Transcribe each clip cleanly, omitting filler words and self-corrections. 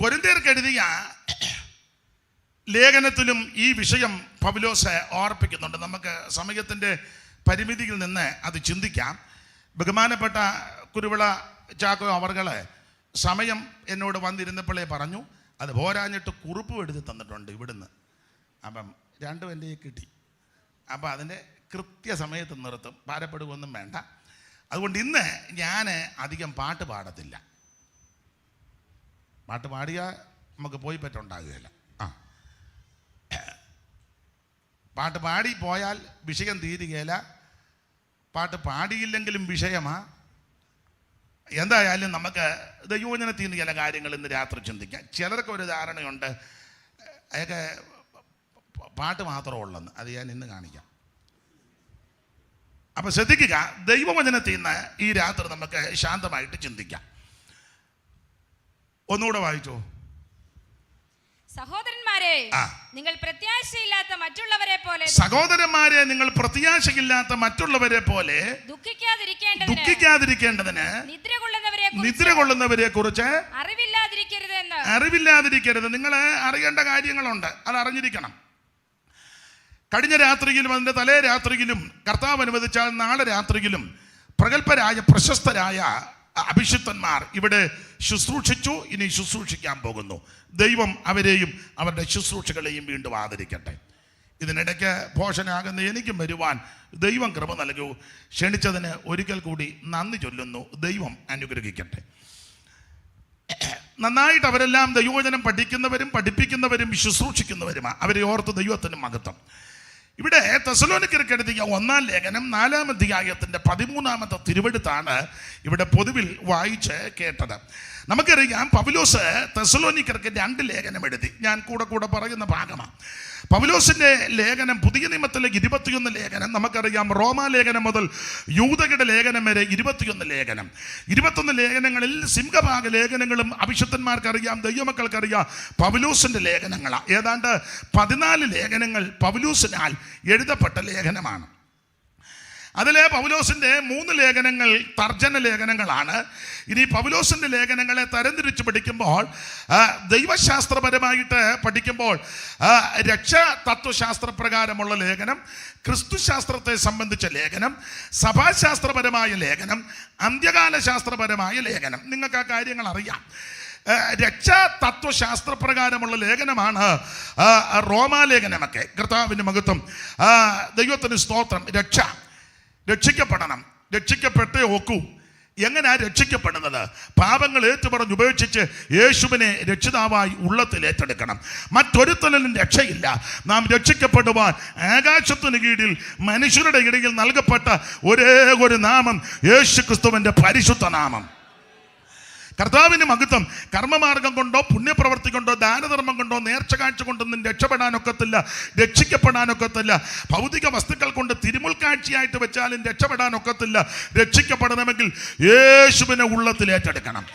കൊരിന്ത്യർക്ക് എഴുതിയ ലേഖനത്തിലും ഈ വിഷയം പൗലോസ് ഓർപ്പിക്കുന്നുണ്ട്. നമുക്ക് സമയത്തിൻ്റെ പരിമിതിയിൽ നിന്ന് അത് ചിന്തിക്കാം. ബഹുമാനപ്പെട്ട കുരുവിള ചാക്കോ അവർകളെ സമയം എന്നോട് വന്നിരുന്നപ്പോഴേ പറഞ്ഞു, അത് പോരാഞ്ഞിട്ട് കുറിപ്പ് എഴുതി തന്നിട്ടുണ്ട് ഇവിടുന്ന്. അപ്പം രണ്ടും എൻ്റെ കിട്ടി. അപ്പം അതിൻ്റെ കൃത്യസമയത്ത് നിർത്തും, ഭാരപ്പെടുകയൊന്നും വേണ്ട. അതുകൊണ്ട് ഇന്ന് ഞാൻ അധികം പാട്ട് പാടത്തില്ല. പാട്ട് പാടിയാൽ നമുക്ക് പോയി പറ്റുണ്ടാകുകയില്ല. പാട്ട് പാടി പോയാൽ വിഷയം തീരുകയില്ല. പാട്ട് പാടിയില്ലെങ്കിലും വിഷയമാണ്. എന്തായാലും നമുക്ക് ദൈവവചനത്തിൽ നിന്ന് ചില കാര്യങ്ങൾ ഇന്ന് രാത്രി ചിന്തിക്കാം. ചിലർക്ക് ഒരു ധാരണയുണ്ട് അതൊക്കെ പാട്ട് മാത്രമേ ഉള്ളെന്ന്. അത് ഞാൻ ഇന്ന് കാണിക്കാം. അപ്പം ശ്രദ്ധിക്കുക, ദൈവവചനത്തിൽ നിന്ന് ഈ രാത്രി നമുക്ക് ശാന്തമായിട്ട് ചിന്തിക്കാം. ഒന്നുകൂടെ വായിച്ചോ. സഹോദരന്മാരെ, നിങ്ങൾ പ്രത്യാശയില്ലാത്ത മറ്റുള്ളവരെ പോലെ ദുഃഖിക്കാതിരിക്കേണ്ടതിന് നിദ്ര കൊള്ളുന്നവരെ കുറിച്ച് അറിവില്ലാതിരിക്കരുത്. നിങ്ങൾ അറിയേണ്ട കാര്യങ്ങളുണ്ട്, അത് അറിഞ്ഞിരിക്കണം. കഴിഞ്ഞ രാത്രിയിലും അതിൻ്റെ തലേ രാത്രിയിലും കർത്താവ് അനുവദിച്ചാൽ നാളെ രാത്രിയിലും പ്രഗത്ഭരായ പ്രശസ്തരായ അഭിഷിക്തന്മാർ ഇവിടെ ശുശ്രൂഷിച്ചു, ഇനി ശുശ്രൂഷിക്കാൻ പോകുന്നു. ദൈവം അവരെയും അവരുടെ ശുശ്രൂഷകളെയും വീണ്ടും ആദരിക്കട്ടെ. ഇതിനിടയ്ക്ക് ഭോഷനാകുന്ന എനിക്കും വരുവാൻ ദൈവം കൃപ നൽകൂ. ക്ഷണിച്ചതിന് ഒരിക്കൽ കൂടി നന്ദി ചൊല്ലുന്നു. ദൈവം അനുഗ്രഹിക്കട്ടെ. നന്നായിട്ട് അവരെല്ലാം ദൈവവചനം പഠിക്കുന്നവരും പഠിപ്പിക്കുന്നവരും ശുശ്രൂഷിക്കുന്നവരുമാണ്. അവരെ ഓർത്ത് ദൈവത്തിന് മഹത്വം. ഇവിടെ തെസ്സലോനിക്കർക്ക് എഴുതിയ 1-ാം ലേഖനം 4-ാം അധ്യായത്തിൻ്റെ 13-ാമത്തെ തിരുവെഴുത്താണ് ഇവിടെ പൊതുവിൽ വായിച്ച് കേട്ടത്. നമുക്കറിയാം, പൗലോസ് തെസ്സലോനിക്കർക്ക് 2 ലേഖനം എഴുതി. ഞാൻ കൂടെ പറയുന്ന ഭാഗമാണ്. പൗലോസിൻ്റെ ലേഖനം പുതിയ നിയമത്തിലെ 21 ലേഖനം നമുക്കറിയാം. റോമാലേഖനം മുതൽ യൂദയുടെ ലേഖനം വരെ 21 ലേഖനം. 21 ലേഖനങ്ങളിൽ സിംഹഭാഗ ലേഖനങ്ങളും അഭിഷിക്തന്മാർക്കറിയാം, ദൈവമക്കൾക്കറിയാം, പൗലോസിൻ്റെ ലേഖനങ്ങളാണ്. ഏതാണ്ട് 14 ലേഖനങ്ങൾ പൗലോസിനാൽ എഴുതപ്പെട്ട ലേഖനമാണ്. അതിൽ പൗലോസിൻ്റെ 3 ലേഖനങ്ങൾ തർജ്ജമ ലേഖനങ്ങളാണ്. ഇനി പൗലോസിൻ്റെ ലേഖനങ്ങളെ തരംതിരിച്ച് പഠിക്കുമ്പോൾ, ദൈവശാസ്ത്രപരമായിട്ട് പഠിക്കുമ്പോൾ രക്ഷാ തത്വശാസ്ത്രപ്രകാരമുള്ള ലേഖനം, ക്രിസ്തുശാസ്ത്രത്തെ സംബന്ധിച്ച ലേഖനം, സഭാശാസ്ത്രപരമായ ലേഖനം, അന്ത്യകാല ശാസ്ത്രപരമായ ലേഖനം. നിങ്ങൾക്ക് ആ കാര്യങ്ങൾ അറിയാം. രക്ഷാ തത്വശാസ്ത്രപ്രകാരമുള്ള ലേഖനമാണ് റോമാലേഖനമൊക്കെ. കർത്താവിൻ്റെ മഹത്വം, ദൈവത്തിന് സ്തോത്രം. രക്ഷിക്കപ്പെടണം, രക്ഷിക്കപ്പെട്ടേ ഒക്കൂ. എങ്ങനെയാ രക്ഷിക്കപ്പെടുന്നത്? പാപങ്ങൾ ഏറ്റുപറഞ്ഞ് ഉപേക്ഷിച്ച് യേശുവിനെ രക്ഷിതാവായി ഉള്ളത്തിൽ ഏറ്റെടുക്കണം. മറ്റൊരുത്തലും രക്ഷയില്ല. നാം രക്ഷിക്കപ്പെടുവാൻ ആകാശത്തിന് കീഴിൽ മനുഷ്യരുടെ ഇടയിൽ നൽകപ്പെട്ട ഒരേ ഒരു നാമം യേശു ക്രിസ്തുവിൻ്റെ പരിശുദ്ധ നാമം. കർത്താവിന് മഹത്വം. കർമ്മമാർഗം കൊണ്ടോ പുണ്യപ്രവർത്തി കൊണ്ടോ ദാനധർമ്മം കൊണ്ടോ നേർച്ച കാഴ്ച കൊണ്ടൊന്നും രക്ഷപ്പെടാനൊക്കത്തില്ല, രക്ഷിക്കപ്പെടാനൊക്കത്തില്ല. ഭൗതിക വസ്തുക്കൾ കൊണ്ട് തിരുമുൽക്കാഴ്ചയായിട്ട് വെച്ചാലും രക്ഷപ്പെടാനൊക്കത്തില്ല. രക്ഷിക്കപ്പെടണമെങ്കിൽ യേശുവിനെ ഉള്ളത്തിൽ ഏറ്റെടുക്കണം.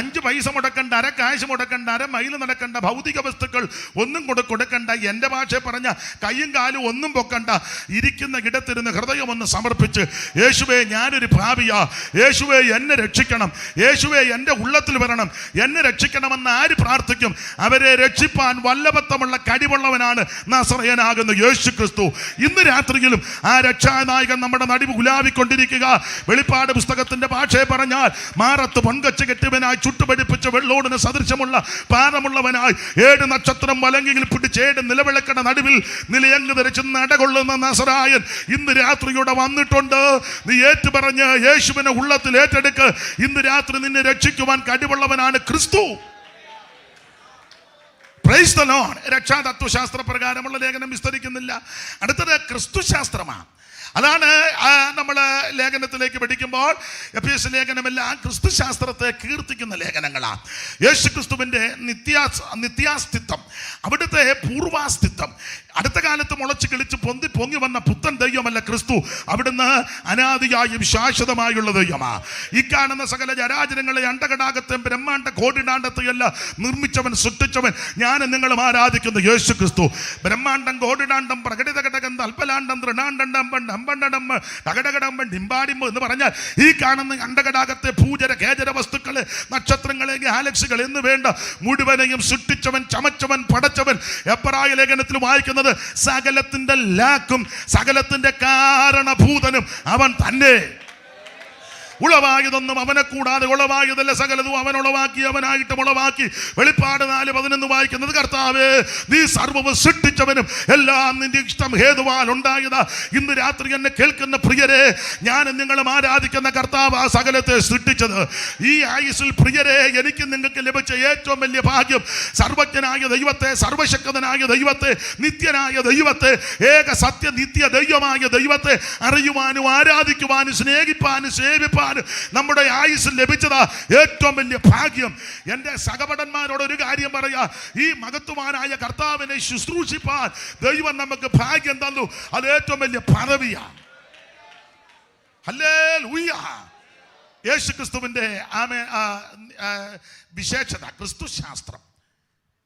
5 പൈസ മുടക്കണ്ട, അര കാശ് മുടക്കണ്ട, അര മൈൽ നടക്കണ്ട, ഭൗതിക വസ്തുക്കൾ ഒന്നും കൊടുക്കണ്ട. എൻ്റെ ഭാഷ പറഞ്ഞ കയ്യും കാലും ഒന്നും പൊക്കണ്ട. ഇരിക്കുന്ന ഇടത്തിരുന്ന് ഹൃദയം ഒന്ന് സമർപ്പിച്ച്, യേശുവേ ഞാനൊരു പാപിയാ, യേശുവേ എന്നെ രക്ഷിക്കണം, യേശുവേ എൻ്റെ ഉള്ളത്തിൽ വരണം, എന്നെ രക്ഷിക്കണമെന്ന് ആര് പ്രാർത്ഥിക്കും അവരെ രക്ഷിപ്പാൻ വല്ലഭത്വമുള്ള കഴിവുള്ളവനാണ് നസറേയനാകുന്ന യേശു ക്രിസ്തു. ഇന്ന് രാത്രിയിലും ആ രക്ഷാനായകൻ നമ്മുടെ നടുവ് ഉലാവിക്കൊണ്ടിരിക്കുക. വെളിപ്പാട് പുസ്തകത്തിന്റെ ഭാഷയെ പറഞ്ഞാൽ മാറത്ത് പൊൻകച്ച കെട്ടിയവനായി ചുട്ടുപടിപ്പിച്ച വെള്ളോടിന് സദൃശമുള്ള പാദമുള്ളവനായി 7 നക്ഷത്രം വലങ്കിയിൽ പിടിച്ച് 7 നിലവിളക്കട നടുവിൽ നിലയങ്ക് ധരിച്ച് നടകൊള്ളുന്ന നസറായൻ ഇന്ന് രാത്രിയോടെ വന്നിട്ടുണ്ട്. നീ ഏറ്റുപറഞ്ഞ് യേശുവിനെ ഉള്ളത്തിൽ ഏറ്റെടുക്ക്. ഇന്ന് രാത്രി നിന്നെ രക്ഷിക്കുവാൻ കഴിവുള്ളവനാണ് ക്രിസ്തു. Praise the Lord. രക്ഷാതത്വശാസ്ത്ര പ്രകാരമുള്ള ലേഖനം വിസ്തരിക്കുന്നില്ല. അടുത്തത് ക്രിസ്തുശാസ്ത്രമാണ്. അതാണ് നമ്മൾ ലേഖനത്തിലേക്ക് പഠിക്കുമ്പോൾ എഫേസ്യ ലേഖനമെല്ലാം ക്രിസ്തുശാസ്ത്രത്തെ കീർത്തിക്കുന്ന ലേഖനങ്ങളാണ്. യേശു ക്രിസ്തുവിൻ്റെ നിത്യാസ്തിത്വം, അവിടുത്തെ പൂർവാസ്തിത്വം, അടുത്ത കാലത്ത് മുളച്ച് കിളിച്ച് പൊങ്ങി വന്ന പുത്തൻ ദൈവമല്ല ക്രിസ്തു. അവിടുന്ന് അനാദിയായും ശാശ്വതമായുള്ള ദൈവമാ. ഈ കാണുന്ന സകല ജരാചരങ്ങളെ അണ്ടകടാകത്തെയും ബ്രഹ്മാണ്ട കോടിടാണ്ടത്തെയല്ല നിർമ്മിച്ചവൻ, സൃഷ്ടിച്ചവൻ ഞാനും നിങ്ങളും ആരാധിക്കുന്ന യേശു ക്രിസ്തു. ബ്രഹ്മാണ്ടം, കോടിടാണ്ടം, പ്രകടിത ഘടകം, അൽപ്പലാണ്ടം, തൃണാണ്ടം, ടകടകടമ്പൻ, ഡിമ്പാടിമ്പ് എന്ന് പറഞ്ഞാൽ ഈ കാണുന്ന അണ്ടകടാകത്തെ ഭൂചര കേചര വസ്തുക്കളെ, നക്ഷത്രങ്ങളെ, ഗാലക്സികൾ എന്ന് വേണ്ട മുഴുവനെയും സൃഷ്ടിച്ചവൻ, ചമച്ചവൻ, പടച്ചവൻ. എബ്രായ ലേഖനത്തിൽ വായിക്കുന്നത് സകലത്തിന്റെ ലാക്കും സകലത്തിന്റെ കാരണഭൂതനും അവൻ തന്നെ. ഉളവായതൊന്നും അവനെ കൂടാതെ ഉളവായതല്ല, സകലതും അവൻ ഉളവാക്കി, അവനായിട്ട് ഉളവാക്കി. വെളിപ്പാട് 4:11 വായിക്കുന്നത് കർത്താവേ നീ സർവ്വവും സൃഷ്ടിച്ചവനും എല്ലാം നിന്റെ ഇഷ്ടം ഹേതുവാൽ ഉണ്ടായതാ. ഇന്ന് രാത്രി എന്നെ കേൾക്കുന്ന പ്രിയരെ, ഞാനും നിങ്ങളും ആരാധിക്കുന്ന കർത്താവ് ആ സകലത്തെ സൃഷ്ടിച്ചത്. ഈ ആയുസ്സിൽ പ്രിയരെ, എനിക്ക് നിങ്ങൾക്ക് ലഭിച്ച ഏറ്റവും വലിയ ഭാഗ്യം സർവജ്ഞനായ ദൈവത്തെ, സർവശക്തനായ ദൈവത്തെ, നിത്യനായ ദൈവത്തെ, ഏക സത്യ നിത്യ ദൈവമായ ദൈവത്തെ അറിയുവാനും ആരാധിക്കുവാനും സ്നേഹിപ്പാനും സേവിപ്പാനും നമ്മുടെ ആയുസ്സിൽ ലഭിച്ചതാ ഏറ്റവും വലിയ ഭാഗ്യം. എൻ്റെ സഹപടന്മാരോട് ഒരു കാര്യം പറയാ, ഈ മഹത്വവാനായ കർത്താവിനെ ശുശ്രൂഷിപ്പാൻ ദൈവം നമുക്ക് ഭാഗ്യം തന്നു. അത് ഏറ്റവും വലിയ പദവിയാ. ഹല്ലേലൂയ. യേശു ക്രിസ്തുവിന്റെ വിശേഷത ക്രിസ്തു ശാസ്ത്രം.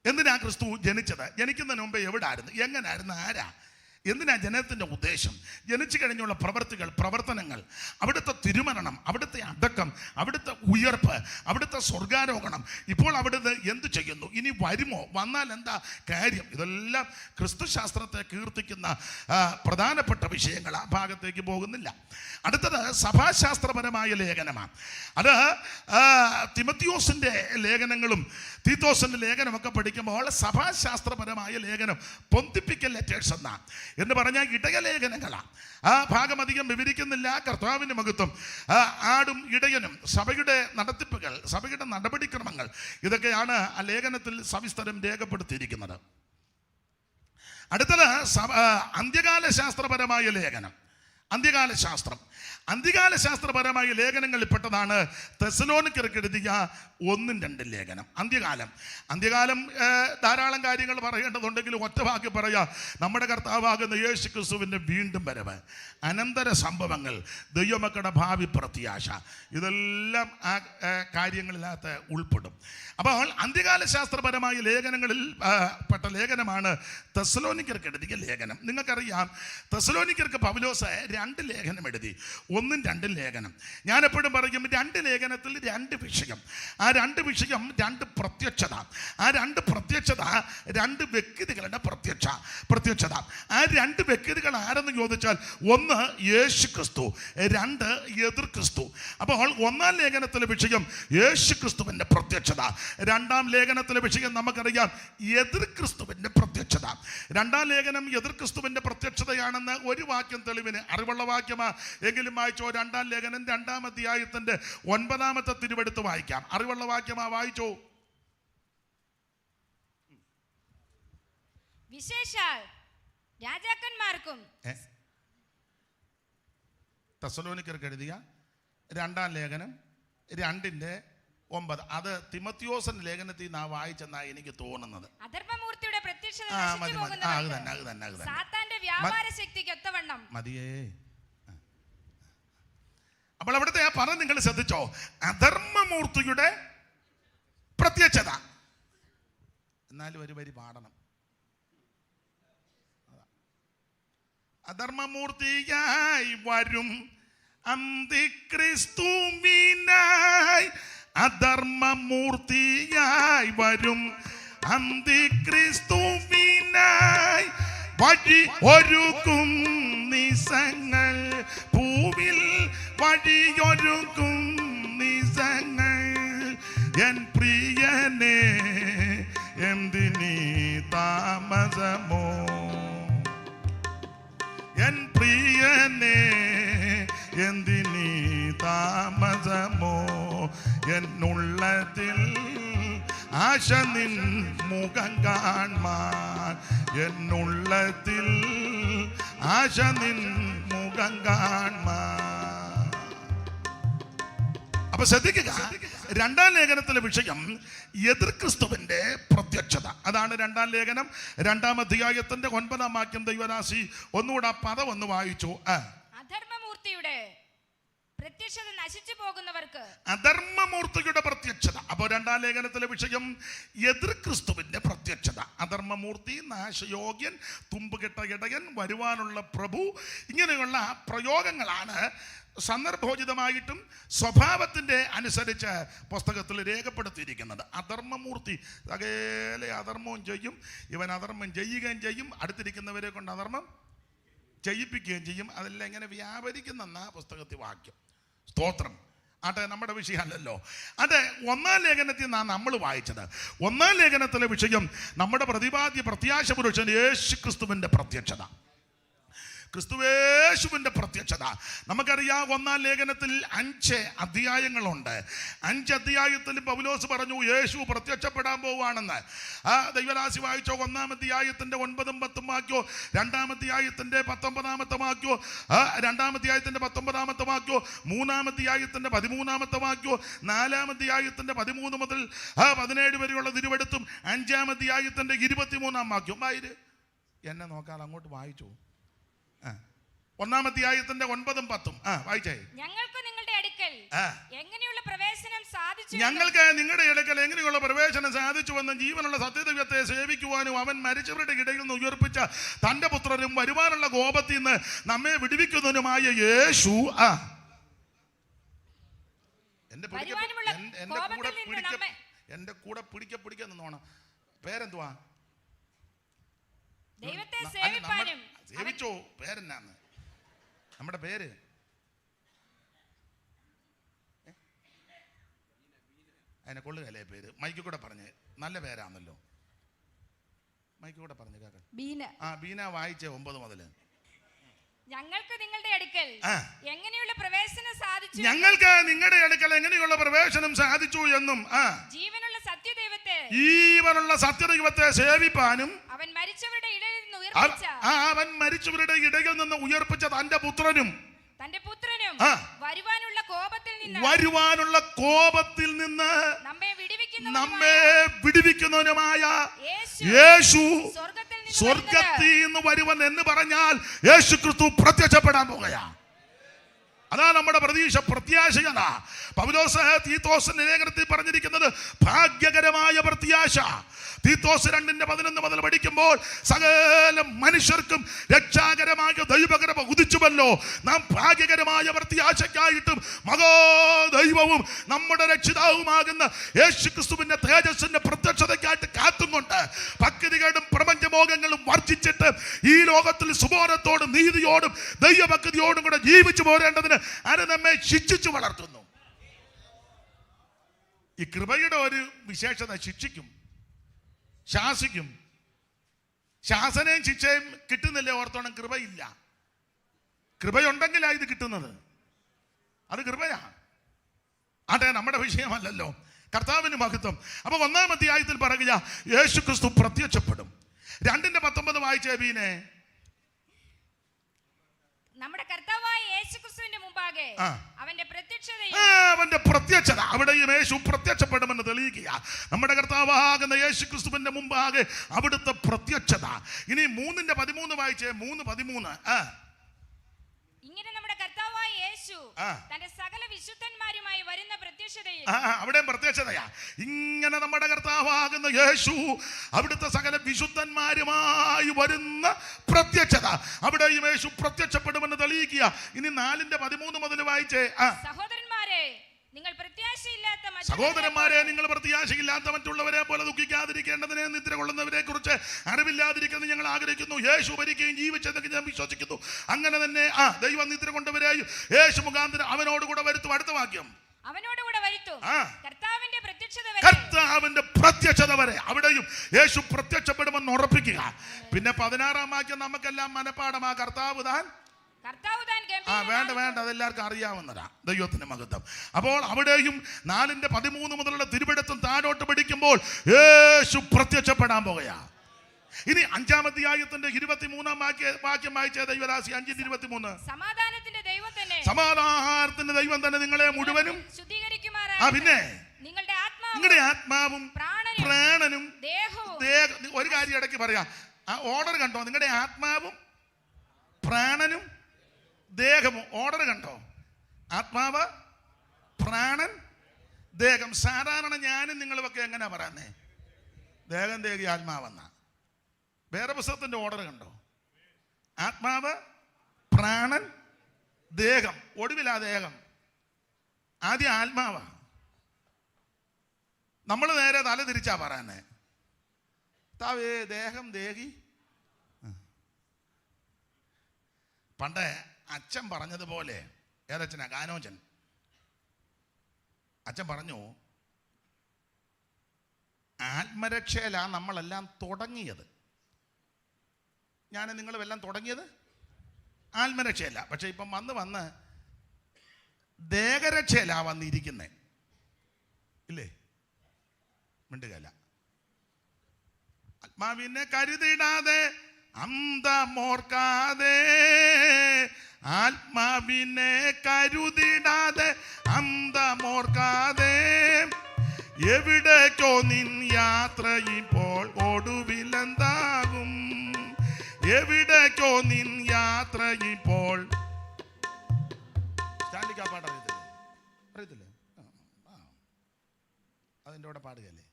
എന്തിനാ ക്രിസ്തു ജനിച്ചത്? ജനിക്കുന്നതിന് മുമ്പ് എവിടായിരുന്നു, എങ്ങനായിരുന്നു, ആരാ, എന്തിനാ ജനനത്തിൻ്റെ ഉദ്ദേശം, ജനിച്ചു കഴിഞ്ഞുള്ള പ്രവർത്തികൾ, പ്രവർത്തനങ്ങൾ, അവിടുത്തെ തിരുമരണം, അവിടുത്തെ അടക്കം, അവിടുത്തെ ഉയർപ്പ്, അവിടുത്തെ സ്വർഗാരോഹണം, ഇപ്പോൾ അവിടുന്ന് എന്ത് ചെയ്യുന്നു, ഇനി വരുമോ, വന്നാൽ എന്താ കാര്യം, ഇതെല്ലാം ക്രിസ്തുശാസ്ത്രത്തെ കീർത്തിക്കുന്ന പ്രധാനപ്പെട്ട വിഷയങ്ങൾ. ആ ഭാഗത്തേക്ക് പോകുന്നില്ല. അടുത്തത് സഭാശാസ്ത്രപരമായ ലേഖനമാണ്. അത് തിമത്തിയോസിൻ്റെ ലേഖനങ്ങളും തീത്തോസിൻ്റെ ലേഖനമൊക്കെ പഠിക്കുമ്പോൾ സഭാശാസ്ത്രപരമായ ലേഖനം പൊന്തിപ്പിക്കൽ ലെറ്റേഴ്സ് എന്ന് പറഞ്ഞാൽ ഇടയലേഖനങ്ങളാണ്. ആ ഭാഗം അധികം വിവരിക്കുന്നില്ല. കർത്താവിൻ്റെ മഹത്വം, ആടും ഇടയനും, സഭയുടെ നടത്തിപ്പുകൾ, സഭയുടെ നടപടിക്രമങ്ങൾ, ഇതൊക്കെയാണ് ആ ലേഖനത്തിൽ സവിസ്തരം രേഖപ്പെടുത്തിയിരിക്കുന്നത്. അടുത്തത് അന്ത്യകാല ശാസ്ത്രപരമായ ലേഖനം. അന്ത്യകാല ശാസ്ത്രം, അന്ത്യകാല ശാസ്ത്രപരമായ ലേഖനങ്ങളിൽ പെട്ടതാണ് തെസ്സലോനിക്കർക്ക് എഴുതിയ 1-2 ലേഖനം. അന്ത്യകാലം ധാരാളം കാര്യങ്ങൾ പറയേണ്ടതുണ്ടെങ്കിലും ഒറ്റ വാക്ക് പറയാം. നമ്മുടെ കർത്താവാകുന്ന യേശു ക്രിസ്തുവിൻ്റെ വീണ്ടും വരവ്, അനന്തര സംഭവങ്ങൾ, ദൈവമക്കളുടെ ഭാവി പ്രത്യാശ, ഇതെല്ലാം ആ കാര്യങ്ങളിനകത്ത് ഉൾപ്പെടും. അപ്പോൾ അന്ത്യകാല ശാസ്ത്രപരമായ ലേഖനങ്ങളിൽ പെട്ട ലേഖനമാണ് തെസ്സലോനിക്കർക്ക് എഴുതിയ ലേഖനം. നിങ്ങൾക്കറിയാം, തെസ്സലോനിക്കർക്ക് പൗലോസ് 2 ലേഖനം എഴുതി, 1-2 ലേഖനം. ഞാൻ എപ്പോഴും പറയും 2 ലേഖനത്തിൽ 2 വിഷയം. ആ 2 വിഷയം 2 പ്രത്യക്ഷത. ആ 2 പ്രത്യക്ഷത 2 വ്യക്തികളുടെ പ്രത്യക്ഷത. ആ 2 വ്യക്തികൾ ആരെന്ന് ചോദിച്ചാൽ, 1 യേശു ക്രിസ്തു, 2 എതിർ ക്രിസ്തു. അപ്പോൾ 1-ാം ലേഖനത്തിലെ വിഷയം യേശു ക്രിസ്തുവിൻ്റെ പ്രത്യക്ഷത. 2-ാം ലേഖനത്തിലെ വിഷയം നമുക്കറിയാം എതിർ ക്രിസ്തുവിൻ്റെ പ്രത്യക്ഷത. 2-ാം ലേഖനം എതിർ ക്രിസ്തുവിൻ്റെ പ്രത്യക്ഷതയാണെന്ന് ഒരു വാക്യം തെളിവിന്, അറിവുള്ള വാക്യമാ എങ്കിലും വായിച്ചോ. 2-ാം ലേഖനം 2-ാം അധ്യായത്തിന്റെ 9-ാമത്തെ തിരുവെടുത്ത് വായിക്കാം. അറിവുള്ള വാക്യമാ, വായിച്ചോ. വിശേഷാൽ രാജാക്കന്മാർക്കും തെസ്സലോനിക്കർക്ക് എഴുതിയ 2-ാം ലേഖനം 2:9. അത് തിമത്തിയോസിന്റെ ലേഖനത്തിൽ നിന്ന് വായിച്ചെന്നാ എനിക്ക് തോന്നുന്നത്. അധർമ്മമൂർത്തിയുടെ പ്രത്യക്ഷത സാത്താന്റെ വ്യാപാര ശക്തിക്ക് ഒത്തവണ്ണം മതിയേ. അപ്പോൾ അവിടുത്തെ ആ പറഞ്ഞ് നിങ്ങൾ ശ്രദ്ധിച്ചോ, അധർമ്മമൂർത്തിയുടെ പ്രത്യക്ഷത. എന്നാലും ഒരു വരി പാടണം. അധർമ്മമൂർത്തിയായി വരും അന്തിക്രിസ്തുവിനായി, അധർമ്മമൂർത്തിയായി വരും അന്തിക്രിസ്തുവിനായി, വഴി ഒരുക്കും നിസങ്ങൾ, ഭൂവിൽ വഴിയൊരുക്കും നിസങ്ങൾ. എൻ പ്രിയനെ എന്തിനീ താമസമോ, എൻ പ്രിയനെ എന്തിനീ താമസമോ, എന്നുള്ളതിൽ ആശ നിൻ മുഖം കാൺമാൻ, എന്നുള്ളതിൽ ആശ നിൻ മുഖം കാൺമാൻ. അപ്പൊ ശ്രദ്ധിക്കുക, രണ്ടാം ലേഖനത്തിലെ വിഷയം എതിർ ക്രിസ്തുവിന്റെ പ്രത്യക്ഷത. അതാണ് രണ്ടാം ലേഖനം 2-ാം അധ്യായത്തിന്റെ 9-ാം വാക്യം. ദൈവദാസി ഒന്നുകൂടെ ആ പദം ഒന്ന് വായിച്ചു. അധർമ്മമൂർത്തിയുടെ പ്രത്യക്ഷത നശിച്ചു പോകുന്നവർക്ക്. അധർമ്മമൂർത്തിയുടെ പ്രത്യക്ഷത. അപ്പോൾ രണ്ടാം ലേഖനത്തിലെ വിഷയം എതിർ ക്രിസ്തുവിന്റെ പ്രത്യക്ഷത. അധർമ്മമൂർത്തി, നാശയോഗ്യൻ, തുമ്പുകെട്ട ഇടയൻ, വരുവാനുള്ള പ്രഭു, ഇങ്ങനെയുള്ള പ്രയോഗങ്ങളാണ് സന്ദർഭോചിതമായിട്ടും സ്വഭാവത്തിന്റെ അനുസരിച്ച് പുസ്തകത്തിൽ രേഖപ്പെടുത്തിയിരിക്കുന്നത്. അധർമ്മമൂർത്തി സകല അധർമ്മവും ചെയ്യും, ഇവൻ അധർമ്മം ചെയ്യുകയും ചെയ്യും, അടുത്തിരിക്കുന്നവരെ കൊണ്ട് അധർമ്മം ചെയ്യിപ്പിക്കുകയും ചെയ്യും. അതെല്ലാം ഇങ്ങനെ വ്യാപരിക്കുന്ന പുസ്തകത്തിൽ വാക്യം. സ്തോത്രം. ആട്ടെ, നമ്മുടെ വിഷയമല്ലല്ലോ. അതെ, 1-ാം ലേഖനത്തിൽ നിന്നാണ് നമ്മൾ വായിച്ചത്. 1-ാം ലേഖനത്തിലെ വിഷയം നമ്മുടെ പ്രതിപാദ്യ പ്രത്യാശ പുരുഷൻ യേശു ക്രിസ്തുവിന്റെ പ്രത്യക്ഷത. ക്രിസ്തുവേശുവിന്റെ പ്രത്യക്ഷത നമുക്കറിയാം. 1-ാം ലേഖനത്തിൽ 5 അധ്യായങ്ങളുണ്ട്. 5 അധ്യായത്തിൽ പൗലോസ് പറഞ്ഞു യേശു പ്രത്യക്ഷപ്പെടാൻ പോവുകയാണെന്ന്. ദൈവദാസി വായിച്ചോ 1-ാം അധ്യായത്തിന്റെ 9-ഉം 10-ഉം വാക്യോ, 2-ാം അധ്യായത്തിന്റെ 19-ാമത്തെ വാക്യോ, 2-ാം അധ്യായത്തിന്റെ 19-ാമത്തെ വാക്യോ, 3-ാം അധ്യായത്തിന്റെ 13-ാമത്തെ വാക്യോ, 4-ാം അധ്യായത്തിന്റെ 13 മുതൽ 17 വരെയുള്ള തിരുവെടുത്തും 5-ാം അധ്യായത്തിന്റെ 23-ാം വാക്യം. എന്നെ നോക്കാതെ അങ്ങോട്ട് വായിച്ചു. 1-ാം അധ്യായത്തിന്റെ 9-ഉം 10-ഉം വായിച്ചേ. ഞങ്ങൾക്ക് നിങ്ങളുടെ അടുക്കൽ എങ്ങനെയുള്ള പ്രവേശനം സാധിച്ചു, ഞങ്ങൾക്ക് നിങ്ങളുടെ അടുക്കൽ എങ്ങനെയുള്ള പ്രവേശനം സാധിച്ചുവെന്നും ജീവനുള്ള സത്യദൈവത്തെ സേവിക്കുവാനും അവൻ മരിച്ചവരുടെ ഇടയിൽ നിന്ന് ഉയർപ്പിച്ച തന്റെ പുത്രനും വരുവാനുള്ള കോപത്തിൽ നിന്ന് നമ്മെ വിടുവിക്കുന്നതിനുമായ യേശു. എന്റെ കൂടെ പിടിക്കുന്നോണം. പേരെന്തുവാ? ദൈവത്തെ സേവിപ്പാനും. സേവിച്ചോ? പേരെന്നാന്ന് നമ്മുടെ പേര്? അതിനെ കൊള്ളുകയല്ലേ പേര്? മൈക്കിൽ കൂടെ പറഞ്ഞേ. നല്ല പേരാണല്ലോ. മൈക്കിൽ കൂടെ പറഞ്ഞു കേൾക്കാം. ബീന വായിച്ചേ 9 മുതൽ. ഞങ്ങൾക്ക് നിങ്ങളുടെ അടുക്കൽ എങ്ങനെയുള്ള പ്രവേശനം സാധിച്ചു, ഞങ്ങൾക്ക് നിങ്ങളുടെ അടുക്കൽ എങ്ങനെയുള്ള പ്രവേശനം സാധിച്ചു എന്നും ജീവനുള്ള സത്യദൈവത്തെ സേവിപ്പാനും അവൻ മരിച്ചവരുടെ ഇടയിൽ നിന്ന് ഉയർപ്പിച്ച തന്റെ പുത്രനും വരുവാനുള്ള കോപത്തിൽ നിന്ന് നമ്മെ വിടുവിക്കുന്നവനുമായ യേശു സ്വർഗത്തിൽ നിന്ന് വരുവൻ എന്ന് പറഞ്ഞാൽ യേശു ക്രിസ്തു പ്രത്യക്ഷപ്പെടാൻ പോകുകയാണ്. അതാ നമ്മുടെ പ്രത്യാശയാണ്. പൗലോസ് തീത്തോസിന്റെ ലേഖനത്തിൽ പറഞ്ഞിരിക്കുന്നത് ഭാഗ്യകരമായ പ്രത്യാശ. തീത്തോസ് 2:11 മുതൽ പഠിക്കുമ്പോൾ സകല മനുഷ്യർക്കും രക്ഷാകരമായ ദൈവകൃപ ഉദിച്ചുവല്ലോ. നാം ഭാഗ്യകരമായ പ്രത്യാശയ്ക്കായിട്ടും മഹാദൈവവും നമ്മുടെ രക്ഷിതാവുമാകുന്ന യേശു ക്രിസ്തുവിന്റെ തേജസ്സിന്റെ പ്രത്യക്ഷതയ്ക്കായിട്ട് കാത്തുകൊണ്ട് ഭക്തികേടും പ്രപഞ്ചമോഹങ്ങളും വർജിച്ചിട്ട് ഈ ലോകത്തിൽ സുബോധത്തോടും നീതിയോടും ദൈവഭക്തിയോടും കൂടെ ജീവിച്ചു പോരേണ്ടതിന് അത് നമ്മെ ശിക്ഷിച്ചു വളർത്തുന്നു. ഈ കൃപയുടെ ഒരു വിശേഷത ശിക്ഷിക്കും, ശാസിക്കും. ശാസനയും ശിക്ഷയും കിട്ടുന്നില്ലേ ഓർത്തോണം? കൃപയില്ല. കൃപയുണ്ടെങ്കിലാണ് ഇത് കിട്ടുന്നത്. അത് കൃപയാ. അതെ, നമ്മുടെ വിഷയമല്ലല്ലോ. കർത്താവിന് മഹത്വം. അപ്പൊ 1-ാം അധ്യായത്തിൽ പറയുക യേശു ക്രിസ്തു പ്രത്യക്ഷപ്പെടും. 2:19 വായിച്ചേ ബീനെ. നമ്മുടെ കർത്താവായ യേശുക്രിസ്തുവിന്റെ മുമ്പാകെ അവന്റെ പ്രത്യക്ഷത അവിടെയും യേശു പ്രത്യക്ഷപ്പെടുമെന്ന് തെളിയിക്കുക. നമ്മുടെ കർത്താവാകുന്ന യേശു ക്രിസ്തുവിന്റെ മുമ്പാകെ അവിടുത്തെ പ്രത്യക്ഷത. ഇനി 3:13 വായിച്ചേ. 3:13. ഇങ്ങനെ നമ്മുടെ കർത്താവായ യേശു തന്റെ സകല വിശുദ്ധന്മാരുമായി വരുന്ന പ്രത്യക്ഷതയിൽ. അവിടെയും പ്രത്യക്ഷതയാ. ഇങ്ങനെ നമ്മുടെ കർത്താവാകുന്ന യേശു അവിടുത്തെ സകല വിശുദ്ധന്മാരുമായി വരുന്ന പ്രത്യക്ഷത. അവിടെയും യേശു പ്രത്യക്ഷപ്പെടുമെന്ന് തെളിയിക്കുക. ഇനി 4:13 മുതൽ വായിച്ചേ. സഹോദരന്മാരെ നിങ്ങൾ പ്രത്യാശയില്ലാത്ത മറ്റുള്ളവരെ പോലെ ദുഃഖിക്കാതിരിക്കേണ്ടതിനെ നിദ്ര കൊള്ളുന്നവരെ കുറിച്ച് അറിവില്ലാതിരിക്കുന്നത് ഞങ്ങൾ ആഗ്രഹിക്കുന്നു. യേശു ഭരിക്കുകയും ജീവിച്ചെന്നൊക്കെ ഞാൻ വിശ്വസിക്കുന്നു. അങ്ങനെ തന്നെ ദൈവം നിദ്ര കൊണ്ടവരെയും യേശു മുഖാന്തരം അവനോടുകൂടെ വരുത്തും. അടുത്ത വാക്യം. അവനോടുകൂടെ വരുത്തും കർത്താവിന്റെ പ്രത്യക്ഷത വരെ അവിടെയും യേശു പ്രത്യക്ഷപ്പെടുമെന്ന് ഉറപ്പിക്കുക. പിന്നെ 16-ാം വാക്യം നമുക്കെല്ലാം മനപ്പാടമാ. കർത്താവ് താൻ വേണ്ട അതെല്ലാവർക്കും അറിയാവുന്നതാ. ദൈവത്തിന്റെ മഹത്വം. അപ്പോൾ അവിടെയും 4:13 മുതലുള്ള തിരുവെടുത്തും താഴോട്ട് പഠിക്കുമ്പോൾ യേശു പ്രത്യക്ഷപ്പെടാൻ പോകുകയാ. ഇനി 5-ാം അധ്യായത്തിന്റെ 23-ാം വാക്യം വായിച്ച ദൈവദാസി. 5:23. സമാധാനത്തിന്റെ ദൈവം തന്നെ നിങ്ങളെ മുഴുവനും പിന്നെ നിങ്ങളുടെ ആത്മാവും പ്രാണനും പ്രാണനും ദേഹവും. ഒരു കാര്യം ഇടയ്ക്ക് പറയാം, ആ ഓർഡർ കണ്ടോ? നിങ്ങളുടെ ആത്മാവും പ്രാണനും ദേഹവും. ഓർഡർ കണ്ടോ? ആത്മാവ്, പ്രാണൻ, ദേഹം. സാധാരണ ഞാനും നിങ്ങളുമൊക്കെ എങ്ങനെയാ പറയുന്നേ? ദേഹം, ദേഹി, ആത്മാവെന്ന. വേറെ പുസ്തകത്തിന്റെ ഓർഡർ കണ്ടോ? ആത്മാവ്, പ്രാണൻ, ദേഹം. ഒടുവിലാ ദേഹം. ആദ്യം ആത്മാവ. നമ്മൾ നേരെ തല തിരിച്ചാ പറയുന്നേ. താവേ ദേഹം, ദേഹി. പണ്ട് അച്ഛൻ പറഞ്ഞതുപോലെ, ഏതച്ഛനാ? ഗാനോജൻ. അച്ഛൻ പറഞ്ഞു, ആത്മരക്ഷയിലാണ് നമ്മളെല്ലാം തുടങ്ങിയത്. ഞാൻ നിങ്ങളുമെല്ലാം തുടങ്ങിയത് ആത്മരക്ഷയല്ല. പക്ഷെ ഇപ്പം വന്ന് ദേഹരക്ഷയിലാ വന്നിരിക്കുന്നേ. ഇല്ലേ? മിണ്ടുകയല്ല. ആത്മാവിനെ കരുതിടാതെ അന്തമോർക്കാതെ, ആത്മാവിനെ കരുതിടാതെ അന്തമോർക്കാതെ, എവിടേക്കോ നിൻ യാത്ര ഇപ്പോൾ ഒടുവിലെന്താകും? എവിടേക്കോ നിൻ യാത്ര ഇപ്പോൾ. സ്റ്റാൻഡിക്കാ പാട്ട് അറിയത്തില്ലേ? അതിൻ്റെ കൂടെ പാടുകയല്ലേ?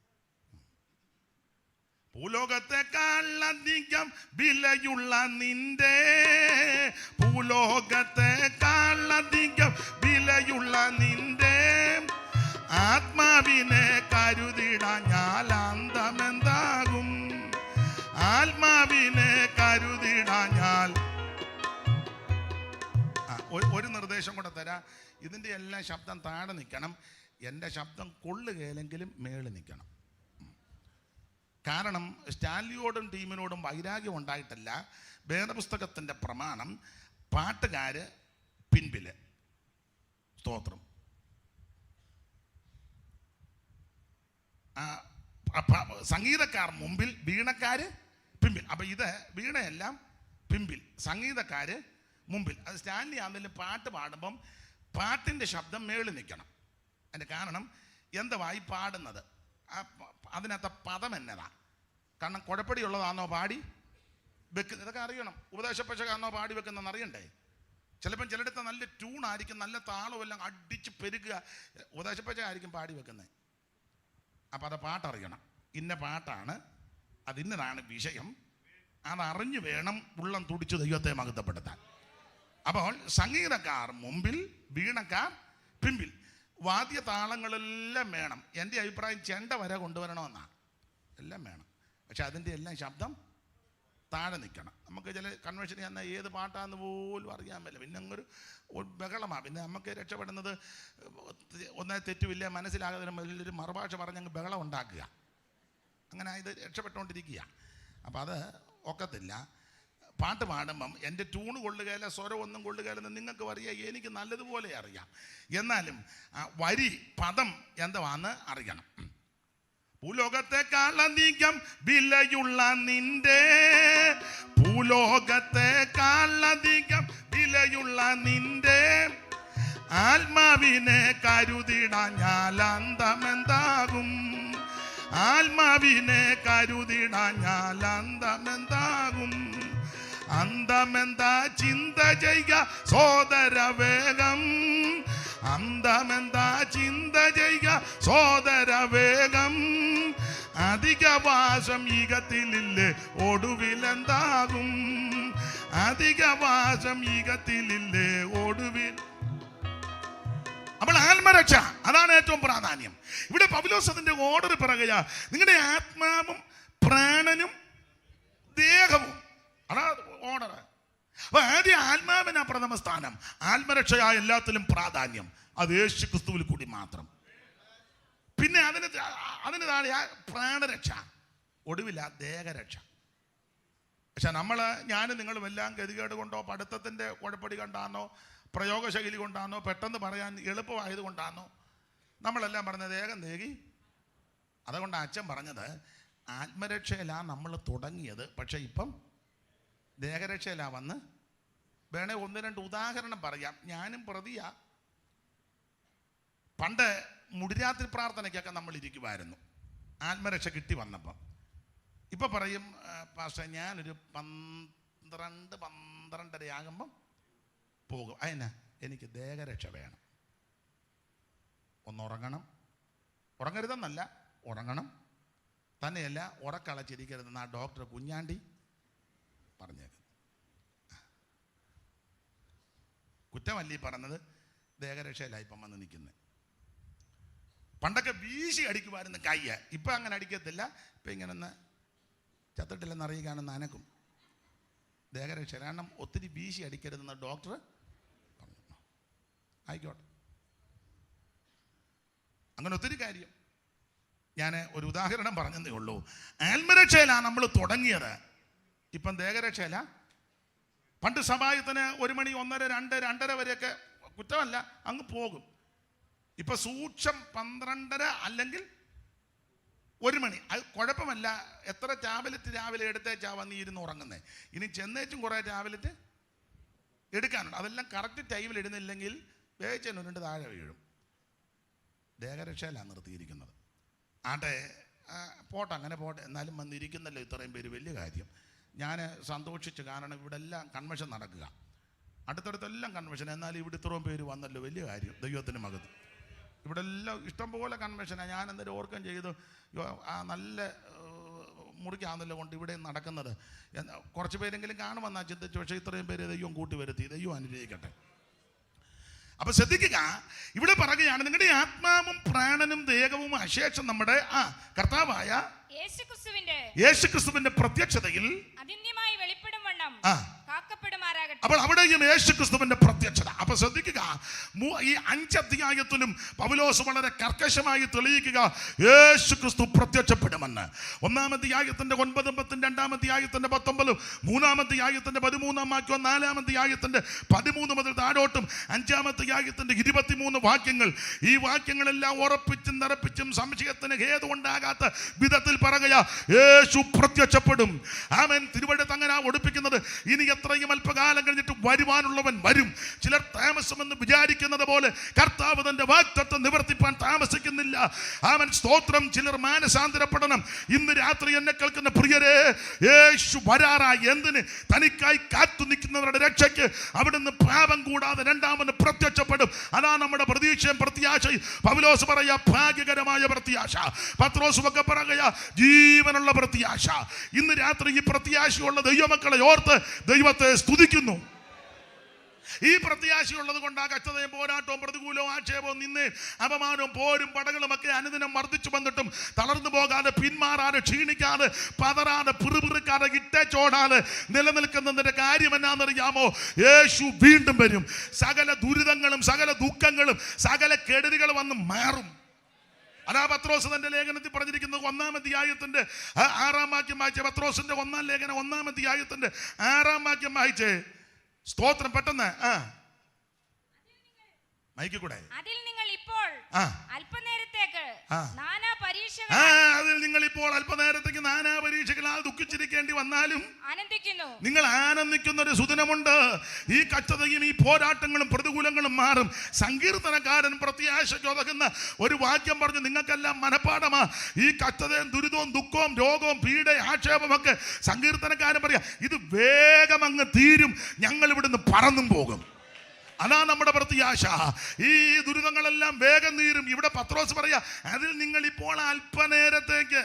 ഭൂലോകത്തെക്കാളധികം വിലയുള്ള നിന്റെ, ഭൂലോകത്തെക്കാളധികം വിലയുള്ള നിന്റെ ആത്മാവിനെ കരുതിടാഞ്ഞാൽ അന്തമെന്താകും? ആത്മാവിനെ കരുതിടാഞ്ഞാൽ. ഒരു നിർദ്ദേശം കൂടെ തരാം. ഇതിൻ്റെ എല്ലാം ശബ്ദം താഴെ നിൽക്കണം. എൻ്റെ ശബ്ദം കൊള്ളുകയില്ലെങ്കിലും മേളിൽ നിൽക്കണം. കാരണം സ്റ്റാൻലിയോടും ടീമിനോടും വൈരാഗ്യം ഉണ്ടായിട്ടല്ല. വേദപുസ്തകത്തിൻ്റെ പ്രമാണം പാട്ടുകാര് പിൻപില്, സ്തോത്രം, സംഗീതക്കാർ മുമ്പിൽ, വീണക്കാര് പിമ്പിൽ. അപ്പം ഇത് വീണയെല്ലാം പിമ്പിൽ, സംഗീതക്കാര് മുമ്പിൽ. അത് സ്റ്റാൻലി ആണെങ്കിലും പാട്ട് പാടുമ്പം പാട്ടിൻ്റെ ശബ്ദം മേളിൽ നിൽക്കണം. അതിൻ്റെ കാരണം എന്തുവായി പാടുന്നത്? അതിനകത്തെ പദം എന്നതാ? കാരണം കുഴപ്പടിയുള്ളതാണോ പാടി വെക്കുന്നത്? ഇതൊക്കെ അറിയണം. ഉപദേശപ്പശകാണോ പാടി വെക്കുന്നതെന്ന് അറിയണ്ടേ? ചിലപ്പം ചിലയിടത്ത് നല്ല ട്യൂണായിരിക്കും, നല്ല താളവും എല്ലാം അടിച്ച് പെരുക്കുക. ഉപദേശപ്പശകായിരിക്കും പാടി വെക്കുന്നത്. അപ്പം അത് പാട്ടറിയണം. ഇന്ന പാട്ടാണ്, അതിന്നതാണ് വിഷയം. അതറിഞ്ഞു വേണം ഉള്ളം തുടിച്ച് ദൈവത്തെ മഹത്വപ്പെടുത്താൻ. അപ്പോൾ സംഗീതക്കാർ മുമ്പിൽ, വീണക്കാർ പിമ്പിൽ. വാദ്യതാളങ്ങളെല്ലാം വേണം. എൻ്റെ അഭിപ്രായം ചെണ്ട വരെ കൊണ്ടുവരണമെന്നാണ്. എല്ലാം വേണം. പക്ഷെ അതിൻ്റെ എല്ലാം ശബ്ദം താഴെ നിൽക്കണം. നമുക്ക് ചില കൺവെൻഷനിൽ ചെന്നാൽ ഏത് പാട്ടാന്ന് പോലും അറിയാൻ പറ്റില്ല. പിന്നെ അങ്ങൊരു ബഹളമാണ്. പിന്നെ നമുക്ക് രക്ഷപ്പെടുന്നത് ഒന്നേ തെറ്റുമില്ല, മനസ്സിലാകാതെ വലിയൊരു മറുഭാഷ പറഞ്ഞങ്ങ് ബഹളം ഉണ്ടാക്കുക. അങ്ങനെ ഇത് രക്ഷപ്പെട്ടുകൊണ്ടിരിക്കുക. അപ്പം അത് ഒക്കത്തില്ല. പാട്ട് പാടുമ്പം എൻ്റെ ട്യൂണ് കൊള്ളുകയില്ല, സ്വരം ഒന്നും കൊള്ളുകയില്ലെന്ന് നിങ്ങൾക്ക് അറിയാം, എനിക്ക് നല്ലതുപോലെ അറിയാം. എന്നാലും വരി, പദം എന്തുവാന്ന് അറിയണം. ഭൂലോകത്തെക്കാളധികം വിലയുള്ള നിന്റെ, ഭൂലോകത്തെക്കാളധികം വിലയുള്ള നിന്റെ ആത്മാവിനെ കരുതിടാഞ്ഞാൽ അന്തമെന്താകും? ആത്മാവിനെ കരുതിടാഞ്ഞാൽ അന്തമെന്താകും? അന്തമെന്താ ചിന്ത ചെയ്യുക സോദര വേഗം, അന്തമെന്താ ചിന്ത ചെയ്യുക സോദര വേഗം. അധികവാസം ഈകത്തിലില്ലേ ഒടുവിലെന്താകും? അധികവാസം ഈകത്തിലില്ലേ ഒടുവിൽ. അപ്പോൾ ആത്മരക്ഷ, അതാണ് ഏറ്റവും പ്രാധാന്യം. ഇവിടെ പൗലോസ് അതിന്റെ ഓർഡർ പറയുക, നിങ്ങളുടെ ആത്മാവും പ്രാണനും ദേഹവും. അതാ ഓർഡർ. അപ്പൊ ആദ്യം ആത്മാവിനാ പ്രഥമ സ്ഥാനം, ആത്മരക്ഷയായ എല്ലാത്തിലും പ്രാധാന്യം. അത് യേശു ക്രിസ്തുവിൽ കൂടി മാത്രം. പിന്നെ അതിന് താഴെ പ്രാണരക്ഷ, ഒടുവില്ല ദേഹരക്ഷ. പക്ഷെ ഞാനും നിങ്ങളും എല്ലാം ഗതികേട് കൊണ്ടോ പഠിത്തത്തിൻ്റെ കുഴപ്പടി കൊണ്ടാണോ പ്രയോഗശൈലി കൊണ്ടാണോ പെട്ടെന്ന് പറയാൻ എളുപ്പമായത് കൊണ്ടാണോ നമ്മളെല്ലാം പറഞ്ഞത് ദേഹം ദേഹി. അതുകൊണ്ടാണ് അച്ഛൻ പറഞ്ഞത് ആത്മരക്ഷയിലാണ് നമ്മൾ തുടങ്ങിയത്. പക്ഷെ ഇപ്പം ദേഹരക്ഷയിലാണ് വന്ന്. വേണേ ഒന്ന് രണ്ട് ഉദാഹരണം പറയാം. ഞാനും പ്രതിയാ. പണ്ട് മുടിരാത്രി പ്രാർത്ഥനയ്ക്കൊക്കെ നമ്മൾ ഇരിക്കുമായിരുന്നു, ആത്മരക്ഷ കിട്ടി വന്നപ്പം. ഇപ്പം പറയും പാസ്റ്റർ ഞാനൊരു 12-12:30 ആകുമ്പം പോകും. അതിനാ എനിക്ക് ദേഹരക്ഷ വേണം, ഒന്നുറങ്ങണം. ഉറങ്ങരുതെന്നല്ല, ഉറങ്ങണം. തന്നെയല്ല ഉറക്കളച്ചിരിക്കരുതെന്ന് ആ ഡോക്ടർ കുഞ്ഞാണ്ടി പറഞ്ഞേക്കുന്നത്. കുറ്റമല്ലീ പറഞ്ഞത്, ദേഹരക്ഷയിലാണ് ഇപ്പം വന്ന് നിൽക്കുന്നത്. പണ്ടൊക്കെ വീശി അടിക്കുമായിരുന്നു കയ്യ, ഇപ്പം അങ്ങനെ അടിക്കത്തില്ല. ഇപ്പം ഇങ്ങനെ ഒന്ന് ചത്തിട്ടില്ലെന്ന് അറിയുകയാണെന്ന് അനക്കും. ദേഹരക്ഷ കാരണം ഒത്തിരി വീശി അടിക്കരുതെന്ന് ഡോക്ടർ പറഞ്ഞു. ആയിക്കോട്ടെ, അങ്ങനെ ഒത്തിരി കാര്യം. ഞാൻ ഒരു ഉദാഹരണം പറഞ്ഞതേ ഉള്ളൂ. ആത്മരക്ഷയിലാണ് നമ്മൾ തുടങ്ങിയത്, ഇപ്പം ദേഹരക്ഷയില. പണ്ട് സഭായത്തിന് 1 മണി 1:30 2 2:30 വരെയൊക്കെ കുറ്റമല്ല, അങ്ങ് പോകും. ഇപ്പൊ സൂക്ഷം 12:30 അല്ലെങ്കിൽ 1 മണി, അത് കുഴപ്പമല്ല. എത്ര ടാബ്ലറ്റ് രാവിലെ എടുത്തേച്ചാ വന്ന് ഇരുന്ന് ഉറങ്ങുന്നേ. ഇനി ചെന്നേച്ചും കുറേ ടാബ്ലറ്റ് എടുക്കാനുണ്ട്, അതെല്ലാം കറക്റ്റ് ടൈമിൽ ഇടുന്നില്ലെങ്കിൽ വേഗച്ചെന്നുണ്ട് താഴെ വീഴും. ദേഹരക്ഷയിലാണ് നിർത്തിയിരിക്കുന്നത്. ആട്ടെ, പോട്ടെ, അങ്ങനെ പോട്ടെ. എന്നാലും വന്നിരിക്കുന്നല്ലോ ഇത്രയും പേര്, വലിയ കാര്യം. ഞാൻ സന്തോഷിച്ച്, കാരണം ഇവിടെ എല്ലാം കൺവെൻഷൻ നടക്കുക, അടുത്തടുത്തെല്ലാം കൺവെൻഷൻ. എന്നാലും ഇവിടെ ഇത്രയും പേര് വന്നല്ലോ, വലിയ കാര്യം. ദൈവത്തിൻ്റെ മകത്ത് ഇവിടെ എല്ലാം ഇഷ്ടംപോലെ കൺവെൻഷനാണ്. ഞാൻ എന്തൊരു ഓർക്കം ചെയ്തു, ആ നല്ല മുറിക്കാന്നല്ലോ കൊണ്ട് ഇവിടെ നടക്കുന്നത്. കുറച്ച് പേരെങ്കിലും കാണുമെന്നാ ചിന്തിച്ചു, പക്ഷേ ഇത്രയും പേര് ദൈവം കൂട്ടി വരുത്തി. ദൈവം അനുഗ്രഹിക്കട്ടെ. അപ്പൊ ശ്രദ്ധിക്കുക, ഇവിടെ പറയുകയാണ് നിങ്ങളുടെ ആത്മാവും പ്രാണനും ദേഹവും അശേഷം നമ്മുടെ കർത്താവായ യേശുക്രിസ്തുവിന്റെ പ്രത്യക്ഷതയിൽ അതിന്യമായി വെളിപ്പെടും വണ്ണം കാക്കപ്പെടുമാറാകട്ടെ. അപ്പോൾ അവിടെയും യേശുക്രിസ്തുവിന്റെ പ്രത്യക്ഷത. അപ്പൊ ശ്രദ്ധിക്കുക, ഈ 5 അധ്യായത്തിലും പൗലോസ് വളരെ കർക്കശമായി തെളിയിക്കുക യേശുക്രിസ്തു പ്രത്യക്ഷപ്പെടുമെന്ന്. 1-ാം അധ്യായത്തിന്റെ 9, 10, 2-ാം അധ്യായത്തിന്റെ 19, 3-ാം അധ്യായത്തിന്റെ 13-ാം വാക്യം, 4-ാം അധ്യായത്തിന്റെ 13 മുതൽ താഴോട്ടും 5-ാം അധ്യായത്തിന്റെ 23 വാക്യങ്ങൾ. ഈ വാക്യങ്ങളെല്ലാം ഉറപ്പിച്ചും നിറപ്പിച്ചും സംശയത്തിന് ഹേതുണ്ടാകാത്ത വിധത്തിൽ പറയുക യേശു പ്രത്യക്ഷപ്പെടും. ആമേൻ. തിരുവഴുത്ത് അങ്ങനെ ഒടുപ്പിക്കുന്നത്, ഇനി എത്രയും അല്പകാലം കഴിഞ്ഞിട്ട് വരുവാനുള്ളവൻ വരും. ചിലർ താമസമെന്ന് വിചാരിക്കുന്നത് പോലെ കർത്താവ് തന്റെ വാഗ്ദത്തം നിവർത്തിപ്പാൻ താമസിക്കുന്നില്ല. ആമേൻ, സ്തോത്രം. ചിലർ മാനസാന്തരപ്പെടണം. ഇന്ന് രാത്രി എന്നെ കേൾക്കുന്ന പ്രിയരെ, യേശു വരാറായി. എന്തിന്? തനിക്കായി കാത്തു നിൽക്കുന്നവരുടെ രക്ഷയ്ക്ക് അവിടുന്ന് പാപം കൂടാതെ രണ്ടാമത് പ്രത്യക്ഷപ്പെടും. അതാ നമ്മുടെ പ്രതീക്ഷയും പ്രത്യാശയും. പൗലോസ് പറയാ ഭാഗ്യകരമായ പ്രത്യാശ, പത്രോസ് ഒക്കെ പറയാ ജീവനുള്ള പ്രത്യാശ. ഇന്ന് രാത്രി ഈ പ്രത്യാശയുള്ള ദൈവമക്കളെ ഓർത്ത് ദൈവത്തെ സ്തുതിക്കുന്നു. ഈ പ്രത്യാശയുള്ളത് കൊണ്ട് ആ കഷ്ടതയും പോരാട്ടവും പ്രതികൂലവും ആക്ഷേപവും നിന്നേ അപമാനവും പോരും പടകളും ഒക്കെ അനുദിനം വർദ്ധിച്ചു വന്നിട്ടും തളർന്നു പോകാതെ, പിന്മാറാതെ, ക്ഷീണിക്കാതെ, പതറാതെ, പിറുപിറുക്കാതെ, ഇട്ടേച്ചോടാതെ നിലനിൽക്കുന്നതിന്റെ കാര്യം എന്നാണെന്നറിയാമോ? യേശു വീണ്ടും വരും. സകല ദുരിതങ്ങളും സകല ദുഃഖങ്ങളും സകല കെടുതികളും വന്ന് മാറും. അതാ പത്രോസ് തന്റെ ലേഖനത്തിൽ പറഞ്ഞിരിക്കുന്നത്. 1-ാം അധ്യായത്തിന്റെ 6-ാം വാക്യം വായിച്ചേ. പത്രോസിന്റെ 1-ാം ലേഖനം 1-ാം അധ്യായത്തിന്റെ 6-ാം വാക്യം വായിച്ചേ. സ്തോത്രം. പെട്ടെന്ന് മൈക്ക് കൂടെ. അതിൽ നിങ്ങൾ ഇപ്പോൾ അല്പനേരത്തേക്ക് നാനാ പരീക്ഷകളാൽ ദുഃഖിച്ചിരിക്കേണ്ടി വന്നാലും ആനന്ദിക്കുന്നു. നിങ്ങൾ ആനന്ദിക്കുന്ന ഒരു സുദിനമുണ്ട്. ഈ കഷ്ടതയും ഈ പോരാട്ടങ്ങളും പ്രതികൂലങ്ങളും മാറും. സങ്കീർത്തനക്കാരൻ പ്രത്യാശയ്ക്ക് ഉതകുന്ന ഒരു വാക്യം പറഞ്ഞു നിങ്ങൾക്കെല്ലാം മനപ്പാടമാ. ഈ കഷ്ടതയും ദുരിതവും ദുഃഖവും രോഗവും പീഡയും ആക്ഷേപവും ഒക്കെ സങ്കീർത്തനക്കാരൻ പറയാ, ഇത് വേഗം അങ്ങ് തീരും, ഞങ്ങൾ ഇവിടുന്ന് പറന്നും പോകും. അതാ നമ്മുടെ പ്രത്യാശ. ഈ ദുരിതങ്ങളെല്ലാം വേഗം തീരും. ഇവിടെ പത്രോസ് പറയാ, അതിൽ നിങ്ങൾ ഇപ്പോൾ അല്പനേരത്തേക്ക്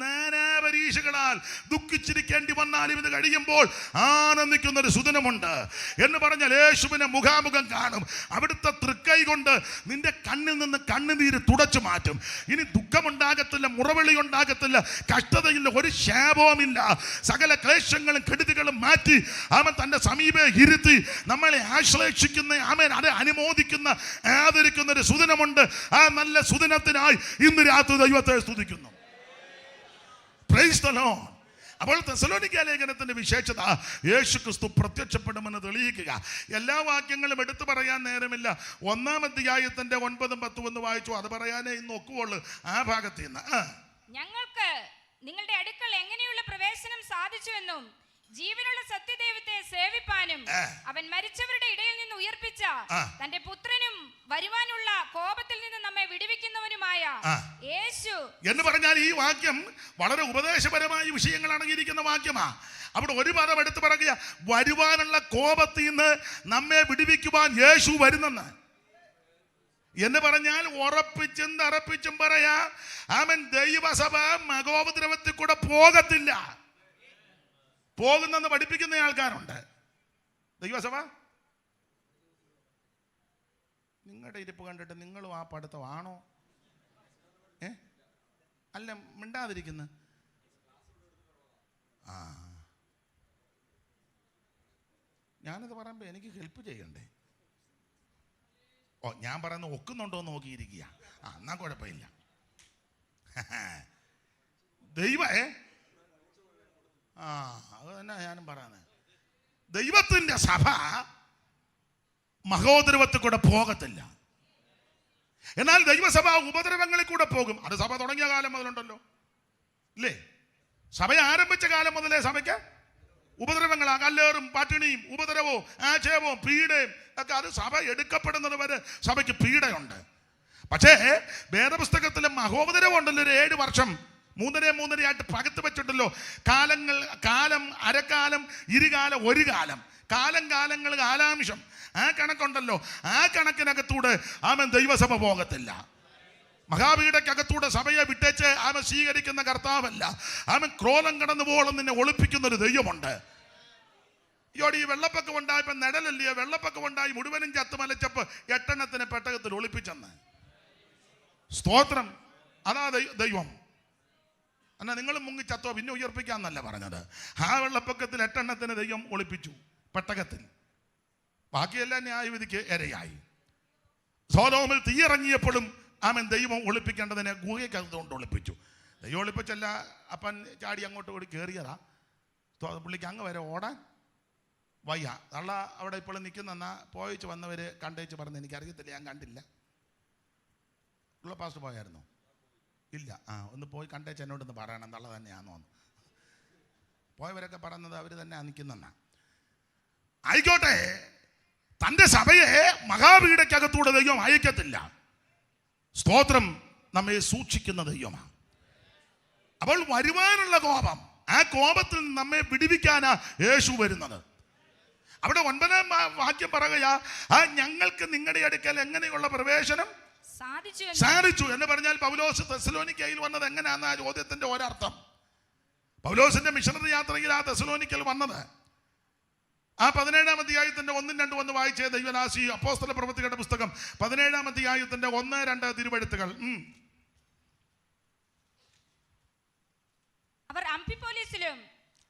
നാനാ പരീക്ഷകളാൽ ദുഃഖിച്ചിരിക്കേണ്ടി വന്നാലും ഇത് കഴിയുമ്പോൾ ആനന്ദിക്കുന്ന ഒരു സുദിനമുണ്ട് എന്ന് പറഞ്ഞാൽ യേശുവിനെ മുഖാമുഖം കാണും. അവിടുത്തെ തൃക്കൈ കൊണ്ട് നിന്റെ കണ്ണിൽ നിന്ന് കണ്ണുനീര് തുടച്ചു മാറ്റും. ഇനി ദുഃഖമുണ്ടാകത്തില്ല, മുറവിളി ഉണ്ടാകത്തില്ല, കഷ്ടതയില്ല, ഒരു ശാപവുമില്ല. സകല ക്ലേശങ്ങളും കെടുതികളും മാറ്റി അവൻ തന്റെ സമീപേ ഇരുത്തി നമ്മളെ ആശ്ലേഷിക്കുന്ന, ആമേൻ, അത് അനുമോദിക്കുന്ന, ആദരിക്കുന്ന ഒരു സുദിനമുണ്ട്. ആ നല്ല സുദിനത്തിനായി ഇന്ന് രാത്രി ദൈവത്തെ സ്തുതിക്കുന്നു. Praise the Lord. അപ്പോൾ തെസ്സലോനിക്ക ലേഖനത്തിന്റെ വിശേഷത യേശുക്രിസ്തു പ്രത്യക്ഷപ്പെടുമെന്ന് തെളിയിക്കുക. എല്ലാ വാക്യങ്ങളും എടുത്തു പറയാൻ നേരമില്ല. 1-ാം അധ്യായത്തിന്റെ 9, 10 എന്ന് വായിച്ചു. അത് പറയാനേ ഇന്ന് ഒക്കുവുള്ളൂ. ആ ഭാഗത്ത് നിന്ന് ഞങ്ങൾക്ക് നിങ്ങളുടെ അടുക്കൽ എങ്ങനെയുള്ള പ്രവേശനം സാധിച്ചുവെന്നും ജീവനുള്ള സത്യദൈവത്തെ സേവിപ്പാനും അവൻ മരിച്ചവരുടെ ഇടയിൽ നിന്ന് ഉയർപ്പിച്ച തന്റെ പുത്രനും വരുവാനുള്ള കോപത്തിൽ നിന്ന് നമ്മെ വിടുവിക്കുന്നവനുമായ യേശു എന്ന് പറഞ്ഞാൽ ഈ വാക്യം വളരെ ഉപദേശപരമായ വിഷയങ്ങൾ അടങ്ങിയിരിക്കുന്ന വാക്യമാ. അവിടെ ഒരു പദം എടുത്തു പറയുക, വരുവാനുള്ള കോപത്തിൽ നിന്ന് നമ്മെ വിടുവിക്കുവാൻ യേശു വരുന്നെന്ന്. എന്ന് പറഞ്ഞാൽ ഉറപ്പിച്ചും തറപ്പിച്ചും പറയാ, അവൻ ദൈവസഭ മഹോപദ്രവത്തിൽ കൂടെ പോകത്തില്ല. പോകുന്നെന്ന് പഠിപ്പിക്കുന്ന ആൾക്കാരുണ്ട്. ദൈവസഭ നിങ്ങളുടെ ഇരിപ്പ് കണ്ടിട്ട് നിങ്ങളും ആ പഠിത്തമാണോ? അല്ല, മിണ്ടാതിരിക്കുന്നു. ഞാനത് പറയുമ്പോൾ എനിക്ക് ഹെൽപ്പ് ചെയ്യണ്ടേ? ഞാൻ പറയുന്നത് ഒക്കുന്നുണ്ടോ എന്ന് നോക്കിയിരിക്കുക. എന്നാ കുഴപ്പമില്ല. ദൈവേ അത് തന്നെ ഞാനും പറയുന്നത്. ദൈവത്തിന്റെ സഭ മഹോദരവത്തിൽ കൂടെ പോകത്തില്ല. എന്നാൽ ദൈവസഭ ഉപദ്രവങ്ങളിൽ കൂടെ പോകും. അത് സഭ തുടങ്ങിയ കാലം മുതലുണ്ടല്ലോ, ഇല്ലേ? സഭ ആരംഭിച്ച കാലം മുതലേ സഭയ്ക്ക് ഉപദ്രവങ്ങളാ. കല്ലേറും പട്ടിണിയും ഉപദ്രവവും ആക്ഷേപവും പീഡയും ഒക്കെ. അത് സഭ എടുക്കപ്പെടുന്നത് വരെ സഭയ്ക്ക് പീഡയുണ്ട്. പക്ഷേ വേദപുസ്തകത്തിലെ മഹോപദ്രവം ഉണ്ടല്ലോ, ഒരു 7 വർഷം 3.5 പകത്ത് വെച്ചിട്ടല്ലോ. കാലം, അരക്കാലം, ഇരുകാലം, ഒരു കാലം, കാലങ്ങൾ, കാലാംശം, ആ കണക്കുണ്ടല്ലോ. ആ കണക്കിനകത്തൂടെ അവൻ ദൈവസഭ പോകത്തില്ല. മഹാപീഠക്കകത്തൂടെ സഭയെ വിട്ടേച്ച് അവൻ സ്വീകരിക്കുന്ന കർത്താവല്ല. അവൻ ക്രോലം കടന്നു പോകണം നിന്നെ ഒളിപ്പിക്കുന്നൊരു ദൈവമുണ്ട്. ഈ വെള്ളപ്പൊക്കം ഉണ്ടായപ്പോ നിഴലല്ലേ, വെള്ളപ്പൊക്കം ഉണ്ടായി മുഴുവനും ചത്തുമലച്ചപ്പ് 8 എണ്ണത്തിന് പെട്ടകത്തിൽ ഒളിപ്പിച്ചെന്ന്. സ്തോത്രം. അതാ ദൈവം. എന്നാ നിങ്ങൾ മുങ്ങി ചത്തോ പിന്നെ ഉയർപ്പിക്കാന്നല്ല പറഞ്ഞത്. ആ വെള്ളപ്പൊക്കത്തിൽ 8 എണ്ണത്തിന് ദൈവം ഒളിപ്പിച്ചു പെട്ടകത്തിൽ. ബാക്കിയെല്ലാം ന്യായവിധിക്ക് ഇരയായി. സോദോമിൽ തീയിറങ്ങിയപ്പോഴും അവൻ ദൈവം ഒളിപ്പിക്കേണ്ടതിനെ ഗുഹയ്ക്കകത്തുകൊണ്ട് ഒളിപ്പിച്ചു. ദൈവം ഒളിപ്പിച്ചല്ല, അപ്പൻ ചാടി അങ്ങോട്ട് കൂടി കയറിയതാ. പുള്ളിക്ക് അങ്ങ് വരെ ഓടാൻ വയ്യ. തള്ള അവിടെ ഇപ്പോൾ നിൽക്കുന്ന പോയിച്ച് വന്നവര് കണ്ടേച്ച് പറഞ്ഞു, എനിക്കറിയത്തില്ല, ഞാൻ കണ്ടില്ല. ഉള്ള പാസ്റ്റ് പോയായിരുന്നോ? ഇല്ല. ഒന്ന് പോയി കണ്ടേച്ച് എന്നോടൊന്ന് പറയണം, തള്ള തന്നെയാണെന്ന് തോന്നുന്നു. പോയവരൊക്കെ പറയുന്നത് അവർ തന്നെ നിൽക്കുന്ന. ആയിക്കോട്ടെ, തൻ്റെ സഭയെ മഹാപീഠക്കകത്തൂടെ ദൈവം അയക്കത്തില്ല. സ്തോത്രം. നമ്മെ സൂക്ഷിക്കുന്ന ദൈവമാണ്. അപ്പോൾ വരുവാനുള്ള കോപം, ആ കോപത്തിൽ നമ്മെ വിടുവിക്കാനാ യേശു വരുന്നത്. അവിടെ 9-ാം വാക്യം പറയുക, ഞങ്ങൾക്ക് നിങ്ങളുടെ അടുക്കൽ എങ്ങനെയുള്ള പ്രവേശനം സാധിച്ചു എന്ന് പറഞ്ഞാൽ പൗലോസ് തെസ്സലോനിക്കയിൽ വന്നത് എങ്ങനെയാന്ന് ആ ചോദ്യത്തിന്റെ ഒരർത്ഥം. പൗലോസിന്റെ മിഷണറി യാത്രയിൽ ആ തെസ്സലോനിക്കൽ വന്നത് ആ 17-ാം അധ്യായത്തിന്റെ 1-2 ഒന്ന് വായിച്ചേ. ദൈവദാസി അപ്പോസ്തല പ്രവൃത്തികളുടെ പുസ്തകം 17-ാം അധ്യായത്തിന്റെ 1-2 തിരുവെഴുത്തുകൾ. അവർ അംഫിപോലിസിലും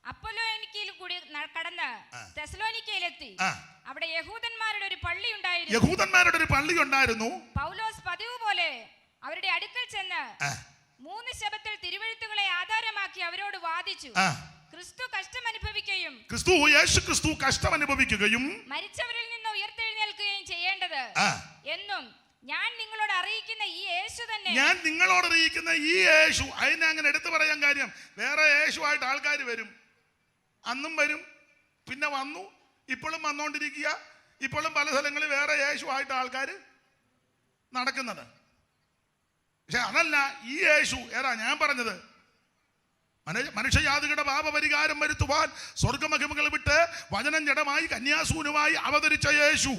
അപ്പൊലോനിക്കയിലും കൂടി കടന്ന് തെസ്സലോനിക്കയിലെത്തി. അവിടെ യഹൂദന്മാരുടെ ഒരു പള്ളി ഉണ്ടായിരുന്നു. പൗലോസ് പതിവ് പോലെ അവരുടെ അടുക്കൽ ചെന്ന് 3 ശബ്ദത്തിൽ തിരുവെഴുത്തുകളെ ആധാരമാക്കി അവരോട് വാദിച്ചു. യേശു ക്രിസ്തു കഷ്ടം അനുഭവിക്കുകയും മരിച്ചവരിൽ നിന്ന് ഉയർത്തെഴുന്നേൽക്കുകയും ചെയ്യേണ്ടത് എന്നും ഞാൻ നിങ്ങളോട് അറിയിക്കുന്ന ഈ യേശു. അതിനെ അങ്ങനെ എടുത്തു പറയാൻ കാര്യം, വേറെ യേശുവായിട്ട് ആൾക്കാർ വരും. അന്നും വരും, പിന്നെ വന്നു, ഇപ്പോഴും വന്നുകൊണ്ടിരിക്കുക. ഇപ്പോഴും പല സ്ഥലങ്ങളിൽ വേറെ യേശുവായിട്ട് ആൾക്കാർ നടക്കുന്നത്. പക്ഷെ അതല്ല ഈ യേശു. ഏതാ ഞാൻ പറഞ്ഞത്? മനുഷ്യജാതികളുടെ പാപപരിഹാരം വരുത്തുവാൻ സ്വർഗമഹിമകൾ വിട്ട് വചനം ജഡമായി കന്യാസൂനുമായി അവതരിച്ച യേശു,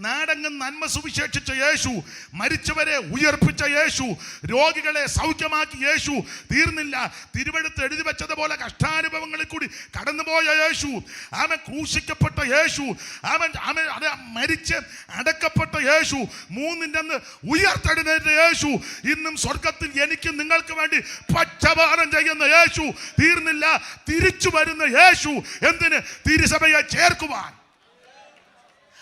നാടെങ്ങും നന്മ സുവിശേഷിച്ച യേശു, മരിച്ചവരെ ഉയർപ്പിച്ച യേശു, രോഗികളെ സൗഖ്യമാക്കി യേശു. തീർന്നില്ല, തിരുവെഴുത്ത് എഴുതി വെച്ചതുപോലെ കഷ്ടാനുഭവങ്ങളിൽ കൂടി കടന്നുപോയ യേശു, അവൻ ക്രൂശിക്കപ്പെട്ട യേശു, അവൻ മരിച്ച് അടക്കപ്പെട്ട യേശു, 3-ന്റെ അന്ന് ഉയർത്തെഴുന്നേറ്റ യേശു, ഇന്നും സ്വർഗത്തിൽ എനിക്ക് നിങ്ങൾക്ക് വേണ്ടി പക്ഷപാതം ചെയ്യുന്ന യേശു. തീർന്നില്ല, തിരിച്ചു വരുന്ന യേശു. എന്തിന്? തിരുസഭയെ ചേർക്കുവാൻ.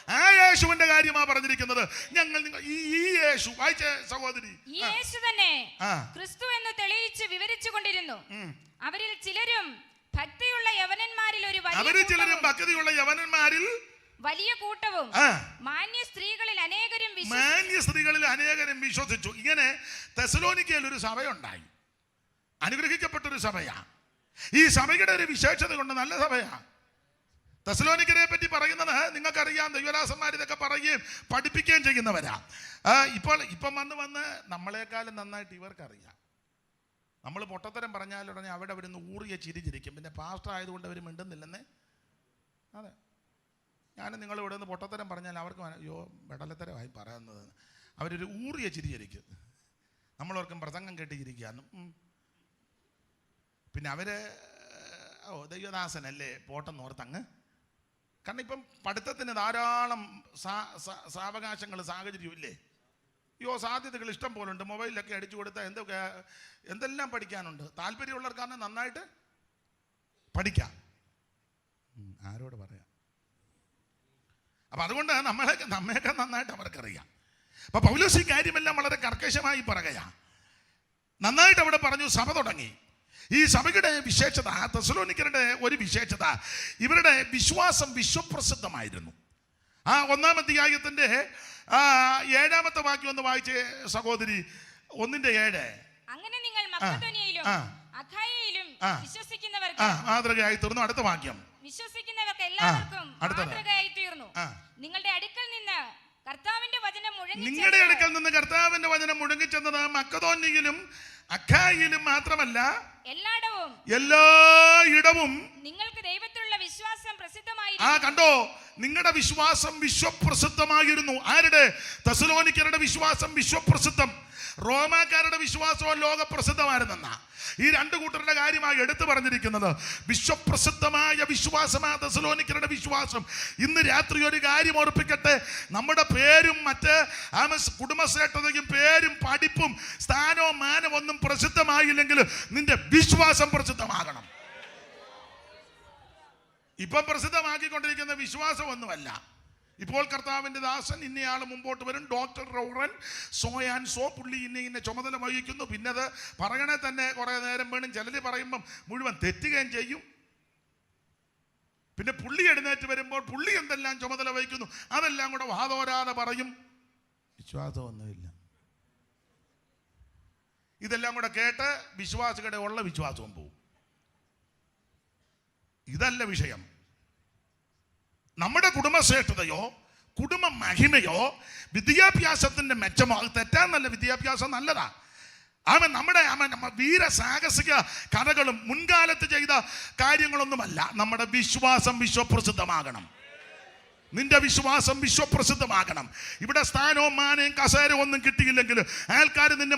ആ യേശുവിന്റെ കാര്യമാ പറഞ്ഞിരിക്കുന്നത്. ഞങ്ങൾ ഈ യേശു വായിച്ച സഹോദരി, ഈ യേശു തന്നെ ക്രിസ്തു എന്ന് തെളിയിച്ച് വിവരിച്ചു കൊണ്ടിരുന്നു. അവരിൽ ചിലരും ഭക്തിയുള്ള യവനന്മാരിൽ വലിയ കൂട്ടവും മാന്യ സ്ത്രീകളിൽ അനേകരും വിശ്വസിച്ചു. ഇങ്ങനെ തെസ്സലോനിക്കയിൽ ഒരു സഭയുണ്ടായി, അനുഗ്രഹിക്കപ്പെട്ടൊരു സഭയാ. ഈ സഭയുടെ ഒരു വിശേഷത കൊണ്ട് നല്ല സഭയാ. തെസ്സലോനിക്കരെ പറ്റി പറയുന്നത് നിങ്ങൾക്കറിയാം. ദൈവദാസന്മാർ ഇതൊക്കെ പറയുകയും പഠിപ്പിക്കുകയും ചെയ്യുന്നവരാ. ഇപ്പം വന്ന് നമ്മളെക്കാളും നന്നായിട്ട് ഇവർക്കറിയാം. നമ്മൾ പൊട്ടത്തരം പറഞ്ഞാലുടനെ അവിടെ നിന്ന് ഊറിയ ചിരിച്ചിരിക്കും. പിന്നെ പാസ്റ്റർ ആയതുകൊണ്ട് അവർ മിണ്ടുന്നില്ലെന്നേ. അതെ, ഞാനും നിങ്ങൾ ഇവിടെ നിന്ന് പൊട്ടത്തരം പറഞ്ഞാൽ അവർക്ക് അയ്യോ വെടലത്തരമായി പറയുന്നത്, അവരൊരു ഊറിയ ചിരിച്ചിരിക്കും. നമ്മളവർക്കും പ്രസംഗം കേട്ടിരിക്കുകയെന്നും പിന്നെ അവര് ദൈവദാസനല്ലേ പോട്ടെന്ന് ഓർത്തങ്ങ്. കാരണം ഇപ്പം പഠിത്തത്തിന് ധാരാളം സാവകാശങ്ങൾ സാഹചര്യം ഇല്ലേ. സാധ്യതകൾ ഇഷ്ടം പോലെ ഉണ്ട്. മൊബൈലിലൊക്കെ അടിച്ചു കൊടുത്താൽ എന്തെല്ലാം പഠിക്കാനുണ്ട്. താല്പര്യമുള്ളവർക്കാണ് നന്നായിട്ട് പഠിക്കാം. ആരോട് പറയാം? അപ്പം അതുകൊണ്ട് നമ്മയൊക്കെ നന്നായിട്ട് അവർക്കറിയാം. അപ്പം പൗലോസ് ഈ കാര്യമെല്ലാം വളരെ കർക്കശമായി പറയുക. നന്നായിട്ട് അവിടെ പറഞ്ഞു. സഭ തുടങ്ങി. ഈ സഭയുടെ വിശേഷത, തെസ്സലോനിക്കരുടെ ഒരു വിശേഷത, ഇവരുടെ വിശ്വാസം വിശ്വപ്രസിദ്ധമായിരുന്നു. 1-ാം അധ്യായത്തിന്റെ 7-ാമത്തെ വാക്യം ഒന്ന് വായിച്ചേ സഹോദരി. 1:7. അങ്ങനെ നിങ്ങൾ മക്കെദോന്യയിലും അഖായയിലും വിശ്വസിക്കുന്നവർക്ക് മാതൃകയായി തീർന്നു. അടുത്ത വാക്യം. വിശ്വസിക്കുന്നവർക്ക് എല്ലാവർക്കും മാതൃകയായി തീർന്നു. നിങ്ങളുടെ അടുക്കൽ നിന്ന് കർത്താവിന്റെ വചനം മുഴങ്ങിച്ചെന്നത് മക്കെദോന്യയിലും അഖായയിലും മാത്രമല്ല എല്ലായിടവും നിങ്ങൾക്ക് ദൈവത്തിലുള്ള വിശ്വാസം പ്രസിദ്ധമായിരുന്നു. കണ്ടോ, നിങ്ങളുടെ വിശ്വാസം വിശ്വപ്രസിദ്ധമായിരുന്നു. ആരുടെ? തെസ്സലോനിക്കരുടെ വിശ്വാസം വിശ്വപ്രസിദ്ധം. റോമാക്കാരുടെ വിശ്വാസവും ലോകപ്രസിദ്ധമായിരുന്നെന്ന ഈ രണ്ടു കൂട്ടരുടെ കാര്യമായി എടുത്തു പറഞ്ഞിരിക്കുന്നത്. വിശ്വപ്രസിദ്ധമായ വിശ്വാസമാണ് തെസ്സലോനിക്കരുടെ വിശ്വാസം. ഇന്ന് രാത്രി ഒരു കാര്യം ഓർപ്പിക്കട്ടെ. നമ്മുടെ പേരും മറ്റ് കുടുംബശ്രേഷ്ഠതയും പേരും പഠിപ്പും സ്ഥാനവും മാനവും ഒന്നും പ്രസിദ്ധമായില്ലെങ്കിൽ നിന്റെ വിശ്വാസം പ്രസിദ്ധമാകണം. ഇപ്പം പ്രസിദ്ധമാക്കിക്കൊണ്ടിരിക്കുന്ന വിശ്വാസമൊന്നുമല്ല. ഇപ്പോൾ കർത്താവിൻ്റെ ദാസൻ ഇന്നയാൾ മുമ്പോട്ട് വരും, ഡോക്ടർ റൗറൻ സോ പുള്ളി ഇന്ന ചുമതല വഹിക്കുന്നു. പിന്നെ അത് പറയണേ തന്നെ കുറേ നേരം വേണം. ചിലർ പറയുമ്പം മുഴുവൻ തെറ്റുകയും ചെയ്യും. പിന്നെ പുള്ളി എഴുന്നേറ്റ് വരുമ്പോൾ പുള്ളി എന്തെല്ലാം ചുമതല വഹിക്കുന്നു അതെല്ലാം കൂടെ വാതോരാതെ പറയും. വിശ്വാസമൊന്നുമില്ല. ഇതെല്ലാം കൂടെ കേട്ട് വിശ്വാസികളുടെ ഉള്ള വിശ്വാസവും പോവും. ഇതല്ല വിഷയം. നമ്മുടെ കുടുംബശ്രേഷ്ഠതയോ കുടുംബ മഹിമയോ വിദ്യാഭ്യാസത്തിന്റെ മെച്ചമോ, അത് തെറ്റാന്നല്ല. വിദ്യാഭ്യാസം നല്ലതാ. നമ്മുടെ വീരസാഹസിക കഥകളും മുൻകാലത്ത് ചെയ്ത കാര്യങ്ങളൊന്നുമല്ല. നമ്മുടെ വിശ്വാസം വിശ്വപ്രസിദ്ധമാകണം. നിന്റെ വിശ്വാസം വിശ്വപ്രസിദ്ധമാകണം. ഇവിടെ സ്ഥാനവും മാനയും കസേരവും ഒന്നും കിട്ടിയില്ലെങ്കിലും, ആൾക്കാർ നിന്നെ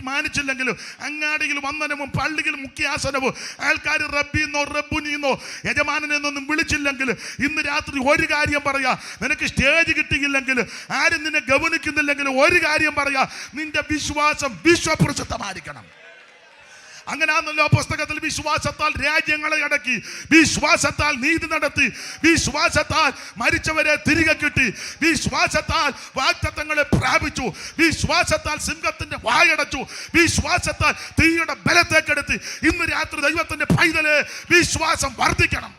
മാനിച്ചില്ലെങ്കിലും, അങ്ങാടിയിൽ വന്ദനവും പള്ളിയിൽ മുഖ്യാസനവും ആൾക്കാർ റബ്ബിന്നോ റബ്ബുനിന്നോ യജമാനെന്നൊന്നും വിളിച്ചില്ലെങ്കിൽ, ഇന്ന് രാത്രി ഒരു കാര്യം പറയാ, നിനക്ക് സ്റ്റേജ് കിട്ടിയില്ലെങ്കിൽ, ആരും നിന്നെ ഗവനിക്കുന്നില്ലെങ്കിൽ ഒരു കാര്യം പറയാ, നിന്റെ വിശ്വാസം വിശ്വപ്രസിദ്ധമായിരിക്കണം. അങ്ങനെയാണല്ലോ പുസ്തകത്തിൽ വിശ്വാസത്താൽ രാജ്യങ്ങളെ അടക്കി, വിശ്വാസത്താൽ നീതി നടത്തി, വിശ്വാസത്താൽ മരിച്ചവരെ തിരികെ കിട്ടി, വിശ്വാസത്താൽ വാഗ്ദത്തങ്ങളെ പ്രാപിച്ചു, വിശ്വാസത്താൽ സിംഹത്തിന്റെ വായടച്ചു, വിശ്വാസത്താൽ തീയുടെ ബലത്തേക്കെടുത്തി. ഇന്ന് രാത്രി ദൈവത്തിന്റെ പൈതലെ വിശ്വാസം വർദ്ധിക്കണം.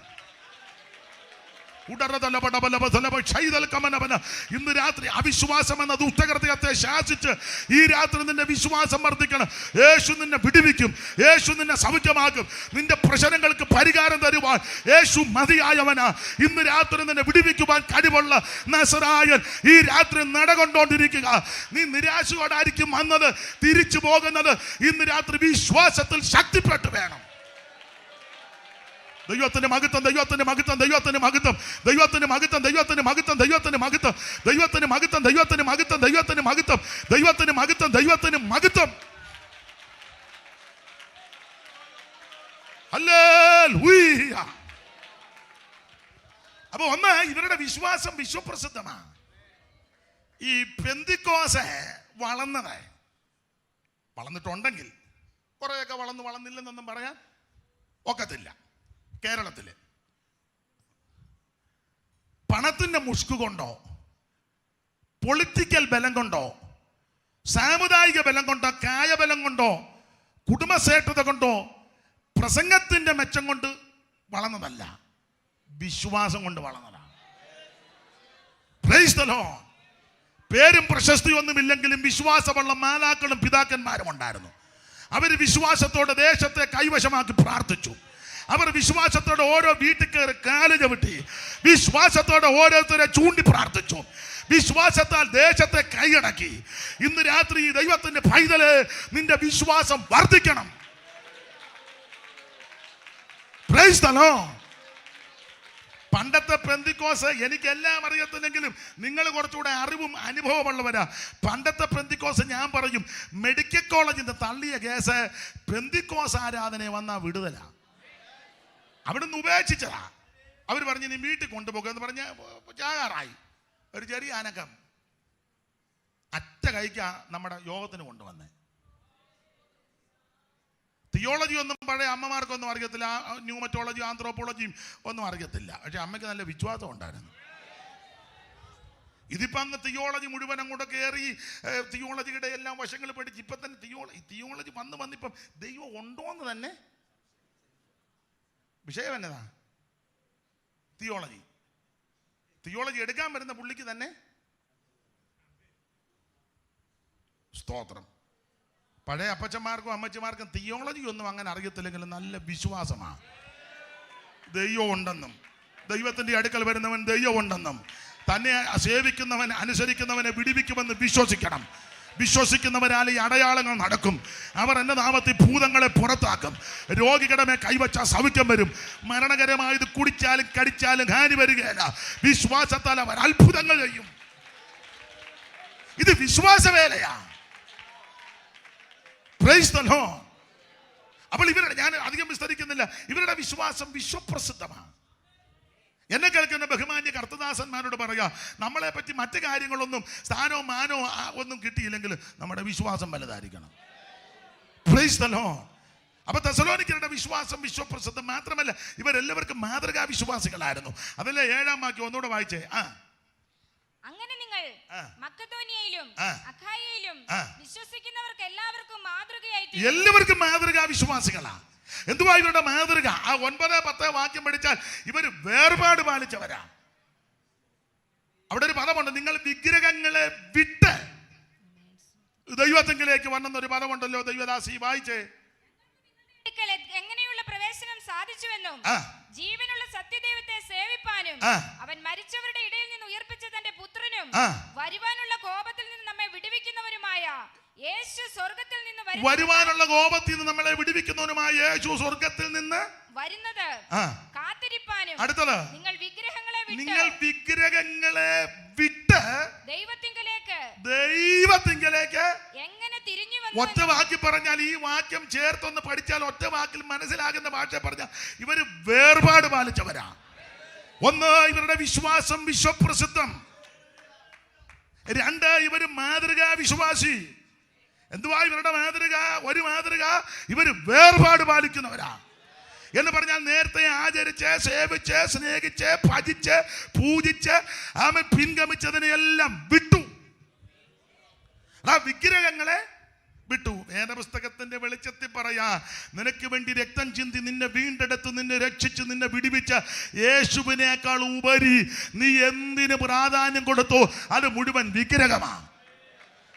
ഇന്ന് രാത്രി അവിശ്വാസം എന്ന ദുഷ്ടകൃത്യത്തെ ശാസിച്ച് ഈ രാത്രി നിന്റെ വിശ്വാസം വർദ്ധിക്കണം. യേശു നിന്നെ വിടുവിക്കും, യേശു നിന്നെ സൗഖ്യമാക്കും, നിന്റെ പ്രശ്നങ്ങൾക്ക് പരിഹാരം തരുവാൻ യേശു മതിയായവനാ. ഇന്ന് രാത്രി നിന്നെ വിടുവിക്കുവാൻ കഴിവുള്ള നസറായൻ ഈ രാത്രി നടകൊണ്ടോണ്ടിരിക്കുക. നീ നിരാശയോടായിരിക്കും വന്നത്, തിരിച്ചു പോകുന്നത്. ഇന്ന് രാത്രി വിശ്വാസത്തിൽ ശക്തിപ്പെട്ടു വേണം. ദൈവത്തിന്റെ മഹത്വം, ദൈവത്തിന്റെ മഹത്വം, ദൈവത്തിന്റെ മഹത്വം, ദൈവത്തിന്റെ മഹത്വം, ദൈവത്തിന്റെ മഹത്വം, ദൈവത്തിന്റെ മഹത്വം, ദൈവത്തിന്റെ മഹത്വം, ദൈവത്തിന്റെ മഹത്വം, ദൈവത്തിന്റെ മഹത്വം, ദൈവത്തിന്റെ മഹത്വം, ദൈവത്തിന്റെ മഹത്വം. ഹല്ലേലൂയ. അപ്പൊ ഒന്ന്, ഇവരുടെ വിശ്വാസം വിശ്വപ്രസിദ്ധമാണ്. ഈ പെന്തിക്കോസ് വളർന്നിട്ടുണ്ടെങ്കിൽ, കുറെയൊക്കെ വളർന്നില്ലെന്നൊന്നും പറയാൻ ഒക്കത്തില്ല. കേരളത്തില് പണത്തിന്റെ മുഷ്കു കൊണ്ടോ, പൊളിറ്റിക്കൽ ബലം കൊണ്ടോ, സാമുദായിക ബലം കൊണ്ടോ, കായബലം കൊണ്ടോ, കുടുംബശ്രേഷ്ഠത കൊണ്ടോ, പ്രസംഗത്തിന്റെ മെച്ചം കൊണ്ട് വളർന്നതല്ല, വിശ്വാസം കൊണ്ട് വളർന്നതാണ്. Praise the Lord. പേരും പ്രശസ്തിയും ഒന്നുമില്ലെങ്കിലും വിശ്വാസമുള്ള മാലാക്കളും പിതാക്കന്മാരും ഉണ്ടായിരുന്നു. അവർ വിശ്വാസത്തോടെ ദേശത്തെ കൈവശമാക്കി പ്രാർത്ഥിച്ചു. അവർ വിശ്വാസത്തോടെ ഓരോ വീട്ടിൽ കയറി കാല് ചവിട്ടി, വിശ്വാസത്തോടെ ഓരോരുത്തരെ ചൂണ്ടി പ്രാർത്ഥിച്ചു, വിശ്വാസത്താൽ ദേശത്തെ കൈയടക്കി. ഇന്ന് രാത്രി ദൈവത്തിന്റെ പൈതല്, നിന്റെ വിശ്വാസം വർദ്ധിക്കണം. Praise the Lord. പണ്ടത്തെ പെന്തിക്കോസ് എനിക്കെല്ലാം അറിയത്തില്ലെങ്കിലും നിങ്ങൾ കുറച്ചുകൂടെ അറിവും അനുഭവമുള്ളവരാ. പണ്ടത്തെ പെന്തിക്കോസ് ഞാൻ പറയും, മെഡിക്കൽ കോളേജിൽ നിന്ന് തള്ളിയ കേസ് പെന്തിക്കോസ് ആരാധന വന്നാ വിടുതല. അവിടുന്ന് ഉപേക്ഷിച്ചതാ. അവർ പറഞ്ഞു നീ വീട്ടിൽ കൊണ്ടുപോകുക എന്ന് പറഞ്ഞ് ചാകാറായി. ഒരു ചെറിയ അനക്കം അറ്റ കൈക്കാ നമ്മുടെ യോഗത്തിന് കൊണ്ടുവന്നേ. തിയോളജി ഒന്നും പഴയ അമ്മമാർക്കൊന്നും അറിയത്തില്ല, ന്യൂമറ്റോളജി ആന്ത്രോപോളജിയും ഒന്നും അറിയത്തില്ല. പക്ഷെ അമ്മയ്ക്ക് നല്ല വിശ്വാസം ഉണ്ടായിരുന്നു. ഇതിപ്പോ അങ്ങ് തിയോളജി മുഴുവൻ അങ്ങോട്ട് കയറി തിയോളജിയുടെ എല്ലാം വശങ്ങൾ പഠിച്ച് ഇപ്പൊ തന്നെ തിയോളജി വന്നിപ്പം ദൈവം ഉണ്ടോന്ന് തന്നെ വിഷയം എന്നതാ. തിയോളജി എടുക്കാൻ വരുന്ന പുള്ളിക്ക് തന്നെ സ്തോത്രം. പഴയ അപ്പച്ചന്മാർക്കും അമ്മച്ചിമാർക്കും തിയോളജി ഒന്നും അങ്ങനെ അറിയത്തില്ലെങ്കിലും നല്ല വിശ്വാസമാണ്. ദൈവം ഉണ്ടെന്നും ദൈവത്തിന്റെ അടുക്കൽ വരുന്നവൻ ദൈവം ഉണ്ടെന്നും തന്നെ സേവിക്കുന്നവൻ അനുസരിക്കുന്നവനെ വിടിവിക്കുമെന്ന് വിശ്വസിക്കണം. വിശ്വസിക്കുന്നവരാൽ ഈ അടയാളങ്ങൾ നടക്കും. അവർ എന്റെ നാമത്തിൽ ഭൂതങ്ങളെ പുറത്താക്കും. രോഗികളുടെ മേൽ കൈവച്ച സൗഖ്യം വരും. മരണകരമായത് കുടിച്ചാലും കടിച്ചാലും ഹാനി വരികയില്ല. വിശ്വാസത്താൽ അവർ അത്ഭുതങ്ങൾ ചെയ്യും. ഇത് വിശ്വാസവേലയാ. Praise the Lord. അപ്പോൾ ഇവരുടെ, ഞാൻ അധികം വിസ്തരിക്കുന്നില്ല, ഇവരുടെ വിശ്വാസം വിശ്വപ്രസിദ്ധമാണ്. എന്നെ കേൾക്കുന്ന ബഹുമാന്യ കർത്തദാസന്മാരോട് പറയാ, നമ്മളെ പറ്റി മറ്റു കാര്യങ്ങളൊന്നും സ്ഥാനവും മാനവും ഒന്നും കിട്ടിയില്ലെങ്കിൽ നമ്മുടെ വിശ്വാസം വലുതായിരിക്കണം. Praise the Lord. അപ്പൊ തെസ്സലോനിക്കരുടെ വിശ്വാസം വിശ്വപ്രസിദ്ധം മാത്രമല്ല, ഇവരെല്ലാവർക്കും മാതൃകാ വിശ്വാസികളായിരുന്നു. അതല്ലേ 7-ാം വാക്യം ഒന്നുകൂടെ വായിച്ചേ. അങ്ങനെ നിങ്ങൾ മക്കതോനിയയിലും അഖായയിലും വിശ്വസിക്കുന്നവർക്ക് എല്ലാവർക്കും മാതൃകാ വിശ്വാസികളാ. എന്തുവാ ഇവരുടെ മാതൃക? ആ 9-10 വാക്യം പഠിച്ചാൽ ഇവര് വേർപാട് പാലിച്ചവരാ. അവിടെ ഒരു പദമുണ്ട്, നിങ്ങൾ വിഗ്രഹങ്ങളെ വിട്ട് ദൈവത്തിങ്കിലേക്ക് വന്നെന്നൊരു പദമുണ്ടല്ലോ. ദൈവദാസി വായിച്ചേ. എങ്ങനെയുള്ള പ്രവേശനം സാധിച്ചുവെന്നും ജീവനുള്ള സത്യദൈവത്തെ സേവിപ്പാനും അവൻ മരിച്ചവരുടെ ഇടയിൽ നിന്ന് ഉയർപ്പിച്ച തന്റെ പുത്രനും വരുവാനുള്ള കോപത്തിൽ നിന്ന് നമ്മെ വിടുവിക്കുന്നവനുമായ യേശു സ്വർഗ്ഗത്തിൽ നിന്ന് വരുവാനുള്ള കോപത്തിൽ നിന്ന് നമ്മളെ വിടുവിക്കുന്നവനുമായ യേശു സ്വർഗ്ഗത്തിൽ നിന്ന് വരുന്നത് കാത്തിരിപ്പാനും. അടുത്തത്, നിങ്ങൾ വിഗ്രഹങ്ങളെ വിട്ട് ദൈവത്തിങ്കലേക്ക് എങ്ങനെ തിരിഞ്ഞു വന്നു. ഒറ്റ വാക്കി പറഞ്ഞാൽ, ഈ വാക്യം ചേർത്തൊന്ന് പഠിച്ചാൽ ഒറ്റ വാക്കിൽ മനസ്സിലാകുന്ന ഭാഷ പറഞ്ഞാൽ ഇവര് വേർപാട് പാലിച്ചവരാ. ഒന്ന്, ഇവരുടെ വിശ്വാസം വിശ്വപ്രസിദ്ധം. 2, ഇവര് മാതൃകാ വിശ്വാസി. എന്തുവാ ഇവരുടെ മാതൃക? ഒരു മാതൃക, ഇവര് വേർപാട് പാലിക്കുന്നവരാ. എന്ന് പറഞ്ഞാൽ നേരത്തെ ആചരിച്ച് സേവിച്ച് സ്നേഹിച്ച് ഭജിച്ച് പൂജിച്ച് ആമ പിൻഗമിച്ചതിനെല്ലാം വിട്ടു. ആ വിഗ്രഹങ്ങളെ വിട്ടു. വേദപുസ്തകത്തിന്റെ വെളിച്ചത്തിൽ പറയാ, നിനക്ക് വേണ്ടി രക്തം ചിന്തി നിന്നെ വീണ്ടെടുത്ത് നിന്നെ രക്ഷിച്ച് നിന്നെ വിടിവിച്ച യേശുവിനേക്കാൾ ഉപരി നീ എന്തിന് പ്രാധാന്യം കൊടുത്തോ അത് മുഴുവൻ വിഗ്രഹമാണ്.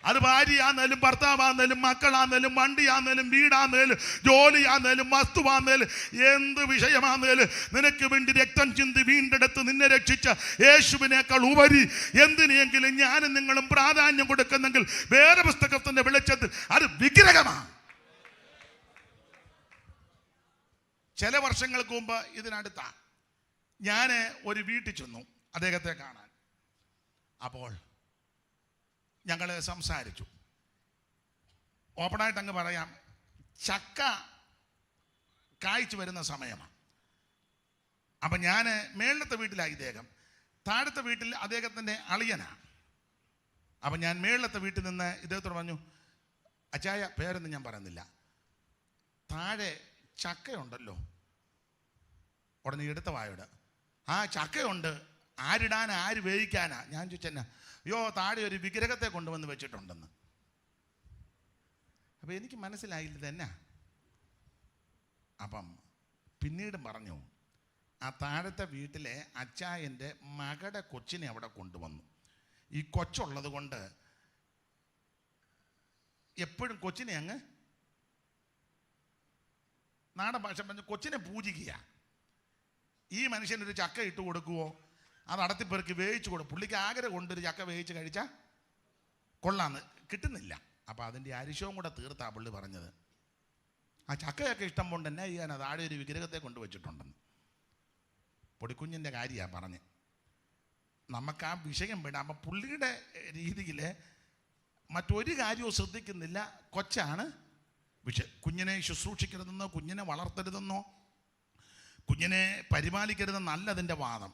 അത് ഭാര്യയാന്നേലും ഭർത്താവാന്നേലും മക്കളാന്നേലും വണ്ടിയാന്നേലും വീടാന്നേലും ജോലിയാന്നേലും വസ്തുവാന്നേലും എന്ത് വിഷയമാന്നേലും നിനക്ക് വേണ്ടി രക്തം ചിന്തി വീണ്ടെടുത്ത് നിന്നെ രക്ഷിച്ച യേശുവിനേക്കാൾ ഉപരി എന്തിനെങ്കിലും ഞാനും നിങ്ങളും പ്രാധാന്യം കൊടുക്കുന്നെങ്കിൽ വേറെ പുസ്തകത്തിന്റെ വെളിച്ചത്തിൽ അത് വിഗ്രഹമാണ്. ചില വർഷങ്ങൾക്ക് മുമ്പ് ഇതിനടുത്ത ഞാൻ ഒരു വീട്ടിൽ ചെന്നു അദ്ദേഹത്തെ കാണാൻ. അപ്പോൾ ഞങ്ങൾ സംസാരിച്ചു. ഓപ്പണായിട്ട് അങ്ങ് പറയാം, ചക്ക കായ്ച്ചു വരുന്ന സമയമാണ്. അപ്പം ഞാൻ മേളത്തെ വീട്ടിലാണ് ഇദ്ദേഹം, താഴത്തെ വീട്ടിൽ അദ്ദേഹത്തിൻ്റെ അളിയനാണ്. അപ്പം ഞാൻ മേളത്തെ വീട്ടിൽ നിന്ന് ഇദ്ദേഹത്തോട് പറഞ്ഞു, അച്ചായ, പേരൊന്നും ഞാൻ പറയുന്നില്ല, താഴെ ചക്കയുണ്ടല്ലോ. ഉടനെ എടുത്ത വായോട്, ആ ചക്കയുണ്ട്, ആരിടാനാ ആര് വേവിക്കാനാ? ഞാൻ ചോദിച്ചെന്നാ? അയ്യോ, താഴെ ഒരു വിഗ്രഹത്തെ കൊണ്ടുവന്ന് വെച്ചിട്ടുണ്ടെന്ന്. അപ്പം എനിക്ക് മനസ്സിലായില്ല തന്നെ. അപ്പം പിന്നീടും പറഞ്ഞു, ആ താഴത്തെ വീട്ടിലെ അച്ചായൻ്റെ മകളുടെ കൊച്ചിനെ അവിടെ കൊണ്ടുവന്നു. ഈ കൊച്ചുള്ളത് കൊണ്ട് എപ്പോഴും കൊച്ചിനെ അങ്ങ് നാടൻ ഭാഷ പറഞ്ഞ് കൊച്ചിനെ പൂജിക്കുക. ഈ മനുഷ്യനൊരു ചക്ക ഇട്ട് കൊടുക്കുവോ, അത് അടത്തിപ്പെറുക്കി വേവിച്ച് കൊടുക്കും. പുള്ളിക്ക് ആഗ്രഹം കൊണ്ടൊരു ചക്ക വേവിച്ച് കഴിച്ചാൽ കൊള്ളാന്ന്, കിട്ടുന്നില്ല. അപ്പം അതിൻ്റെ അരിശവും കൂടെ തീർത്താ പുള്ളി പറഞ്ഞത്. ആ ചക്കയൊക്കെ ഇഷ്ടം കൊണ്ട് എന്നാ ചെയ്യാൻ, അത് ആടെ ഒരു വിഗ്രഹത്തെ കൊണ്ടുവച്ചിട്ടുണ്ടെന്ന്. പൊടിക്കുഞ്ഞിൻ്റെ കാര്യമാണ് പറഞ്ഞ്. നമുക്ക് ആ വിഷയം വേണ്ട. അപ്പം പുള്ളിയുടെ രീതിയിൽ മറ്റൊരു കാര്യവും ശ്രദ്ധിക്കുന്നില്ല. കൊച്ചാണ് വിഷയം. കുഞ്ഞിനെ ശുശ്രൂഷിക്കരുതെന്നോ കുഞ്ഞിനെ വളർത്തരുതെന്നോ കുഞ്ഞിനെ പരിപാലിക്കരുതെന്നല്ല അതിൻ്റെ വാദം.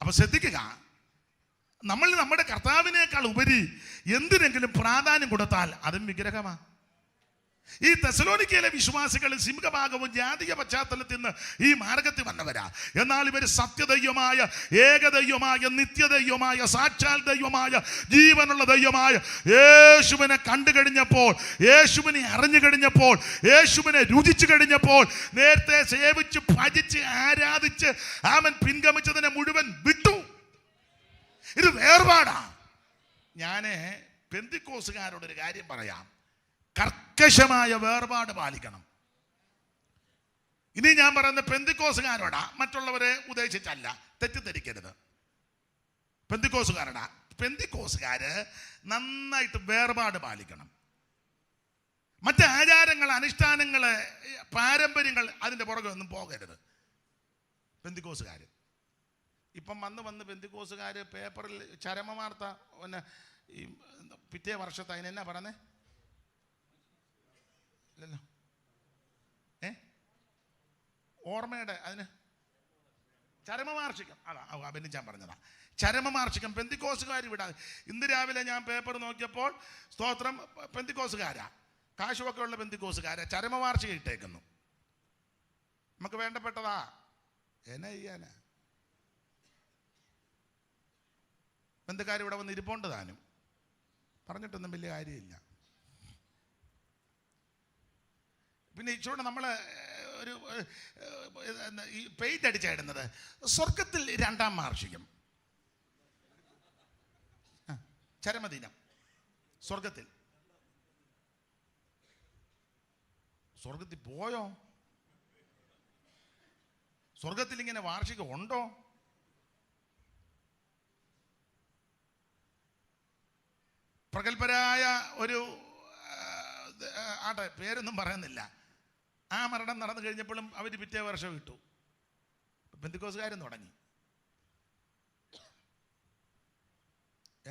അപ്പം ശ്രദ്ധിക്കുക, നമ്മൾ നമ്മുടെ കർത്താവിനേക്കാൾ ഉപരി എന്തിനെങ്കിലും പ്രാധാന്യം കൊടുത്താൽ അതും വിഗ്രഹമാണ്. ഈ തെസലോനിക്കയിലെ വിശ്വാസികൾ സിംഹഭാഗവും ജാതീയ പശ്ചാത്തലത്തിൽ നിന്ന് ഈ മാർഗത്തിൽ വന്നവരാ. എന്നാൽ ഇവർ സത്യദൈവമായ, ഏകദൈവമായ, നിത്യദൈവമായ, സാക്ഷാൽ ദൈവമായ, ജീവനുള്ള ദൈവമായ യേശുവിനെ കണ്ടു കഴിഞ്ഞപ്പോൾ, യേശുവിനെ അറിഞ്ഞു കഴിഞ്ഞപ്പോൾ, യേശുവിനെ രുചിച്ചു കഴിഞ്ഞപ്പോൾ, നേരത്തെ സേവിച്ച് ഭജിച്ച് ആരാധിച്ച് അവൻ പിൻഗമിച്ചതിനെ മുഴുവൻ വിട്ടു. ഇത് വേർപാടാ. ഞാൻ പെന്തിക്കോസുകാരോടൊരു കാര്യം പറയാം. കർക്കശമായ വേർപാട് പാലിക്കണം. ഇനി ഞാൻ പറയുന്ന പെന്തിക്കോസുകാരോടാ, മറ്റുള്ളവരെ ഉദ്ദേശിച്ചല്ല, തെറ്റിദ്ധരിക്കരുത്. പെന്തിക്കോസുകാരോടാ. പെന്തിക്കോസുകാര് നന്നായിട്ട് വേർപാട് പാലിക്കണം. മറ്റ് ആചാരങ്ങൾ, അനുഷ്ഠാനങ്ങള്, പാരമ്പര്യങ്ങൾ അതിൻ്റെ പുറകെ ഒന്നും പോകരുത്. പെന്തിക്കോസുകാർ ഇപ്പം വന്ന് പെന്തിക്കോസുകാർ പേപ്പറിൽ ചരമവാർത്ത പിന്നെ ഈ പിറ്റേ വർഷത്തെ അതിനെന്നാ പറഞ്ഞേ ഇല്ലല്ലോ, ഓർമ്മയുടെ അതിന് ചരമവാർഷികം, അതാ അഭിനയിച്ചാൻ പറഞ്ഞതാ. ചരമവാർഷികം പെന്തിക്കോസുകാർ വിടാതെ. ഇന്ന് രാവിലെ ഞാൻ പേപ്പർ നോക്കിയപ്പോൾ സ്തോത്രം പെന്തിക്കോസുകാരാ, കാശുമൊക്കെ ഉള്ള പെന്തിക്കോസുകാരാ ചരമവാർഷികം ഇട്ടേക്കുന്നു. നമുക്ക് വേണ്ടപ്പെട്ടതാ, എന്നാ ചെയ്യാനാ? ബന്ധുക്കാർ ഇവിടെ വന്ന് ഇരിപ്പുണ്ട് താനും, പറഞ്ഞിട്ടൊന്നും വലിയ കാര്യമില്ല. പിന്നെ ഇച്ചോടെ നമ്മൾ ഒരു ഈ പെയിന്റ് അടിച്ചിടുന്നത് സ്വർഗത്തിൽ 2-ാം വാർഷികം, ചരമദിനം. സ്വർഗത്തിൽ പോയോ? സ്വർഗത്തിൽ ഇങ്ങനെ വാർഷികം ഉണ്ടോ? പ്രഗത്ഭരായ ഒരു ആട്ടെ, പേരൊന്നും പറയുന്നില്ല, ആ മരണം നടന്നു കഴിഞ്ഞപ്പോഴും അവർ പിറ്റേ വർഷം ഇട്ടു. പെന്തിക്കോസുകാരും തുടങ്ങി.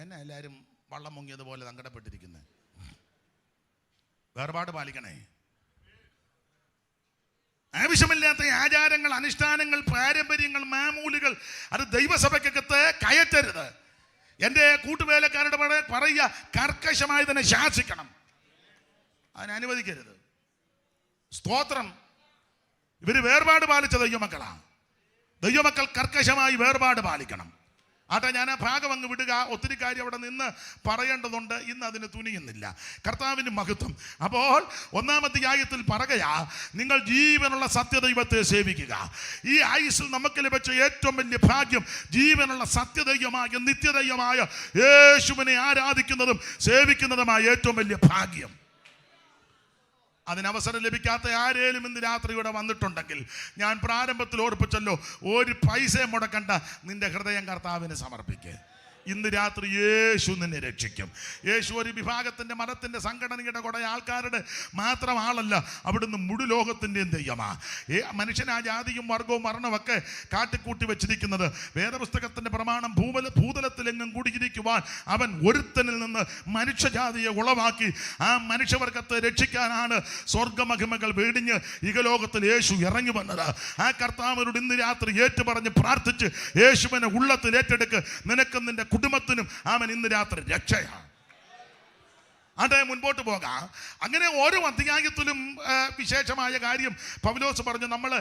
എന്നെ എല്ലാവരും വള്ളം മുങ്ങിയതുപോലെ സങ്കടപ്പെട്ടിരിക്കുന്നത്. വേർപാട് പാലിക്കണേ. ആവശ്യമില്ലാത്ത ആചാരങ്ങൾ, അനുഷ്ഠാനങ്ങൾ, പാരമ്പര്യങ്ങൾ, മാമൂലുകൾ അത് ദൈവസഭയ്ക്കകത്ത് കയറ്റരുത്. എൻ്റെ കൂട്ടുവേലക്കാരുടെ പറയുക, കർക്കശമായി തന്നെ ശാസിക്കണം, അതിനനുവദിക്കരുത്. സ്തോത്രം. ഇവര് വേർപാട് പാലിച്ച ദൈവമക്കളാണ്. ദൈവമക്കൾ കർക്കശമായി വേർപാട് പാലിക്കണം. ആട്ടെ, ഞാൻ ആ ഭാഗം അങ്ങ് വിടുക. ഒത്തിരി കാര്യം അവിടെ നിന്ന് പറയേണ്ടതുണ്ട്, ഇന്ന് അതിന് തുനിയുന്നില്ല. കർത്താവിന് മഹത്വം. അപ്പോൾ 1-ാം അധ്യായത്തിൽ പറയുകയാ, നിങ്ങൾ ജീവനുള്ള സത്യദൈവത്തെ സേവിക്കുക. ഈ ആയുസ്സിൽ നമുക്ക് ലഭിച്ച ഏറ്റവും വലിയ ഭാഗ്യം ജീവനുള്ള സത്യദൈവമായ, നിത്യദൈവമായ യേശുവിനെ ആരാധിക്കുന്നതും സേവിക്കുന്നതുമായ ഏറ്റവും വലിയ ഭാഗ്യം. അതിനവസരം ലഭിക്കാത്ത ആരേലും ഇന്ന് രാത്രി ഇവിടെ വന്നിട്ടുണ്ടെങ്കിൽ, ഞാൻ പ്രാരംഭത്തിൽ ഓർപ്പിച്ചല്ലോ, ഒരു പൈസയും മുടക്കണ്ട, നിന്റെ ഹൃദയം കർത്താവിന് സമർപ്പിക്കുക. ഇന്ന് രാത്രി യേശു നിന്നെ രക്ഷിക്കും. യേശു ഒരു വിഭാഗത്തിൻ്റെ, മതത്തിൻ്റെ, സംഘടനയുടെ കുറെ ആൾക്കാരുടെ മാത്രം ആളല്ല, അവിടുന്ന് മുഴുലോകത്തിൻ്റെയും ദൈവമാ. മനുഷ്യൻ ആ ജാതിയും വർഗവും മരണമൊക്കെ കാട്ടിക്കൂട്ടി വെച്ചിരിക്കുന്നത് വേദപുസ്തകത്തിൻ്റെ പ്രമാണം ഭൂതലത്തിലെങ്ങും കൂടിയിരിക്കുവാൻ അവൻ ഒരുത്തനിൽ നിന്ന് മനുഷ്യജാതിയെ ഉളവാക്കി ആ മനുഷ്യവർഗത്തെ രക്ഷിക്കാനാണ് സ്വർഗമഹിമകൾ വെടിഞ്ഞ് ഇഹലോകത്തിൽ യേശു ഇറങ്ങി വന്നത്. ആ കർത്താവിനോട് ഇന്ന് രാത്രി ഏറ്റുപറഞ്ഞ് പ്രാർത്ഥിച്ച് യേശുവിനെ ഉള്ളത്തിൽ ഏറ്റെടുക്ക്. നിനക്കും നിന്റെ കുടുംബത്തിനും അവൻ ഇന്ന് രാത്രി രക്ഷയാണ്. അതെ, മുൻപോട്ട് പോകാം. അങ്ങനെ ഓരോ അധ്യായത്തിലും വിശേഷമായ കാര്യം പൗലോസ് പറഞ്ഞു. നമ്മൾ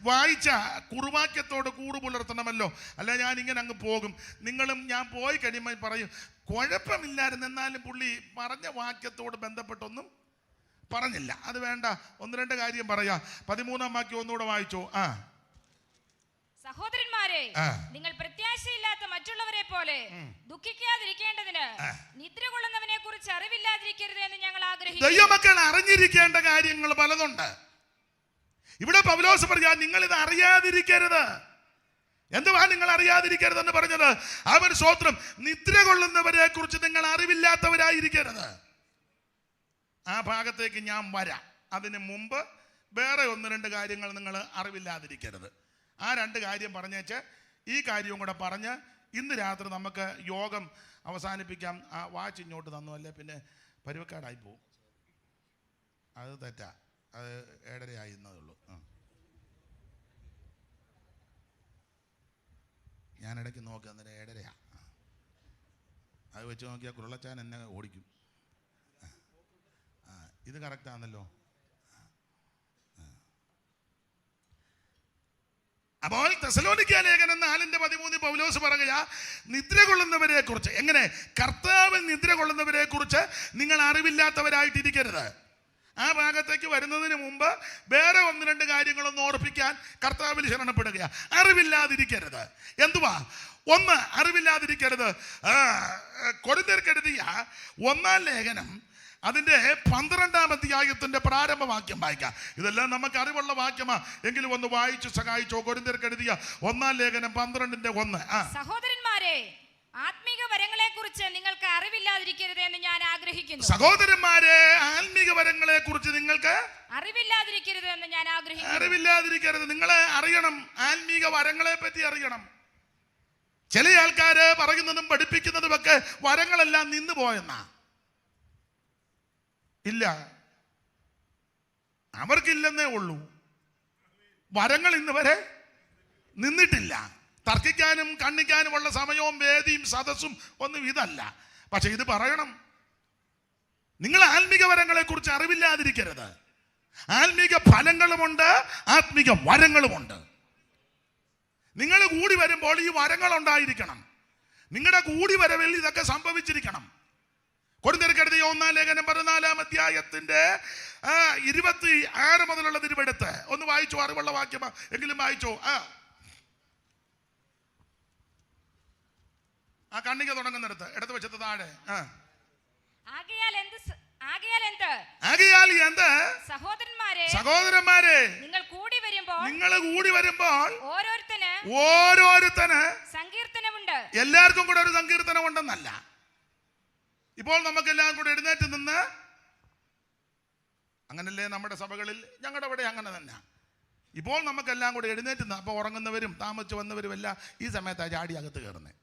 വായിച്ച കുറുവാക്യത്തോട് കൂറു പുലർത്തണമല്ലോ, അല്ല ഞാൻ ഇങ്ങനെ അങ്ങ് പോകും. നിങ്ങളും ഞാൻ പോയി കഴിയുമ്പോൾ പറയും കുഴപ്പമില്ലായിരുന്നു, എന്നാലും പുള്ളി പറഞ്ഞ വാക്യത്തോട് ബന്ധപ്പെട്ടൊന്നും പറഞ്ഞില്ല. അത് വേണ്ട, 1-2 കാര്യം പറയാം. 13-ാം വാക്യം ഒന്നുകൂടെ വായിച്ചോ. സഹോദരന്മാരെ, നിങ്ങൾ പ്രത്യാശയില്ലാത്ത മറ്റുള്ളവരെ പോലെ ദുഃഖിക്കാതിരിക്കേണ്ടതിന് നിദ്ര കൊള്ളുന്നവനെ കുറിച്ച് അറിവില്ലാതിരിക്കരുത് എന്ന് ഞങ്ങൾ ആഗ്രഹിക്കുന്നു. ദൈവമക്കൾ അറിഞ്ഞിരിക്കേണ്ട കാര്യങ്ങൾ പലതുണ്ട്. ഇവിടെ പൗലോസ് പറയാ നിങ്ങൾ ഇത് അറിയാതിരിക്കരുത്. എന്തുവാ നിങ്ങൾ അറിയാതിരിക്കരുതെന്ന് പറഞ്ഞത്? അവൻ സ്വോത്രം, നിദ്ര കൊള്ളുന്നവരെ കുറിച്ച് നിങ്ങൾ അറിവില്ലാത്തവരായിരിക്കരുത്. ആ ഭാഗത്തേക്ക് ഞാൻ വരാം. അതിന് മുമ്പ് വേറെ ഒന്ന് രണ്ട് കാര്യങ്ങൾ നിങ്ങൾ അറിവില്ലാതിരിക്കരുത്. ആ രണ്ട് കാര്യം പറഞ്ഞേച്ച് ഈ കാര്യവും കൂടെ പറഞ്ഞ് ഇന്ന് രാത്രി നമുക്ക് യോഗം അവസാനിപ്പിക്കാം. ആ വാച്ച് ഇങ്ങോട്ട് തന്നു, അല്ലേ പിന്നെ പരുവക്കാടായി പോവും. അത് തെറ്റാ, അത് 7:30 ആയിരുന്നതേ ഉള്ളൂ. ഞാൻ ഇടയ്ക്ക് നോക്കി, അന്നേരം 7:30. അത് വെച്ച് നോക്കിയാൽ കുരുളച്ചാൻ എന്നെ ഓടിക്കും. ഇത് കറക്റ്റാണല്ലോ. അപ്പോൾ തെസ്സലോനിക്ക ലേഖനം 4:13 പൗലോസ് പറയുക, നിദ്ര കൊള്ളുന്നവരെ കുറിച്ച്. എങ്ങനെ? കർത്താവിൽ നിദ്ര കൊള്ളുന്നവരെ കുറിച്ച് നിങ്ങൾ അറിവില്ലാത്തവരായിട്ടിരിക്കരുത്. ആ ഭാഗത്തേക്ക് വരുന്നതിന് മുമ്പ് വേറെ ഒന്ന് രണ്ട് കാര്യങ്ങളൊന്ന് ഓർപ്പിക്കാൻ കർത്താവിൽ ശരണപ്പെടുക. അറിവില്ലാതിരിക്കരുത്. എന്തുവാ? ഒന്ന്, അറിവില്ലാതിരിക്കരുത്. കൊരിന്ത്യർക്കെഴുതിയ 1-ാം ലേഖനം അതിന്റെ 12-ാം അധ്യായത്തിന്റെ പ്രാരംഭവാക്യം വായിക്കാം. ഇതെല്ലാം നമുക്ക് അറിവുള്ള വാക്യമാ, എങ്കിലും ഒന്ന് വായിച്ചു സഹായിച്ചോ. കൊരിന്ത്യർക്കെഴുതിയ 1-ാം ലേഖനം 12:1. സഹോദരന്മാരെ, ആത്മീക വരങ്ങളെ കുറിച്ച് നിങ്ങൾക്ക് അറിവില്ലാതിരിക്കരുത് എന്ന് ഞാൻ ആഗ്രഹിക്കുന്നു. സഹോദരന്മാരെ, ആത്മീക വരങ്ങളെ കുറിച്ച് നിങ്ങൾക്ക് അറിവില്ലാതിരിക്കരുത് എന്ന് ഞാൻ ആഗ്രഹിക്കുന്നു. അറിവില്ലാതിരിക്കരുത്. നിങ്ങളെ അറിയണം, ആത്മീക വരങ്ങളെ പറ്റി അറിയണം. ചില ആൾക്കാര് പറയുന്നതും പഠിപ്പിക്കുന്നതും ഒക്കെ വരങ്ങളെല്ലാം നിന്നു പോയെന്നാ. ഇല്ല, അവർക്കില്ലെന്നേ ഉള്ളൂ. വരങ്ങൾ ഇന്ന് വരെ നിന്നിട്ടില്ല. തർക്കിക്കാനും കണ്ണിക്കാനുമുള്ള സമയവും വേദിയും സദസ്സും ഒന്നും ഇതല്ല. പക്ഷെ ഇത് പറയണം. നിങ്ങൾ ആത്മീക വരങ്ങളെ കുറിച്ച് അറിവില്ലാതിരിക്കരുത്. ആത്മീക ഫലങ്ങളുമുണ്ട്, ആത്മീക വരങ്ങളുമുണ്ട്. നിങ്ങൾ കൂടി വരുമ്പോൾ ഈ വരങ്ങൾ ഉണ്ടായിരിക്കണം. നിങ്ങളുടെ കൂടി വരവിൽ ഇതൊക്കെ സംഭവിച്ചിരിക്കണം. കൊരിന്ത്യർക്കെഴുതിയ 1-ാം ലേഖനം 14-ാം അധ്യായത്തിന്റെ 26 മുതലുള്ള തിരുവെടുത്ത് ഒന്ന് വായിച്ചോ. അറിവുള്ള വാക്യമാ, എങ്കിലും വായിച്ചോ. ആ കണ്ണിക തുടങ്ങുന്നിടത്ത് ഇടത്ത് വശത്ത് താഴെ. ആകയാൽ എന്ത്? സഹോദരന്മാരെ, നിങ്ങൾ കൂടി വരുമ്പോൾ ഓരോരുത്തന് സങ്കീർത്തനമുണ്ട്. എല്ലാവർക്കും കൂടെ ഒരു സങ്കീർത്തനം ഉണ്ടെന്നല്ല. ഇപ്പോൾ നമുക്കെല്ലാം കൂടെ എഴുന്നേറ്റ് നിന്ന്, അങ്ങനല്ലേ നമ്മുടെ സഭകളിൽ, ഞങ്ങളുടെ അവിടെ അങ്ങനെ തന്നെ. ഇപ്പോൾ നമുക്കെല്ലാം കൂടെ എഴുന്നേറ്റ് നിന്ന്, അപ്പോൾ ഉറങ്ങുന്നവരും താമസിച്ച് വന്നവരും എല്ലാം ഈ സമയത്താണ് ചാടി അകത്ത് കയറുന്നത്,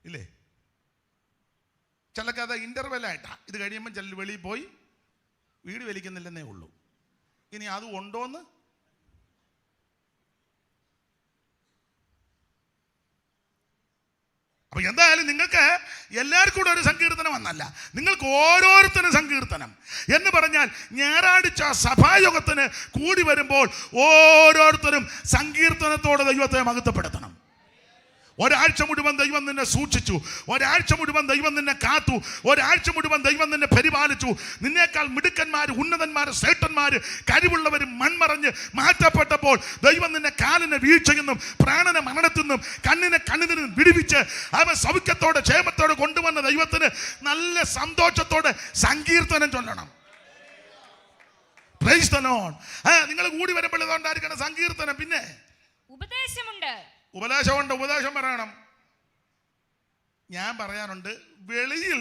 ഇല്ലേ? ചിലക്ക് അത് ഇന്റർവെല്ലായിട്ടാ. ഇത് കഴിയുമ്പോൾ ചിലർ വെളിയിൽ പോയി വീട് വലിക്കുന്നില്ലെന്നേ ഉള്ളൂ. ഇനി അത് ഉണ്ടോന്ന് അപ്പൊ എന്തായാലും നിങ്ങൾക്ക് എല്ലാവർക്കും കൂടെ ഒരു സങ്കീർത്തനം വന്നല്ല, നിങ്ങൾക്ക് ഓരോരുത്തരും സങ്കീർത്തനം എന്ന് പറഞ്ഞാൽ ഞായറാഴ്ച സഭായോഗത്തിന് കൂടി വരുമ്പോൾ ഓരോരുത്തരും സങ്കീർത്തനത്തോടെ ദൈവത്തെ മഹത്വപ്പെടുത്തണം. ഒരാഴ്ച മുഴുവൻ ദൈവം നിന്നെ സൂക്ഷിച്ചു, ഒരാഴ്ച മുഴുവൻ ദൈവം നിന്നെ കാത്തു, ഒരാഴ്ച മുഴുവൻ ദൈവം നിന്നെ പരിപാലിച്ചു. നിന്നേക്കാൾ മിടുക്കന്മാർ, ഉന്നതന്മാർ, ശ്രേഷ്ഠന്മാർ, കഴിവുള്ളവർ മൺമറഞ്ഞ് മാറ്റപ്പെട്ടപ്പോൾ ദൈവം നിന്നെ കാലിനെ വീഴ്ചയെന്നും പ്രാണനെ മരണത്തിനും കണ്ണിനെ കണ്ണിനും വിടുവിച്ച് അവൻ സൗഖ്യത്തോടെ ക്ഷേമത്തോടെ കൊണ്ടുവന്ന ദൈവത്തിന് നല്ല സന്തോഷത്തോടെ സങ്കീർത്തനം ചൊല്ലണം. Praise the Lord. നിങ്ങൾ കൂടി വരുമ്പോൾ ഇതുകൊണ്ടായിരിക്കണം സങ്കീർത്തനം. പിന്നെ ഉപദേശമുണ്ട്. ഉപദേശം പറയണം. ഞാൻ പറയാനുണ്ട്, വെളിയിൽ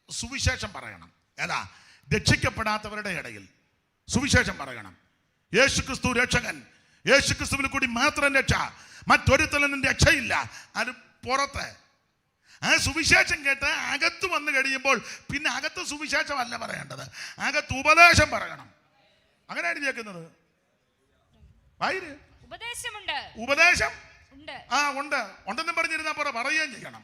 സുവിശേഷം പറയണം. ഏതാ? രക്ഷിക്കപ്പെടാത്തവരുടെ ഇടയിൽ സുവിശേഷം പറയണം. യേശുക്രിസ്തു രക്ഷകൻ, യേശുക്രിസ്തുവിൽ കൂടി മാത്രം രക്ഷ, മറ്റൊരുത്തലും രക്ഷയില്ല. അത് പുറത്ത് ആ സുവിശേഷം കേട്ട് അകത്ത് വന്നു കഴിയുമ്പോൾ പിന്നെ അകത്ത് സുവിശേഷമല്ല പറയേണ്ടത്, അകത്ത് ഉപദേശം പറയണം. അങ്ങനെ എഴുതിയേക്കുന്നത്. ഉപദേശം ഉണ്ടെന്നും പറഞ്ഞിരുന്നാ പോലെ പറയുകയും ചെയ്യണം.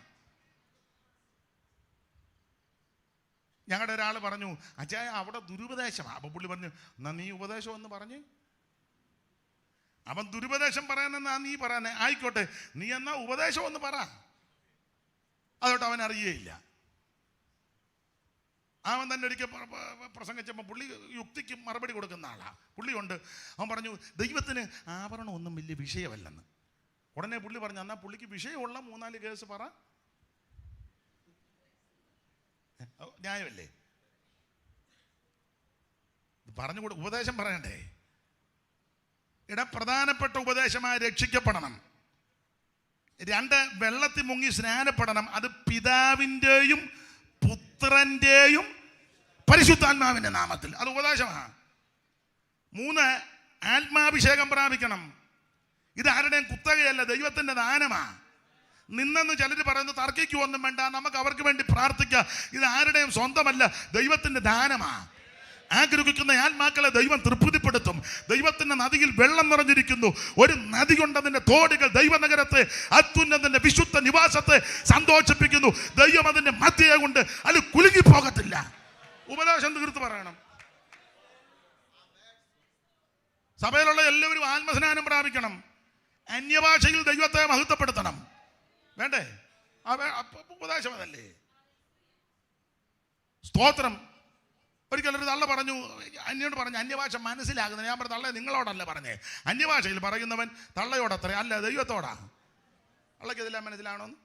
ഞങ്ങളുടെ ഒരാൾ പറഞ്ഞു, അച്ഛാ അവിടെ ദുരുപദേശമാണ്. അപ്പൊ പുള്ളി പറഞ്ഞു, എന്നാ നീ ഉപദേശം എന്ന് പറഞ്ഞ്. അവൻ ദുരുപദേശം പറയാനെന്നാ നീ പറയാനേ, ആയിക്കോട്ടെ, നീ എന്നാ ഉപദേശം ഒന്ന് പറ. അതോട്ട് അവൻ അറിയേയില്ല. അവൻ തന്നെ ഒരിക്കൽ പ്രസംഗിച്ചപ്പോൾ പുള്ളി യുക്തിക്ക് മറുപടി കൊടുക്കുന്ന ആളാ. പുള്ളിയുണ്ട്. അവൻ പറഞ്ഞു, ദൈവത്തിന് ആവരണം ഒന്നും വലിയ വിഷയമല്ലെന്ന്. ഉടനെ പുള്ളി പറഞ്ഞു, എന്നാൽ പുള്ളിക്ക് വിഷയമുള്ള 3-4 കേസ് പറ. ന്യായമല്ലേ? പറഞ്ഞുകൂടെ? ഉപദേശം പറയണ്ടേ? പ്രധാനപ്പെട്ട ഉപദേശമായി രക്ഷിക്കപ്പെടണം. 2, വെള്ളത്തിൽ മുങ്ങി സ്നാനപ്പെടണം. അത് പിതാവിൻ്റെയും പുത്രൻ്റെയും പരിശുദ്ധാത്മാവിൻ്റെ നാമത്തിൽ. അത് ഉപദേശമാണ്. 3, ആത്മാഭിഷേകം പ്രാപിക്കണം. ഇത് ആരുടെയും കുത്തകയല്ല, ദൈവത്തിൻ്റെ ദാനമാ. നിന്നെന്ന് ചിലർ പറയുന്നത് തർക്കിക്കുവൊന്നും വേണ്ട, നമുക്ക് അവർക്ക് വേണ്ടി പ്രാർത്ഥിക്കാം. ഇത് ആരുടെയും സ്വന്തമല്ല, ദൈവത്തിൻ്റെ ദാനമാ. ആഗ്രഹിക്കുന്ന ആത്മാക്കളെ ദൈവം തൃപ്തിപ്പെടുത്തും. ദൈവത്തിന്റെ നദിയിൽ വെള്ളം നിറഞ്ഞിരിക്കുന്നു. ഒരു നദി കൊണ്ടതിന്റെ തോടുകൾ ദൈവനഗരത്തെ, അത്യുന്നതന്റെ വിശുദ്ധ നിവാസത്തെ സന്തോഷിപ്പിക്കുന്നു. ദൈവം അതിന്റെ മധ്യയെ കൊണ്ട് അത് കുലുങ്ങി പോകത്തില്ല. ഉപദേശം തീർത്ത് പറയണം. സഭയിലുള്ള എല്ലാവരും ആത്മസ്നാനം പ്രാപിക്കണം. അന്യഭാഷയിൽ ദൈവത്തെ മഹത്വപ്പെടുത്തണം. വേണ്ടേ? ഉപദേശം അതല്ലേ? സ്തോത്രം. ഒരിക്കലൊരു തള്ള പറഞ്ഞു, എന്നോട് പറഞ്ഞു, അന്യഭാഷ മനസ്സിലാകുന്നത്. ഞാൻ പറഞ്ഞു, തള്ള നിങ്ങളോടല്ല പറഞ്ഞേ, അന്യഭാഷയിൽ പറയുന്നവൻ തള്ളയോടത്ര അല്ല, ദൈവത്തോടാ. തള്ളയ്ക്ക് ഇതെല്ലാം മനസ്സിലാണോന്ന്?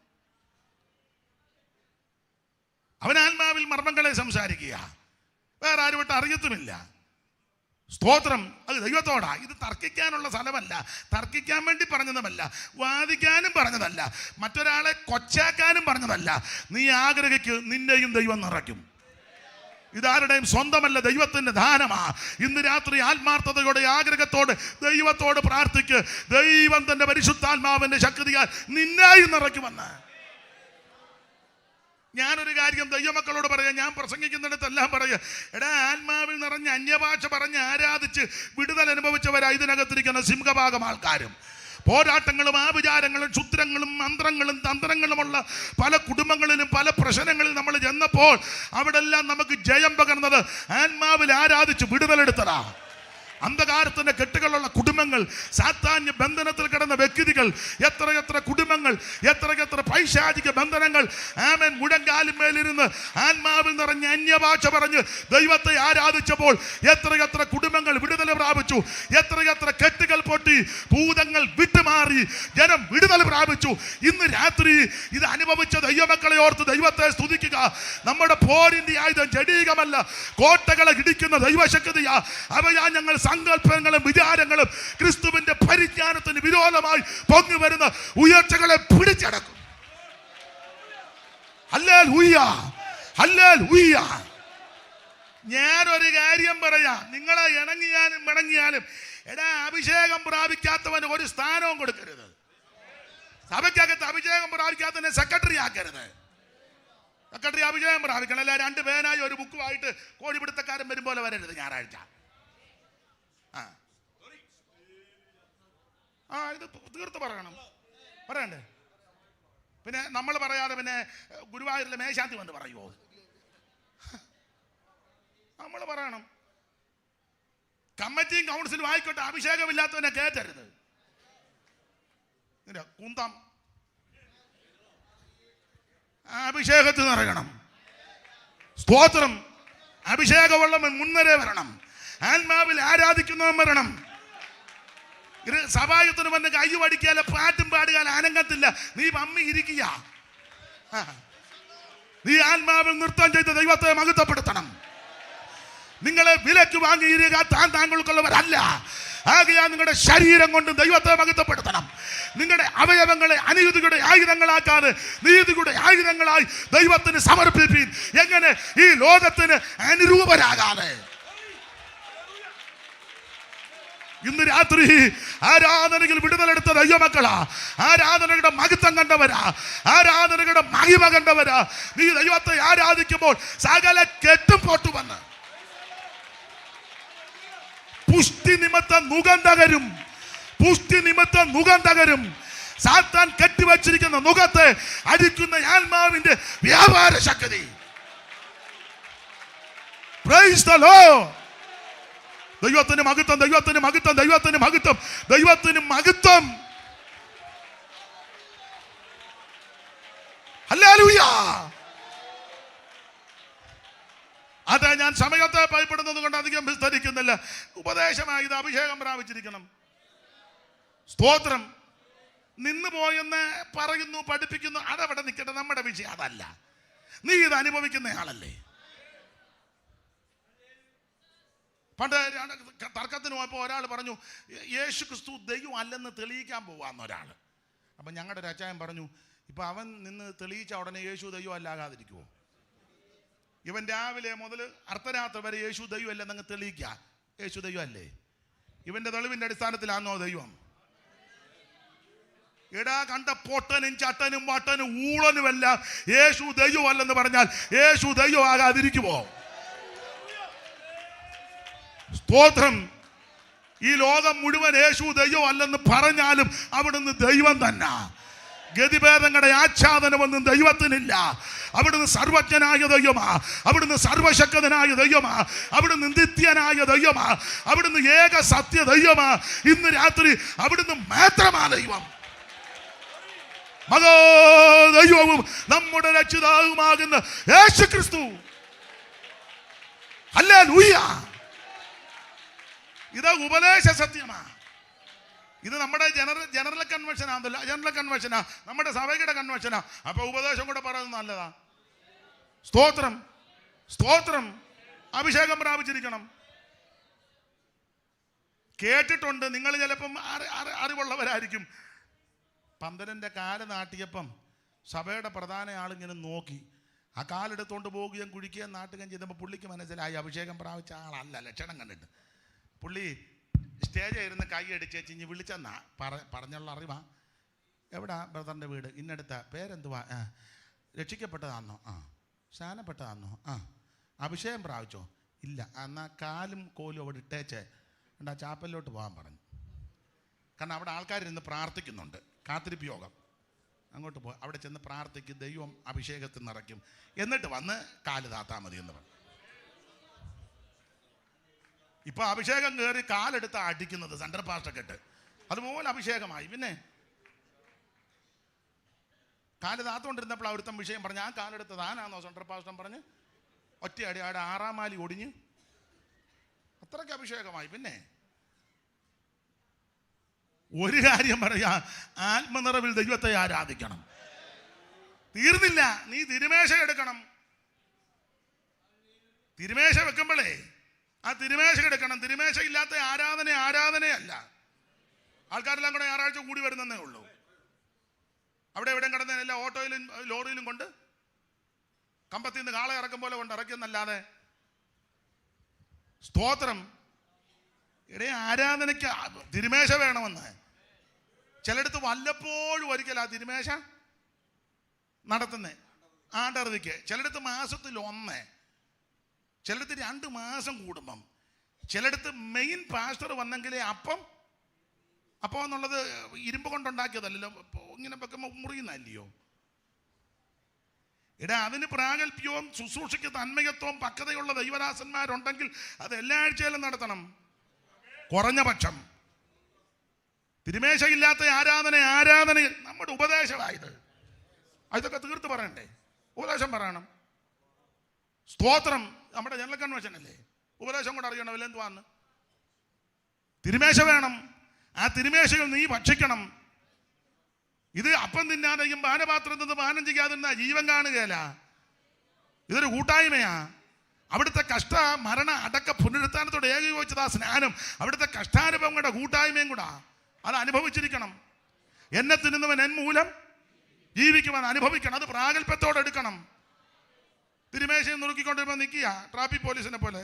അവൻ ആത്മാവിൽ മർമ്മങ്ങളെ സംസാരിക്കുക, വേറെ ആരുമായിട്ട് അറിയത്തുമില്ല. സ്തോത്രം. അത് ദൈവത്തോടാ. ഇത് തർക്കിക്കാനുള്ള സ്ഥലമല്ല, തർക്കിക്കാൻ വേണ്ടി പറഞ്ഞതുമല്ല, വാദിക്കാനും പറഞ്ഞതല്ല, മറ്റൊരാളെ കൊച്ചാക്കാനും പറഞ്ഞതല്ല. നീ ആഗ്രഹിക്ക്, നിന്നെയും ദൈവം നിറയ്ക്കും. ഇതാരുടെയും സ്വന്തമല്ല, ദൈവത്തിന്റെ ദാനമാ. ഇന്ന് രാത്രി ആത്മാർത്ഥതയോടെ ആഗ്രഹത്തോടെ ദൈവത്തോട് പ്രാർത്ഥിക്ക്. ദൈവം തന്റെ പരിശുദ്ധാത്മാവിന്റെ ശക്തിയാൽ നിന്നായി നിറയ്ക്കുമെന്ന്. ഞാനൊരു കാര്യം ദൈവമക്കളോട് പറയാം, ഞാൻ പ്രസംഗിക്കുന്നിടത്തെല്ലാം പറയാം, എടാ, ആത്മാവിൽ നിറഞ്ഞ് അന്യഭാഷ പറഞ്ഞ് ആരാധിച്ച് വിടുതൽ അനുഭവിച്ചവരാ ഇതിനകത്തിരിക്കുന്ന സിംഹഭാഗം ആൾക്കാരും. പോരാട്ടങ്ങളും ആഭിചാരങ്ങളും ക്ഷുദ്രങ്ങളും മന്ത്രങ്ങളും തന്ത്രങ്ങളുമുള്ള പല കുടുംബങ്ങളിലും പല പ്രശ്നങ്ങളിലും നമ്മൾ ചെന്നപ്പോൾ അവിടെ എല്ലാം നമുക്ക് ജയം പകർന്നത് ആത്മാവിൽ ആരാധിച്ച് വിടുതലെടുത്തതാ. അന്ധകാരത്തിന്റെ കെട്ടുകളുള്ള കുടുംബങ്ങൾ, സാത്താന്യ ബന്ധനത്തിൽ കിടന്ന വ്യക്തികൾ, എത്ര കുടുംബങ്ങൾ, എത്ര പൈശാചിക ബന്ധനങ്ങൾ. ആമേൻ. മുഴങ്കാലിന്മേലിരുന്ന് ആത്മാവിൽ നിറഞ്ഞ അന്യഭാഷ പറഞ്ഞ് ദൈവത്തെ ആരാധിച്ചപ്പോൾ എത്ര കുടുംബങ്ങൾ വിടുതൽ പ്രാപിച്ചു, എത്ര കെട്ടുകൾ പൊട്ടി, ഭൂതങ്ങൾ വിട്ടുമാറി, ജനം വിടുതൽ പ്രാപിച്ചു. ഇന്ന് രാത്രി ഇത് അനുഭവിച്ച ദൈവമക്കളെ ഓർത്ത് ദൈവത്തെ സ്തുതിക്കുക. നമ്മുടെ പോരിന്റെ ആയുധം ജഡീകമല്ല, കോട്ടകളെ ഇടിക്കുന്ന ദൈവശക്തിയാ. അവയാ ഞങ്ങൾ സങ്കല്പങ്ങളും വിചാരങ്ങളും ക്രിസ്തുവിന്റെ പരിജ്ഞാനത്തിന് വിരോധമായി പൊങ്ങി വരുന്ന ഉയർച്ചകളെ പിടിച്ചടക്കും. Hallelujah, hallelujah. ഞാനൊരു കാര്യം പറയാം, നിങ്ങളെ ഇണങ്ങിയാലും പിണങ്ങിയാലും, എടാ, അഭിഷേകം പ്രാപിക്കാത്തവന് ഒരു സ്ഥാനവും കൊടുക്കരുത്. സഭയ്ക്കകത്ത് അഭിഷേകം പ്രാപിക്കാത്തവനെ സെക്രട്ടറി ആക്കരുത്. സെക്രട്ടറി അഭിഷേകം പ്രാപിക്കണം. അല്ല 2 പേനായി ഒരു ബുക്കുമായിട്ട് കോഴിപിടുത്തക്കാരൻ വരും പോലെ വരരുത് ഞായറാഴ്ച. ഇത് തീർത്ത് പറയണം. പറയണ്ടേ? പിന്നെ നമ്മൾ പറയാതെ പിന്നെ ഗുരുവായൂരിലെ മേശാന്തി വന്ന് പറയുമോ? നമ്മൾ പറയണം. കമ്മിറ്റിയും കൗൺസിലും ആയിക്കോട്ടെ, അഭിഷേകമില്ലാത്തവനെ കയറ്റരുത്. കുന്തം അഭിഷേകത്തിൽ നിറയണം. സ്തോത്രം. അഭിഷേകമുള്ളവൻ മുൻനിര വരണം. ആത്മാവിൽ ആരാധിക്കുന്നവൻ വരണം. ഇത് സഭായത്തിന് വന്ന് കൈ പഠിക്കാല, പാട്ടും പാടുകാല, അനങ്ങത്തില്ല. നീ പമ്മി ഇരിക്കുക. നീ ആത്മാവിൽ നൃത്തം ചെയ്ത് ദൈവത്തെ മഹത്വപ്പെടുത്തണം. നിങ്ങളെ വിലക്ക് വാങ്ങിയിരിക്കുക താങ്കൾക്കുള്ളവരല്ല. ആകയാൽ നിങ്ങളുടെ ശരീരം കൊണ്ട് ദൈവത്തെ മഹത്വപ്പെടുത്തണം. നിങ്ങളുടെ അവയവങ്ങളെ അനീതിയുടെ ആയുധങ്ങളാക്കാതെ നീതിയുടെ ആയുധങ്ങളായി ദൈവത്തിന് സമർപ്പിപ്പീൻ. എങ്ങനെ? ഈ ലോകത്തിന് അനുരൂപരാകാതെ. ഇന്ന് രാത്രി ആരാധനകൾ വിടുതലെടുത്ത ദൈവമക്കളാ. ആരാധനകളുടെ മഹത്വം കണ്ടവരാ, ആരാധനകളുടെ മഹിമ കണ്ടവരാ. നീ ദൈവത്തെ ആരാധിക്കുമ്പോൾ സകല കെട്ടും പൊട്ടുവന്ന് പുഷ്ടി നിമിത്തം മുഖം തകരും. പുഷ്ടി നിമിത്തം മുഖം തകരും. സാത്താൻ കെട്ടിവച്ചിരിക്കുന്ന മുഖത്തെ അടിക്കുന്ന ആത്മാവിന്റെ വ്യാപാര ശക്തി. Praise the Lord. ദൈവത്തിന് മഹത്വം, ദൈവത്തിന് മഹത്വം, ദൈവത്തിന് മഹത്വം, ദൈവത്തിന് മഹത്വം. ഹല്ലേലൂയ. അതെ, ഞാൻ സമയത്തെ ഭയപ്പെടുന്നത് കൊണ്ട് അധികം വിസ്തരിക്കുന്നില്ല. ഉപദേശമായി ഇത് അഭിഷേകം പ്രാപിച്ചിരിക്കണം. സ്തോത്രം. നിന്ന് പോയെന്ന് പറയുന്നു, പഠിപ്പിക്കുന്നു, അതവിടെ നിൽക്കട്ടെ, നമ്മുടെ വിഷയം അതല്ല. നീ ഇത് അനുഭവിക്കുന്ന ആളല്ലേ. പണ്ട് തർക്കത്തിന് പോയപ്പോൾ ഒരാൾ പറഞ്ഞു യേശു ക്രിസ്തു ദൈവം അല്ലെന്ന് തെളിയിക്കാൻ പോവാന്ന് ഒരാൾ. അപ്പം ഞങ്ങളുടെ ഒരു അച്ചായൻ പറഞ്ഞു, ഇപ്പം അവൻ നിന്ന് തെളിയിച്ച ഉടനെ യേശു ദൈവം അല്ലാകാതിരിക്കുമോ? ഇവൻ രാവിലെ മുതൽ അർദ്ധരാത്രി വരെ യേശു ദൈവം അല്ലെന്നങ്ങ് തെളിയിക്കുക. യേശു ദൈവം അല്ലേ? ഇവന്റെ തെളിവിന്റെ അടിസ്ഥാനത്തിലാണോ ദൈവം? എടാ കണ്ട പൊട്ടനും ചട്ടനും വട്ടനും ഊളനുമെല്ലാം യേശു ദൈവം അല്ലെന്ന് പറഞ്ഞാൽ യേശു ദൈവം ആകാതിരിക്കുമോ? സ്തോത്രം. ഈ ലോകം മുഴുവൻ യേശു ദൈവം അല്ലെന്ന് പറഞ്ഞാലും അവിടുന്ന് ദൈവം തന്നെ. ഗതിഭേദങ്ങളുടെ ആച്ഛാദനമൊന്നും ദൈവത്തിനില്ല. അവിടുന്ന് സർവജ്ഞനായ ദൈവമാ, അവിടുന്ന് സർവശക്തനായ ദൈവമാ, അവിടുന്ന് നിത്യനായ ദൈവമാ, അവിടുന്ന് ഏക സത്യ ദൈവമാ. ഇന്ന് രാത്രി അവിടുന്ന് മാത്രമാ ദൈവം. മകോ ദൈവവും നമ്മുടെ രക്ഷിതാവുമാകുന്ന യേശു ക്രിസ്തു. ഹല്ലേലൂയ. ഇത് ഉപദേശ സത്യമാ. ഇത് നമ്മുടെ ജനറൽ കൺവെൻഷനാണല്ലോ, ജനറൽ കൺവെൻഷനാ, നമ്മുടെ സഭയുടെ കൺവെൻഷനാ. അപ്പൊ ഉപദേശം കൂടെ പറയുന്നത് നല്ലതാ. സ്തോത്രം, സ്തോത്രം. അഭിഷേകം പ്രാപിച്ചിരിക്കണം. കേട്ടിട്ടുണ്ട്, നിങ്ങൾ ചിലപ്പം അറിവുള്ളവരായിരിക്കും. പന്തലിന്റെ കാല് നാട്ടിയപ്പം സഭയുടെ പ്രധാന ആളിങ്ങനെ നോക്കി, ആ കാലെടുത്തോണ്ട് പോവുകയും കുഴിക്കുകയും നാട്ടുകയും ചെയ്തപ്പോൾ പുള്ളിക്ക് മനസ്സിലായി അഭിഷേകം പ്രാപിച്ച ആളല്ല, ലക്ഷണം കണ്ടിട്ട്. പുള്ളി സ്റ്റേജിൽ ഇരുന്ന് കൈ അടിച്ചേച്ച് ഇനി വിളിച്ചെന്നാ പറഞ്ഞുള്ള അറിവാ. എവിടാ ബ്രദറിൻ്റെ വീട്? ഇന്നടുത്ത. പേരെന്തുവാ? രക്ഷിക്കപ്പെട്ടതാണോ? സ്നാനപ്പെട്ടതാണോ? അഭിഷേകം പ്രാപിച്ചോ? ഇല്ല. എന്നാൽ കാലും കോലും അവിടെ ഇട്ടേച്ച് ആ ചാപ്പലിലോട്ട് പോകാൻ പറഞ്ഞു. കാരണം അവിടെ ആൾക്കാരിരുന്ന് പ്രാർത്ഥിക്കുന്നുണ്ട്, കാത്തിരിപ്പ് യോഗം. അങ്ങോട്ട് പോ, അവിടെ ചെന്ന് പ്രാർത്ഥിക്കും, ദൈവം അഭിഷേകത്തിൽ നിറയ്ക്കും, എന്നിട്ട് വന്ന് കാല് താത്താൽ മതി എന്ന് പറഞ്ഞു. ഇപ്പൊ അഭിഷേകം കയറി കാലെടുത്ത് അടിക്കുന്നത് സെൻട്രൽ പാസ്റ്റൊക്കെ ഇട്ട്, അതുപോലെ അഭിഷേകമായി. പിന്നെ കാല് താത്തോണ്ടിരുന്നപ്പോൾ അവിടുത്തെ വിഷയം പറഞ്ഞു, ആ കാലെടുത്ത് താനാണോ സെൻട്രൽ പാസ്റ്റം പറഞ്ഞ് ഒറ്റയടി അവിടെ 6-ാം മാലി ഒടിഞ്ഞ് അത്രയ്ക്ക് അഭിഷേകമായി. പിന്നെ ഒരു കാര്യം പറയാ, ആത്മനിറവിൽ ദൈവത്തെ ആരാധിക്കണം. തീർന്നില്ല, നീ തിരുമേശ എടുക്കണം. തിരുമേശ വെക്കുമ്പോഴേ ആ തിരുമേശ എടുക്കണം. തിരുമേശ ഇല്ലാത്ത ആരാധനയല്ല. ആൾക്കാരെല്ലാം കൂടെ ഞായറാഴ്ച കൂടി വരുന്നതേ ഉള്ളൂ. അവിടെ എവിടെയും കിടന്നതിനെല്ലാം ഓട്ടോയിലും ലോറിയിലും കൊണ്ട് കമ്പത്തിൽ നിന്ന് കാളെ ഇറക്കും പോലെ കൊണ്ട് ഇറക്കുന്നല്ലാതെ. സ്തോത്രം. ഇടേ ആരാധനയ്ക്ക് തിരുമേശ വേണമെന്ന്. ചിലടത്ത് വല്ലപ്പോഴും ഒരിക്കൽ ആ തിരുമേശ നടത്തുന്നേ, ആണ്ടറുതിക്ക്. ചിലടത്ത് മാസത്തിൽ 1, ചിലടത്ത് 2 മാസം കൂടുമ്പം, ചിലടത്ത് മെയിൻ പാസ്റ്റർ വന്നെങ്കിലേ അപ്പം എന്നുള്ളത് ഇരുമ്പ് കൊണ്ടുണ്ടാക്കിയതല്ലോ, ഇങ്ങനെ വെക്കുമ്പോൾ മുറിയുന്നല്ലയോ. ഇടാ അതിന് പ്രാഗൽഭ്യവും ശുശ്രൂഷയ്ക്ക് തന്മയത്വവും പക്വതയുള്ള ദൈവദാസന്മാരുണ്ടെങ്കിൽ അത് എല്ലാ ആഴ്ചയിലും നടത്തണം. കുറഞ്ഞ പക്ഷം തിരുമേശയില്ലാത്ത ആരാധനയിൽ നമ്മുടെ ഉപദേശമായത്. ഇതൊക്കെ തീർത്ത് പറയണ്ടേ? ഉപദേശം പറയണം. സ്തോത്രം. നമ്മുടെ ജനറൽ കൺവെൻഷൻ അല്ലേ, ഉപദേശം കൂടെ അറിയണം. എന്തുവാന്ന് തിരുമേശ വേണം. ആ തിരുമേശയിൽ നീ ഭക്ഷിക്കണം. ഇത് അപ്പം തിന്നാതെയും പാനപാത്രം നിന്ന് പാനം ചെയ്യാതിരുന്ന ജീവൻ കാണുകയല്ല. ഇതൊരു കൂട്ടായ്മയാ. അവിടുത്തെ കഷ്ട മരണ അടക്ക പുനരുത്ഥാനത്തോടെ ഏകീകരിച്ചതാ സ്നാനം. അവിടുത്തെ കഷ്ടാനുഭവങ്ങളുടെ കൂട്ടായ്മയും കൂടാ. അത് അനുഭവിച്ചിരിക്കണം. എന്നെ തിന്നുന്നവൻ എൻ മൂലം ജീവിക്കുവാൻ അനുഭവിക്കണം. അത് പ്രാഗൽഭ്യത്തോടെ എടുക്കണം. തിരുമേശയും നുറുക്കിക്കൊണ്ടിരുമ്പോൾ നിൽക്കുക ട്രാഫിക് പോലീസിനെ പോലെ.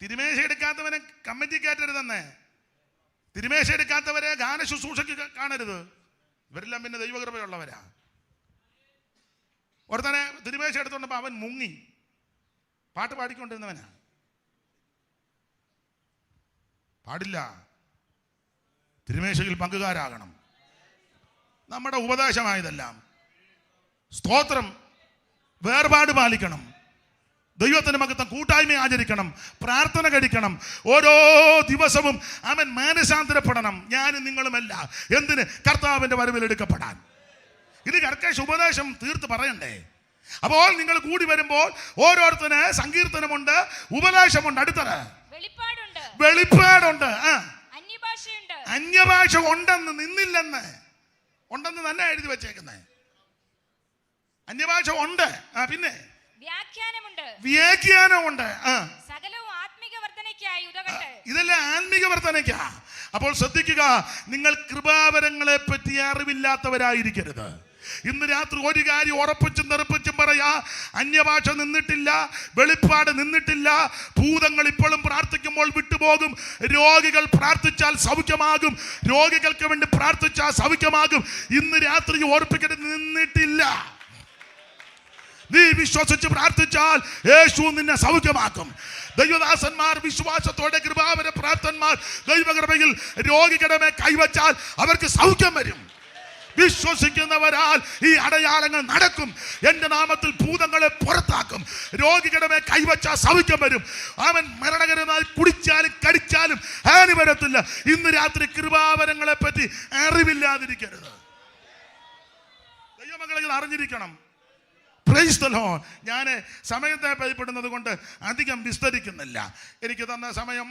തിരുമേശ എടുക്കാത്തവനെ കമ്മിറ്റി കയറ്റരുതെന്നേ. തിരുമേശ എടുക്കാത്തവരെ ഗാന ശുശ്രൂഷയ്ക്ക് കാണരുത്. ഇവരെല്ലാം പിന്നെ ദൈവകൃപയുള്ളവരാ. ഒരുത്തനെ തിരുമേശ എടുത്തോണ്ടപ്പോൾ അവൻ മുങ്ങി പാട്ട് പാടിക്കൊണ്ടിരുന്നവനാ. പാടില്ല. തിരുമേശയിൽ പങ്കുകാരാകണം. നമ്മുടെ ഉപദേശമായതെല്ലാം. സ്തോത്രം. വേർപാട് പാലിക്കണം. ദൈവത്തിന് മകത്വം കൂട്ടായ്മ ആചരിക്കണം. പ്രാർത്ഥന കഴിക്കണം. ഓരോ ദിവസവും അവൻ മാനസാന്തരപ്പെടണം. ഞാനും നിങ്ങളുമല്ല. എന്തിന്? കർത്താവിന്റെ വരവിൽ എടുക്കപ്പെടാൻ. ഇത് കർക്കശ ഉപദേശം തീർത്ത് പറയണ്ടേ? അപ്പോൾ നിങ്ങൾ കൂടി വരുമ്പോൾ ഓരോരുത്തന് സങ്കീർത്തനമുണ്ട്, ഉപദേശമുണ്ട്, അടുത്തത് വെളിപ്പാടുണ്ട്, അന്യഭാഷ ഉണ്ടെന്ന് ഉണ്ടെന്ന് തന്നെ എഴുതി വെച്ചേക്കുന്നേ. അന്യഭാഷ ഉണ്ട്, പിന്നെ വ്യാഖ്യാനമുണ്ട്. ഇതെല്ലാം ആത്മീക വർധനയ്ക്കാ. അപ്പോൾ ശ്രദ്ധിക്കുക, നിങ്ങൾ കൃപാവരങ്ങളെ പറ്റി അറിവില്ലാത്തവരായിരിക്കരുത്. ഇന്ന് രാത്രി ഒരു കാര്യം ഉറപ്പിച്ചും തെറിപ്പിച്ചും പറയാ, അന്യഭാഷ നിന്നിട്ടില്ല, വെളിപ്പാട് നിന്നിട്ടില്ല. ഭൂതങ്ങൾ ഇപ്പോഴും പ്രാർത്ഥിക്കുമ്പോൾ വിട്ടുപോകും. രോഗികൾ പ്രാർത്ഥിച്ചാൽ സൗഖ്യമാകും, രോഗികൾക്ക് വേണ്ടി പ്രാർത്ഥിച്ചാൽ സൗഖ്യമാകും. ഇന്ന് രാത്രി ഓർപ്പിക്കരുത്, നിന്നിട്ടില്ല. നീ വിശ്വസിച്ച് പ്രാർത്ഥിച്ചാൽ യേശു നിന്നെ സൗഖ്യമാക്കും. ദൈവദാസന്മാർ വിശ്വാസത്തോടെ കൃപാവര പ്രാർത്ഥന്മാർ ദൈവകൃപയിൽ രോഗികളുടെ മേൽ കൈവച്ചാൽ അവർക്ക് സൗഖ്യം വരും. വിശ്വസിക്കുന്നവരാൽ ഈ അടയാളങ്ങൾ നടക്കും. എന്റെ നാമത്തിൽ ഭൂതങ്ങളെ പുറത്താക്കും. രോഗികളുടെ മേൽ കൈവച്ചാൽ സൗഖ്യം വരും. അവൻ മരണകരമായി കുടിച്ചാലും കടിച്ചാലും ഹാനി വരത്തില്ല. ഇന്ന് രാത്രി കൃപാവരങ്ങളെ പറ്റി അറിവില്ലാതിരിക്കരുത്. ദൈവമക്കളെ ഇത് അറിഞ്ഞിരിക്കണം. Praise the Lord. ഞാൻ സമയത്തെ ഭയപ്പെടുന്നത് കൊണ്ട് അധികം വിസ്തരിക്കുന്നില്ല. എനിക്ക് തന്ന സമയം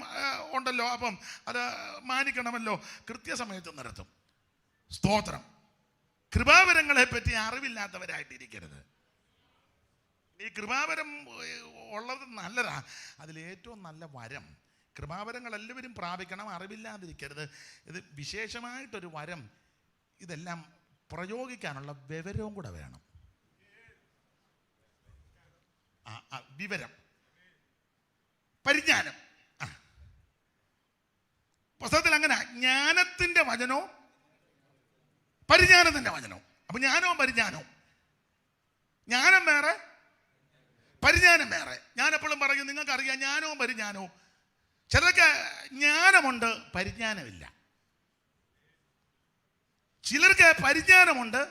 ഉണ്ടല്ലോ, അപ്പം അത് മാനിക്കണമല്ലോ. കൃത്യസമയത്ത് നിർത്തും. സ്തോത്രം. കൃപാവരങ്ങളെ പറ്റി അറിവില്ലാത്തവരായിട്ടിരിക്കരുത്. ഈ കൃപാവരം ഉള്ളത് നല്ലതാ. അതിലേറ്റവും നല്ല വരം കൃപാവരങ്ങൾ എല്ലാവരും പ്രാപിക്കണം. അറിവില്ലാതിരിക്കരുത്. ഇത് വിശേഷമായിട്ടൊരു വരം. ഇതെല്ലാം പ്രയോഗിക്കാനുള്ള വിവരവും കൂടെ വേണം. വിവരം, പരിജ്ഞാനം. പുസ്തകത്തിൽ അങ്ങനെ ജ്ഞാനത്തിന്റെ വചനവും പരിജ്ഞാനത്തിന്റെ വചനവും. അപ്പൊ ജ്ഞാനവും പരിജ്ഞാനവും, ജ്ഞാനം വേറെ, പരിജ്ഞാനം വേറെ. ഞാൻ എപ്പോഴും പറയും, നിങ്ങൾക്കറിയാം ജ്ഞാനവും പരിജ്ഞാനവും. ചിലർക്ക് ജ്ഞാനമുണ്ട്, പരിജ്ഞാനമില്ല. ചിലർക്ക് പരിജ്ഞാനമുണ്ട്,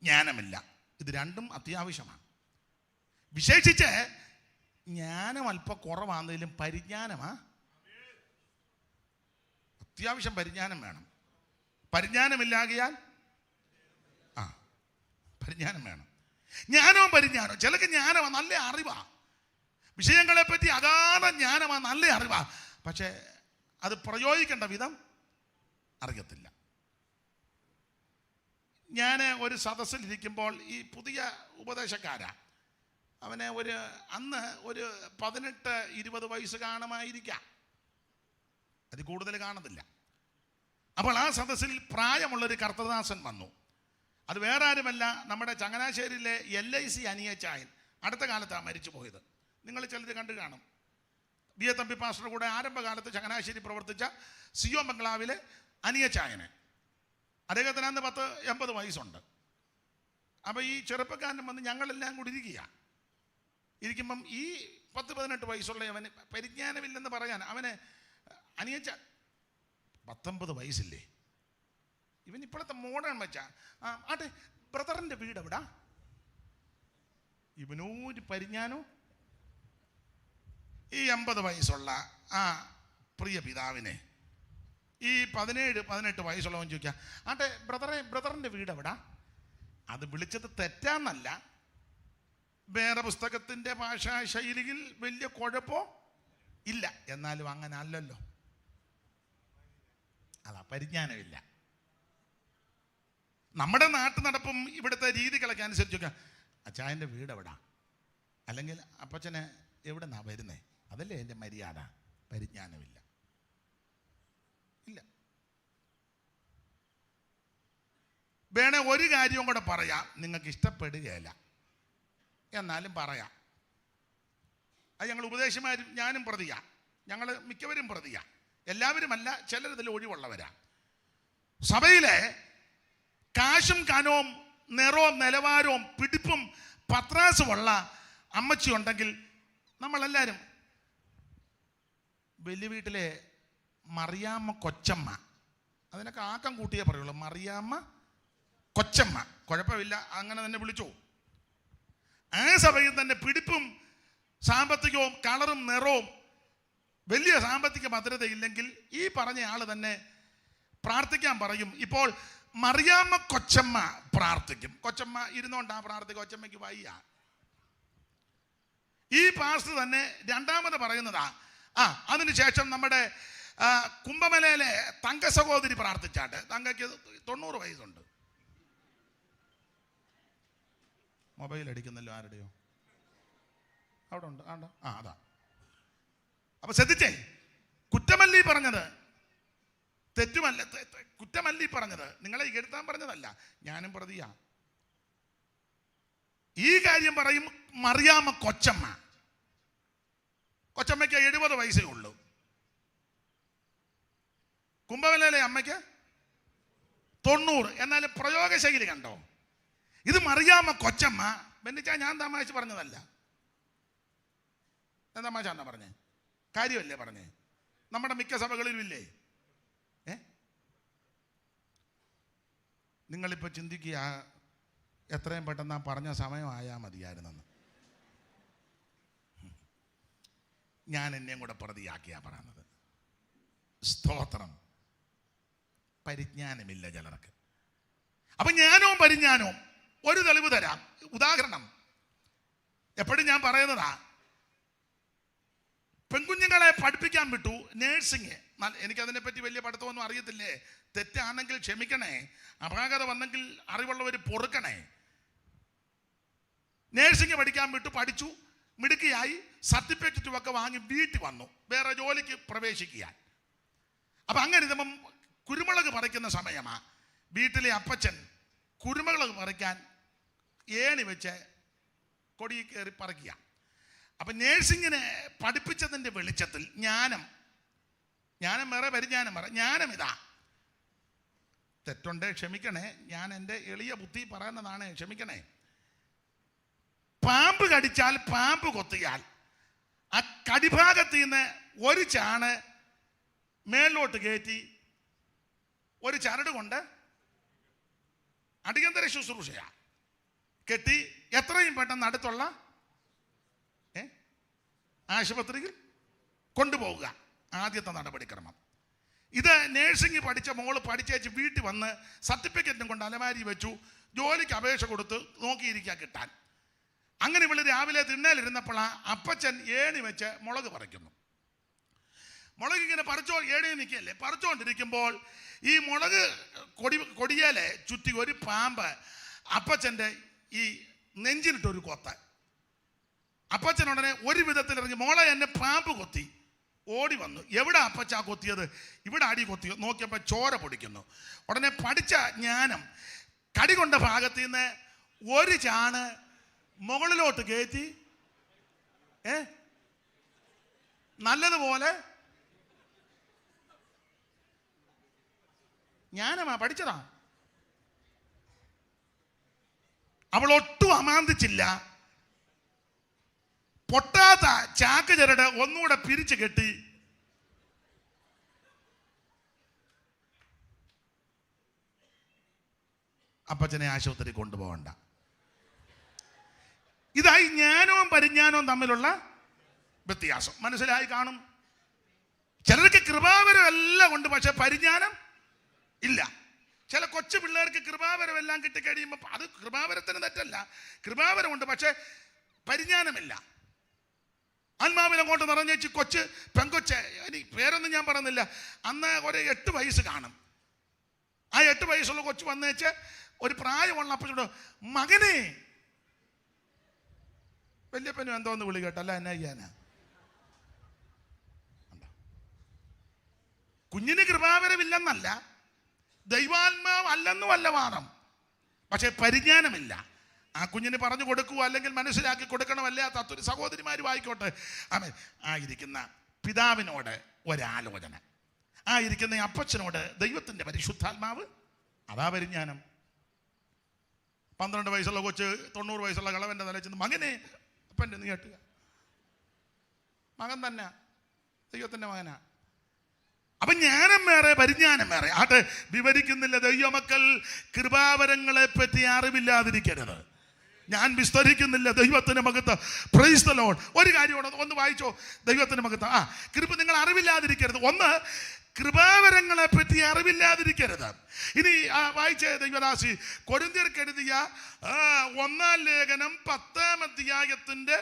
ജ്ഞാനമില്ല. ഇത് രണ്ടും അത്യാവശ്യമാണ്. വിശേഷിച്ച് ജ്ഞാനം അല്പം കുറവാണെങ്കിലും പരിജ്ഞാനമാ അത്യാവശ്യം. പരിജ്ഞാനം വേണം. പരിജ്ഞാനമില്ലാകിയാൽ പരിജ്ഞാനം വേണം. ജ്ഞാനവും പരിജ്ഞാനവും. ചിലക്ക് ജ്ഞാനമാ, നല്ല അറിവാ, വിഷയങ്ങളെ പറ്റി അഗാധ ജ്ഞാനമാ, നല്ല അറിവാ. പക്ഷെ അത് പ്രയോഗിക്കേണ്ട വിധം അറിയത്തില്ല. ഞാൻ ഒരു സദസ്സിലിരിക്കുമ്പോൾ ഈ പുതിയ ഉപദേശക്കാരാ, അവനെ അന്ന് ഒരു 18-20 വയസ്സ് കാണുമായിരിക്കാം, അത് കൂടുതൽ കാണത്തില്ല. അപ്പോൾ ആ സദസ്സിൽ പ്രായമുള്ളൊരു കർത്തദാസൻ വന്നു. അത് വേറെ ആരുമല്ല, നമ്മുടെ ചങ്ങനാശ്ശേരിയിലെ LIC അനിയച്ചായൻ. അടുത്ത കാലത്താണ് മരിച്ചു പോയത്. നിങ്ങൾ ചിലർ കണ്ടു കാണും. BA തമ്പി പാസ്റ്ററുടെ കൂടെ ആരംഭകാലത്ത് ചങ്ങനാശ്ശേരി പ്രവർത്തിച്ച CO ബംഗ്ലാവിലെ അനിയച്ചായന്. അദ്ദേഹത്തിന് അന്ന് 80 വയസ്സുണ്ട്. അപ്പോൾ ഈ ചെറുപ്പക്കാരൻ വന്ന് ഞങ്ങളെല്ലാം കൂടി ഇരിക്കുമ്പം ഈ 10-18 വയസ്സുള്ള അവന് പരിജ്ഞാനമില്ലെന്ന് പറയാൻ, അവന് അനിയച്ച 19 വയസ്സില്ലേ, ഇവൻ ഇപ്പോഴത്തെ മോഡേൺ വെച്ചാ. ആട്ടെ, ബ്രദറിന്റെ വീട് എവിടാ? ഇവനൊരു പരിജ്ഞാനോ. ഈ 80 വയസ്സുള്ള ആ പ്രിയ പിതാവിനെ ഈ 17-18 വയസ്സുള്ളവൻ ചോദിക്കാം, ആട്ടെ ബ്രദറിന്റെ വീട് എവിടാ? അത് വിളിച്ചത് തെറ്റാന്നല്ല, വേറെ പുസ്തകത്തിന്റെ ഭാഷാ ശൈലിയിൽ വലിയ കുഴപ്പമോ ഇല്ല. എന്നാലും അങ്ങനെ അല്ലല്ലോ. അതാ പരിജ്ഞാനമില്ല. നമ്മുടെ നാട്ടു നടപ്പും ഇവിടുത്തെ രീതികളൊക്കെ അനുസരിച്ചൊക്കെ അച്ചായൻ്റെ വീട് എവിടാ, അല്ലെങ്കിൽ അപ്പച്ചനെ എവിടെ നിന്നാ വരുന്നേ, അതല്ലേ എൻ്റെ മര്യാദ. പരിജ്ഞാനമില്ല. ഇല്ല. വേണേ ഒരു കാര്യവും കൂടെ പറയാം, നിങ്ങൾക്ക് ഇഷ്ടപ്പെടുകയില്ല, എന്നാലും പറയാം. അത് ഞങ്ങൾ ഉപദേശമാരും ഞാനും പ്രതിയാ, ഞങ്ങൾ മിക്കവരും പ്രതിയാ. എല്ലാവരുമല്ല, ചിലരിതിൽ ഒഴിവുള്ളവരാ. സഭയിലെ കാശും കനവും നിറവും നിലവാരവും പിടിപ്പും പത്രാസുമുള്ള അമ്മച്ചി ഉണ്ടെങ്കിൽ നമ്മളെല്ലാവരും വലിയ വീട്ടിലെ മറിയാമ്മ കൊച്ചമ്മ, അതിനൊക്കെ ആക്കം കൂട്ടിയേ പറയുള്ളൂ. മറിയാമ്മ കൊച്ചമ്മ, കുഴപ്പമില്ല, അങ്ങനെ തന്നെ വിളിച്ചോ. ആ സഭയിൽ തന്നെ പിടിപ്പും സാമ്പത്തികവും കളറും നിറവും വലിയ സാമ്പത്തിക ഭദ്രതയില്ലെങ്കിൽ ഈ പറഞ്ഞ ആൾ തന്നെ പ്രാർത്ഥിക്കാൻ പറയും. ഇപ്പോൾ മറിയാമ്മ കൊച്ചമ്മ പ്രാർത്ഥിക്കും. കൊച്ചമ്മ ഇരുന്നോണ്ടാ പ്രാർത്ഥിക്കും, കൊച്ചമ്മയ്ക്ക് വയ്യ. ഈ പാസ്റ്റർ തന്നെ രണ്ടാമത് പറയുന്നതാ. അതിനുശേഷം നമ്മുടെ കുംഭമലയിലെ തങ്ക സഹോദരി പ്രാർത്ഥിച്ചാട്ട്. തങ്കയ്ക്ക് 90 വയസ്സുണ്ട്. മൊബൈൽ അടിക്കുന്നല്ലോ ആരുടെയോ, അവിടെ ഉണ്ട്. അതാ. അപ്പൊ ശ്രദ്ധിച്ചേ, കുറ്റമല്ലി പറഞ്ഞത് തെറ്റുമല്ല, കുറ്റമല്ലി പറഞ്ഞത് നിങ്ങളെ എഴുത്താൻ പറഞ്ഞതല്ല, ഞാനും പ്രതിയാ. ഈ കാര്യം പറയും മറിയാമ്മ കൊച്ചമ്മ. കൊച്ചമ്മയ്ക്ക് 70 വയസ്സേ ഉള്ളൂ. കുംഭമലയിലെ അമ്മയ്ക്ക് 90. എന്നാലും പ്രയോഗശൈലി കണ്ടോ? ഇത് മറിയാമ്മ കൊച്ചമ്മ. ബെന്നിച്ചാ ഞാൻ തമാശ പറഞ്ഞതല്ല. ഞാൻ തമാശ എന്നാ പറഞ്ഞേ, കാര്യമല്ലേ പറഞ്ഞേ. നമ്മുടെ മിക്ക സഭകളിലും ഇല്ലേ? നിങ്ങളിപ്പോ ചിന്തിക്കുക, എത്രയും പെട്ടെന്ന് ആ പറഞ്ഞ സമയമായാൽ മതിയായിരുന്നെന്ന്. ഞാൻ എന്നെയും കൂടെ പ്രതിയാക്കിയാ പറയുന്നത്. സ്തോത്രം. പരിജ്ഞാനമില്ല ചിലർക്ക്. അപ്പൊ ജ്ഞാനവും പരിജ്ഞാനവും ഒരു തെളിവ് തരാം. ഉദാഹരണം എപ്പോഴും ഞാൻ പറയുന്നതാ, പെൺകുഞ്ഞുങ്ങളെ പഠിപ്പിക്കാൻ വിട്ടു നേഴ്സിങ്. എനിക്കതിനെപ്പറ്റി വലിയ പഠിത്തമൊന്നും അറിയത്തില്ലേ, തെറ്റാണെങ്കിൽ ക്ഷമിക്കണേ, അപാകത വന്നെങ്കിൽ അറിവുള്ളവർ പൊറുക്കണേ. നേഴ്സിങ് പഠിക്കാൻ വിട്ടു, പഠിച്ചു, മിടുക്കിയായി, സർട്ടിഫിക്കറ്റും ഒക്കെ വാങ്ങി വീട്ടിൽ വന്നു വേറെ ജോലിക്ക് പ്രവേശിക്കാൻ. അപ്പം അങ്ങനെ ഇതപ്പം കുരുമുളക് പറിക്കുന്ന സമയമാ. വീട്ടിലെ അപ്പച്ചൻ കുരുമുളക് പറിക്കാൻ ഏണി വെച്ച് കൊടി കയറി പറിക്കുക. അപ്പം നേഴ്സിങ്ങിനെ പഠിപ്പിച്ചതിൻ്റെ വെളിച്ചത്തിൽ ജ്ഞാനം വേറെ, പരിജ്ഞാനം വേറെ. ജ്ഞാനം ഇതാ, തെറ്റുണ്ടേ ക്ഷമിക്കണേ, ഞാൻ എൻ്റെ എളിയ ബുദ്ധി പറയുന്നതാണ്, ക്ഷമിക്കണേ. പാമ്പ് കടിച്ചാൽ, പാമ്പ് കൊത്തിയാൽ ആ കടിഭാഗത്ത് നിന്ന് ഒരു ചാണ് മേലോട്ട് കയറ്റി ഒരു ചരട് കൊണ്ട് അടിയന്തര ശുശ്രൂഷയാ കെട്ടി എത്രയും പെട്ടെന്ന് അടുത്തുള്ള ആശുപത്രിയിൽ കൊണ്ടുപോവുക. ആദ്യത്തെ നടപടിക്രമം ഇത്. നേഴ്സിംഗ് പഠിച്ച മോള് പഠിച്ചേച്ച് വീട്ടിൽ വന്ന് സർട്ടിഫിക്കറ്റും കൊണ്ട് അലമാരി വെച്ചു, ജോലിക്ക് അപേക്ഷ കൊടുത്ത് നോക്കിയിരിക്കുക കിട്ടാൻ. അങ്ങനെ ഇവള് രാവിലെ തിണ്ണയിലിരുന്നപ്പോൾ അപ്പച്ചൻ ഏണി വെച്ച് മുളക് പറിക്കുന്നു. മുളക് ഇങ്ങനെ ഏണി നിൽക്കുകയല്ലേ, പറിച്ചുകൊണ്ടിരിക്കുമ്പോൾ ഈ മുളക് കൊടിയേലെ ചുറ്റി ഒരു പാമ്പ് അപ്പച്ചൻ്റെ ഈ നെഞ്ചിലിട്ടൊരു കൊത്ത്. അപ്പച്ചൻ ഉടനെ ഒരു വിധത്തിൽ ഇറങ്ങി, മോളെ എന്നെ പാമ്പ് കൊത്തി. ഓടി വന്നു. എവിടെ അപ്പച്ച കൊത്തിയത്? ഇവിടെ അടി കൊത്തിയോ? നോക്കിയപ്പോൾ ചോര പൊടിക്കുന്നു. ഉടനെ പഠിച്ച ജ്ഞാനം, കടി കൊണ്ട ഭാഗത്ത് നിന്ന് ഒരു ചാണ് മുകളിലോട്ട് കയറ്റി നല്ലതുപോലെ ജ്ഞാനമാ, പഠിച്ചതാ. അവൾ ഒട്ടും അമാന്തിച്ചില്ല. പൊട്ടാത്ത ചാക്ക് ചരട് ഒന്നുകൂടെ പിരിച്ചു കെട്ടി അപ്പച്ചനെ ആശുപത്രി കൊണ്ടുപോകണ്ട. ഇതായി ജ്ഞാനവും പരിജ്ഞാനവും തമ്മിലുള്ള വ്യത്യാസം. മനസ്സിലായി കാണും. ചിലർക്ക് കൃപാവരം എല്ലാം ഉണ്ട്, പക്ഷെ പരിജ്ഞാനം ഇല്ല. ചില കൊച്ചു പിള്ളേർക്ക് കൃപാവരം എല്ലാം കിട്ടിക്കഴിയുമ്പോൾ അത് കൃപാവരത്തിന് തെറ്റല്ല, കൃപാവരമുണ്ട്, പക്ഷെ പരിജ്ഞാനമില്ല. ആത്മാവിനെ കൊണ്ട് നിറഞ്ഞേച്ച് കൊച്ച് പെങ്കൊച്ച്, ഇനി പേരൊന്നും ഞാൻ പറയുന്നില്ല, അന്ന് ഒരു 8 വയസ്സ് കാണും. ആ 8 വയസ്സുള്ള കൊച്ചു വന്നേച്ച് ഒരു പ്രായമുള്ള അപ്പച്ചോട്, മകനെ, വല്യപ്പനും എന്തോന്ന് വിളി കേട്ടല്ല, എന്നാ ചെയ്യാനാ? കുഞ്ഞിന് കൃപാവരമില്ലെന്നല്ല, ദൈവാത്മാവ് അല്ലെന്നും അല്ല വാദം, പക്ഷെ പരിജ്ഞാനമില്ല. ആ കുഞ്ഞിന് പറഞ്ഞു കൊടുക്കുക, അല്ലെങ്കിൽ മനസ്സിലാക്കി കൊടുക്കണമല്ലേ ആ തത്വ സഹോദരിമാരും ആയിക്കോട്ടെ. ആമേൻ. ആയിരിക്കുന്ന പിതാവിനോട് ഒരാലോചന, ആയിരിക്കുന്ന അപ്പച്ചനോട് ദൈവത്തിൻ്റെ പരിശുദ്ധാത്മാവ്, അതാ പരിജ്ഞാനം. 12 വയസ്സുള്ള കൊച്ച് 90 വയസ്സുള്ള കളവൻ്റെ തല ചെന്ന്, മകനെ, അപ്പൻ്റെ നീ കേട്ടുക, മകൻ തന്നെ ദൈവത്തിൻ്റെ മകനാ. അപ്പൊ ജ്ഞാനം വേറെ, പരിജ്ഞാനം വേറെ. ആട്ടെ, വിവരിക്കുന്നില്ല. ദൈവമക്കൾ കൃപാവരങ്ങളെ പറ്റി അറിവില്ലാതിരിക്കരുത്. ഞാൻ വിസ്തരിക്കുന്നില്ല. ദൈവത്തിന് മഹത്വം. Praise the Lord. ഒരു കാര്യം ഒന്ന് വായിച്ചോ. ദൈവത്തിന് മഹത്വം. കൃപ നിങ്ങൾ അറിവില്ലാതിരിക്കരുത്. ഒന്ന്, കൃപാവരങ്ങളെ പറ്റി അറിവില്ലാതിരിക്കരുത്. ഇനി വായിച്ചേ ദൈവദാസി, കൊരിന്ത്യർക്ക് എഴുതിയ 1-ാം ലേഖനം 10-ാം അധ്യായത്തിന്റെ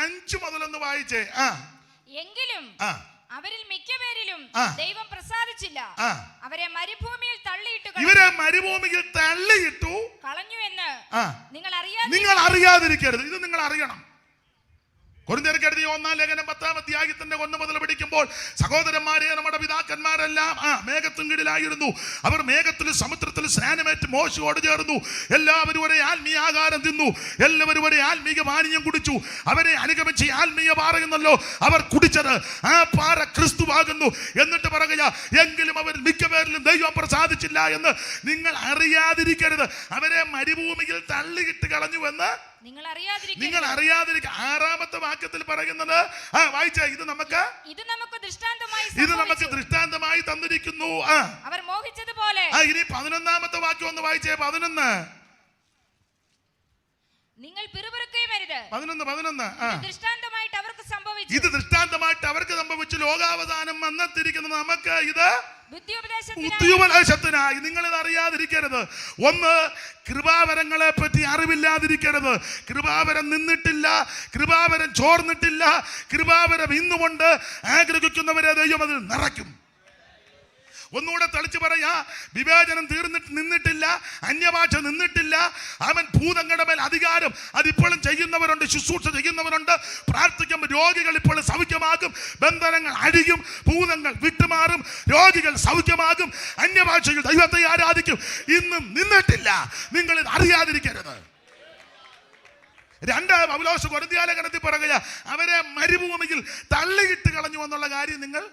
5 മുതലൊന്ന് വായിച്ചേ. എങ്കിലും അവരിൽ മിക്കപേരിലും ദൈവം പ്രസാദിച്ചില്ല. അവരെ മരുഭൂമിയിൽ തള്ളിയിട്ടു കളഞ്ഞു എന്ന് നിങ്ങൾ അറിയാതിരിക്കരുത്. ഇത് നിങ്ങൾ അറിയണം. കൊരിന്ത്യർക്ക് എഴുതിയ 1-ാം ലേഖനം 10-ാം അധ്യായത്തിന്റെ 1 മുതൽ പഠിക്കുമ്പോൾ, സഹോദരന്മാരെ, നമ്മുടെ പിതാക്കന്മാരെല്ലാം മേഘത്തിൻ കീഴിലായിരുന്നു. അവർ മേഘത്തിൽ സമുദ്രത്തിൽ സ്നാനമേറ്റ് മോശയോട് ചേർന്നു. എല്ലാവരും ഒരേ ആത്മീയ ആഹാരം തിന്നു. എല്ലാവരും ഒരേ ആത്മീയ പാനീയം കുടിച്ചു. അവരെ അനുഗമിച്ച് ആത്മീയ പാറയെന്നല്ലോ അവർ കുടിച്ചത്. ആ പാറ ക്രിസ്തുവാകുന്നു. എന്നിട്ട് പറയുക, എങ്കിലും അവർ മിക്കപേരിലും ദൈവം പ്രസാദിച്ചില്ല എന്ന് നിങ്ങൾ അറിയാതിരിക്കരുത്. അവരെ മരുഭൂമിയിൽ തള്ളിയിട്ട് കളഞ്ഞുവെന്ന് നിങ്ങൾ അറിയാതിരിക്കുക. 6-ാമത്തെ വാക്യത്തിൽ പറയുന്നത് വായിച്ചേ. ഇത് നമുക്ക് ദൃഷ്ടാന്തമായി തന്നിരിക്കുന്നു. അവർ മോഹിച്ചതുപോലെ. ഇനി 11-ാമത്തെ വാക്യം ഒന്ന് വായിച്ചേ. 11. നിങ്ങൾ പിറുപിറുക്കുകയുമരുത്. 11. ഇത് ദൃഷ്ടാന്തമായിട്ട് അവർക്ക് സംഭവിച്ചു. ലോകാവസാനം വന്നെത്തിരിക്കുന്ന നമുക്ക് ഇത് ബുദ്ധിയുപദേശത്തിനായി. നിങ്ങളിത് അറിയാതിരിക്കരുത്. ഒന്ന്, കൃപാവരങ്ങളെ പറ്റി അറിവില്ലാതിരിക്കരുത്. കൃപാവരം നിന്നിട്ടില്ല, കൃപാവരം ചോർന്നിട്ടില്ല. കൃപാവരം ഇന്നുകൊണ്ട് ആഗ്രഹിക്കുന്നവരെ ദൈവം അതിൽ നിറയ്ക്കും. ഒന്നുകൂടെ തളിച്ചു പറയാ, വിവേചനം നിന്നിട്ടില്ല, അന്യഭാഷ നിന്നിട്ടില്ല. അവൻ ഭൂതങ്ങളുടെ മേൽ അധികാരം അതിപ്പോഴും ചെയ്യുന്നവരുണ്ട്, ശുശ്രൂഷ ചെയ്യുന്നവരുണ്ട്. പ്രാർത്ഥിക്കുമ്പോൾ രോഗികൾ ഇപ്പോൾ സൗഖ്യമാകും, ബന്ധനങ്ങൾ അഴിയും, ഭൂതങ്ങൾ വിട്ടുമാറും, രോഗികൾ സൗഖ്യമാകും, അന്യഭാഷയിൽ ദൈവത്തെ ആരാധിക്കും. ഇന്നും നിന്നിട്ടില്ല. നിങ്ങൾ ഇത് അറിയാതിരിക്കരുത്. 2 പൗലോസ് കൊരിന്ത്യ ലേഖനത്തിൽ പറയുക, അവരെ മരുഭൂമിയിൽ തള്ളിയിട്ട് കളഞ്ഞു എന്നുള്ള കാര്യം നിങ്ങൾ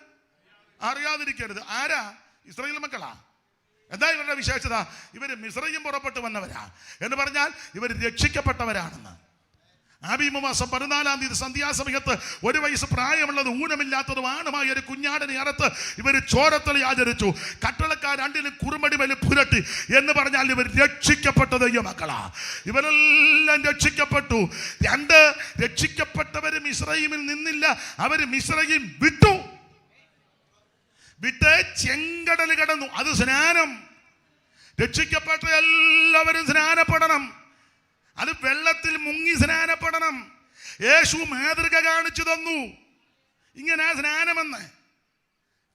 അറിയാതിരിക്കരുത്. ആരാ? ഇസ്രായേൽ മക്കളാ. എന്താ ഇവരുടെ വിശേഷത? ഇവർ മിസ്രയീം പുറപ്പെട്ടു വന്നവരാ എന്ന് പറഞ്ഞാൽ ഇവർ രക്ഷിക്കപ്പെട്ടവരാണെന്ന്. ആബീമ മാസം 14-ാം തീയതി സന്ധ്യാസമയത്ത് 1 വയസ്സ് പ്രായമുള്ളത് ഊനമില്ലാത്തതുമാണുമായ ഒരു കുഞ്ഞാടിനെ അറുത്ത് ഇവർ ചോരത്തളി ആചരിച്ചു. കട്ടളക്കാർ 2 കുറുമടി മേൽ പുരട്ടി എന്ന് പറഞ്ഞാൽ ഇവർ രക്ഷിക്കപ്പെട്ട ദൈവമക്കളാ. ഇവരെല്ലാം രക്ഷിക്കപ്പെട്ടു. 2, രക്ഷിക്കപ്പെട്ടവര് മിസ്രയീമിൽ നിന്നില്ല, അവർ മിസ്രയീം വിട്ട് ചെങ്കടൽ കടന്നു. അത് സ്നാനം. രക്ഷിക്കപ്പെട്ട എല്ലാവരും സ്നാനപ്പെടണം. അത് വെള്ളത്തിൽ മുങ്ങി സ്നാനപ്പെടണം. യേശു മാതൃക കാണിച്ചു തന്നു. ഇങ്ങനെ സ്നാനമെന്ന്.